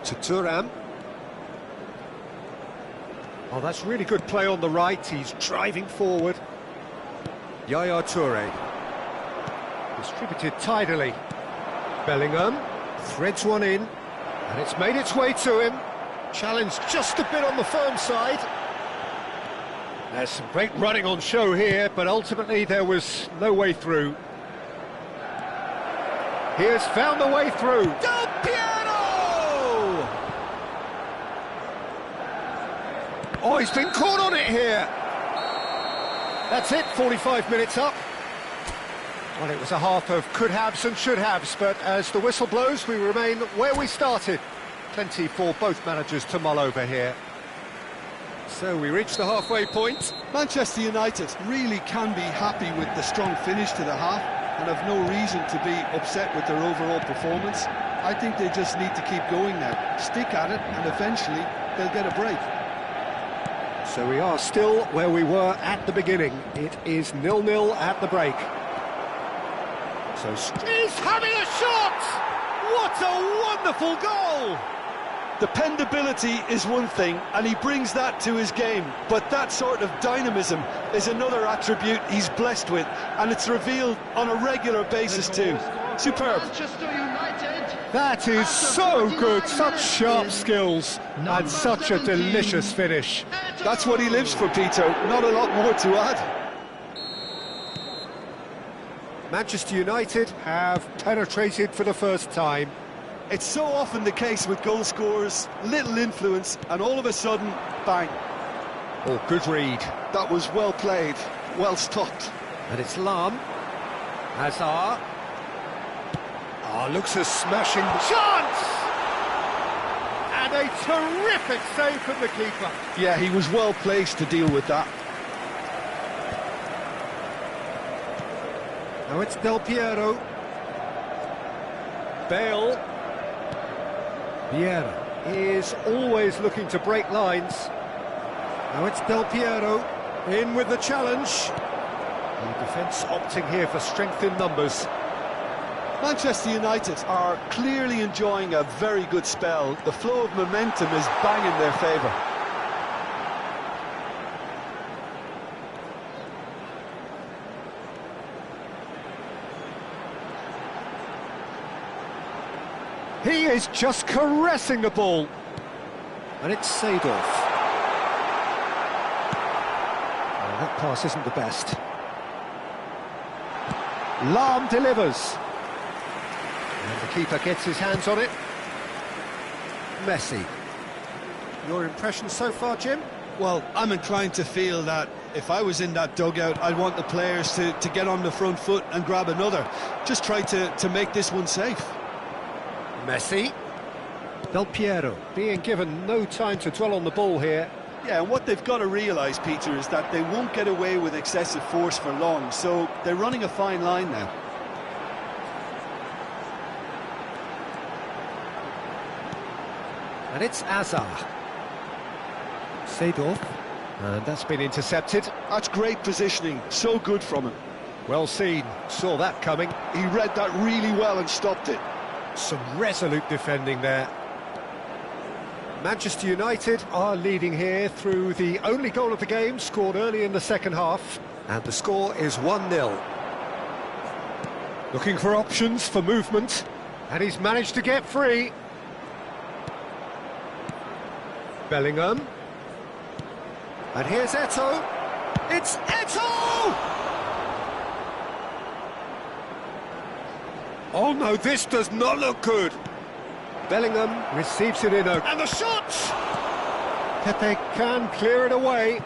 To Thuram. Oh, that's really good play on the right. He's driving forward. Yaya Toure. Distributed tidily. Bellingham threads one in. And it's made its way to him. Challenged just a bit on the firm side. There's some great running on show here, but ultimately there was no way through. He has found the way through. Del Piero! Oh, he's been caught on it here. That's it, 45 minutes up. Well, it was a half of could-haves and should-haves, but as the whistle blows, we remain where we started. Plenty for both managers to mull over here. So we reach the halfway point. Manchester United really can be happy with the strong finish to the half and have no reason to be upset with their overall performance. I think they just need to keep going now, stick at it, and eventually they'll get a break. So we are still where we were at the beginning. It is 0-0 at the break. So he's having a shot! What a wonderful goal! Dependability is one thing, and he brings that to his game, but that sort of dynamism is another attribute he's blessed with, and it's revealed on a regular basis too. Superb. Manchester United That is so good, such sharp skills, and such a delicious finish. That's what he lives for, Peter. Not a lot more to add. Manchester United have penetrated for the first time. It's so often the case with goal scorers, little influence, and all of a sudden, bang. Oh, good read. That was well played, well stopped. And it's Lam. Hazard. Oh, looks a smashing chance! And a terrific save from the keeper. Yeah, he was well placed to deal with that. Now it's Del Piero. Bale. Vieira is always looking to break lines. Now it's Del Piero, in with the challenge. The defence opting here for strength in numbers. Manchester United are clearly enjoying a very good spell. The flow of momentum is bang in their favour. He is just caressing the ball. And it's Seedorf. Oh, that pass isn't the best. Lam delivers. And the keeper gets his hands on it. Messi. Your impression so far, Jim? Well, I'm inclined to feel that if I was in that dugout, I'd want the players to get on the front foot and grab another. Just try to make this one safe. Messi. Del Piero being given no time to dwell on the ball here. Yeah, and what they've got to realise, Peter, is that they won't get away with excessive force for long, so they're running a fine line now. And it's Hazard. Seedorf. And that's been intercepted. That's great positioning, so good from him. Well seen, saw that coming. He read that really well and stopped it. Some resolute defending there. Manchester United are leading here through the only goal of the game, scored early in the second half. And the score is 1-0. Looking for options for movement. And he's managed to get free. Bellingham. And here's Eto'o. It's Eto'o! Oh no, this does not look good. Bellingham receives it in a... And the shot! Pepe can clear it away.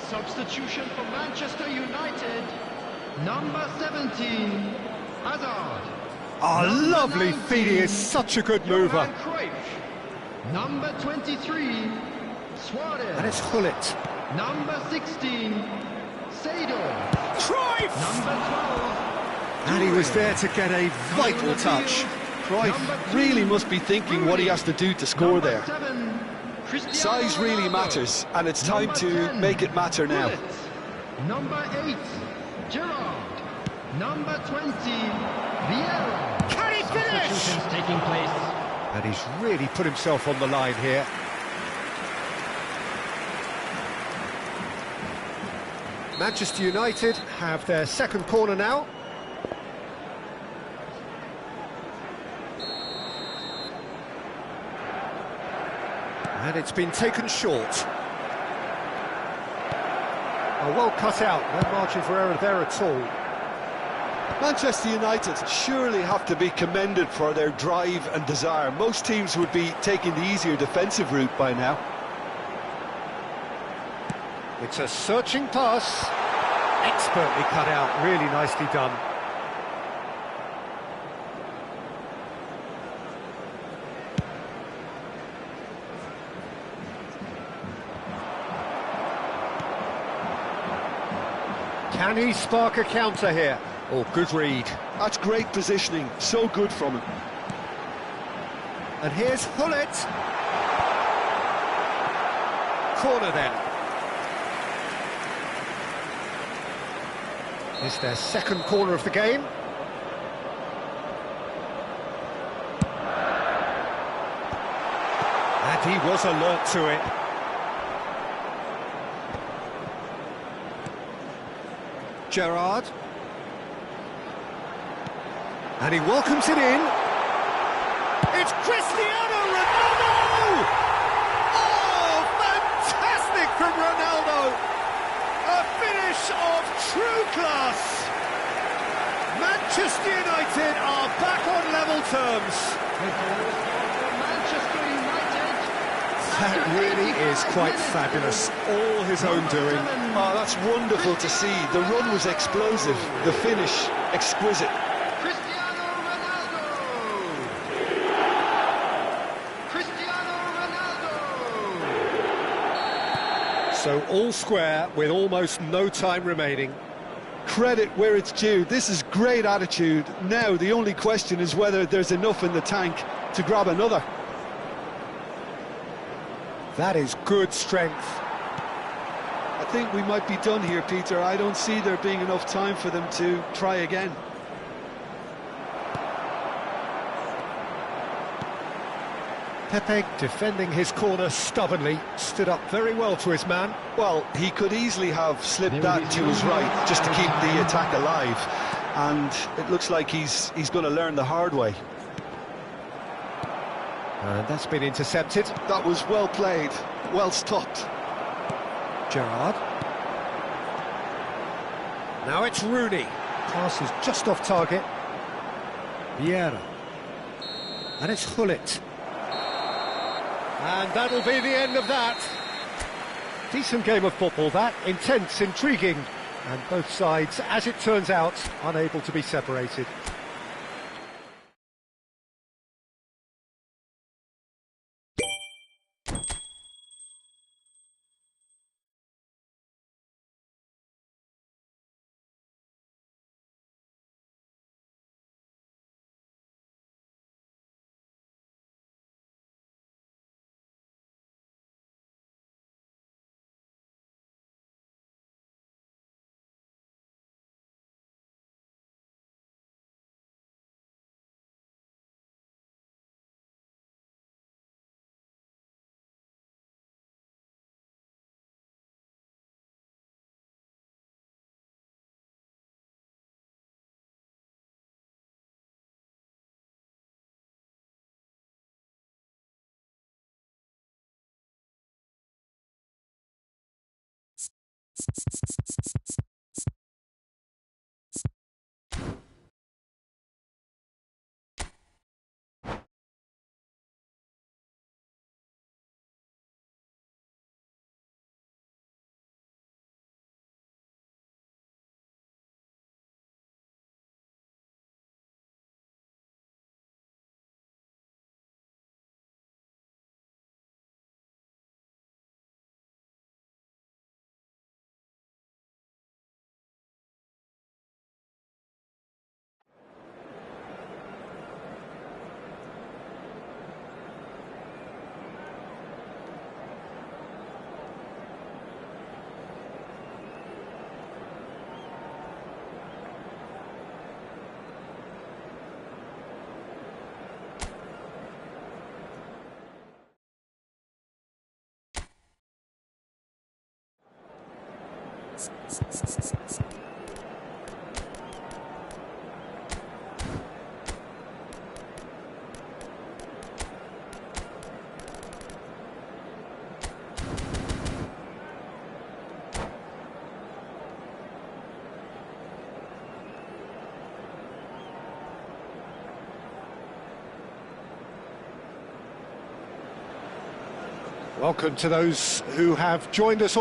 Substitution for Manchester United, number 17, Hazard. Oh, lovely feed, he is such a good mover. Number 23, Suarez. And it's Hullet. Number 16, Seedorf. Cruyff! Number 12, And he was there to get a vital touch. Cruyff really must be thinking what he has to do to score there. 7, Size really matters, and it's time to make it matter now. Number 8, Gerrard. Number 20, Vieira. Can he finish? Substitutions taking place. And he's really put himself on the line here. Manchester United have their second corner now. And it's been taken short. Well cut out, no margin for error there at all. Manchester United surely have to be commended for their drive and desire. Most teams would be taking the easier defensive route by now. It's a searching pass. Expertly cut out, really nicely done. Can he spark a counter here? Oh, good read. That's great positioning, so good from him. And here's Hullet. Corner then. It's their second corner of the game. And he was alert to it. Gerrard. And he welcomes it in. It's Cristiano Ronaldo! Oh, fantastic from Ronaldo! A finish of true class! Manchester United are back on level terms. Manchester United. That really is quite fabulous. All his own doing. Oh, that's wonderful to see. The run was explosive, the finish exquisite. Cristiano Ronaldo. Cristiano Ronaldo. So all square with almost no time remaining. Credit where it's due. This is great attitude. Now the only question is whether there's enough in the tank to grab another. That is good strength. I think we might be done here, Peter. I don't see there being enough time for them to try again. Pepe, defending his corner stubbornly, stood up very well to his man. Well, he could easily have slipped that to his right just to keep the attack alive. And it looks like he's going to learn the hard way. And that's been intercepted. That was well played, well stopped. Gerrard. Now it's Rooney. Pass is just off target. Vieira. And it's Hullet. And that'll be the end of that. Decent game of football, that. Intense, intriguing. And both sides, as it turns out, unable to be separated. Welcome to those who have joined us all.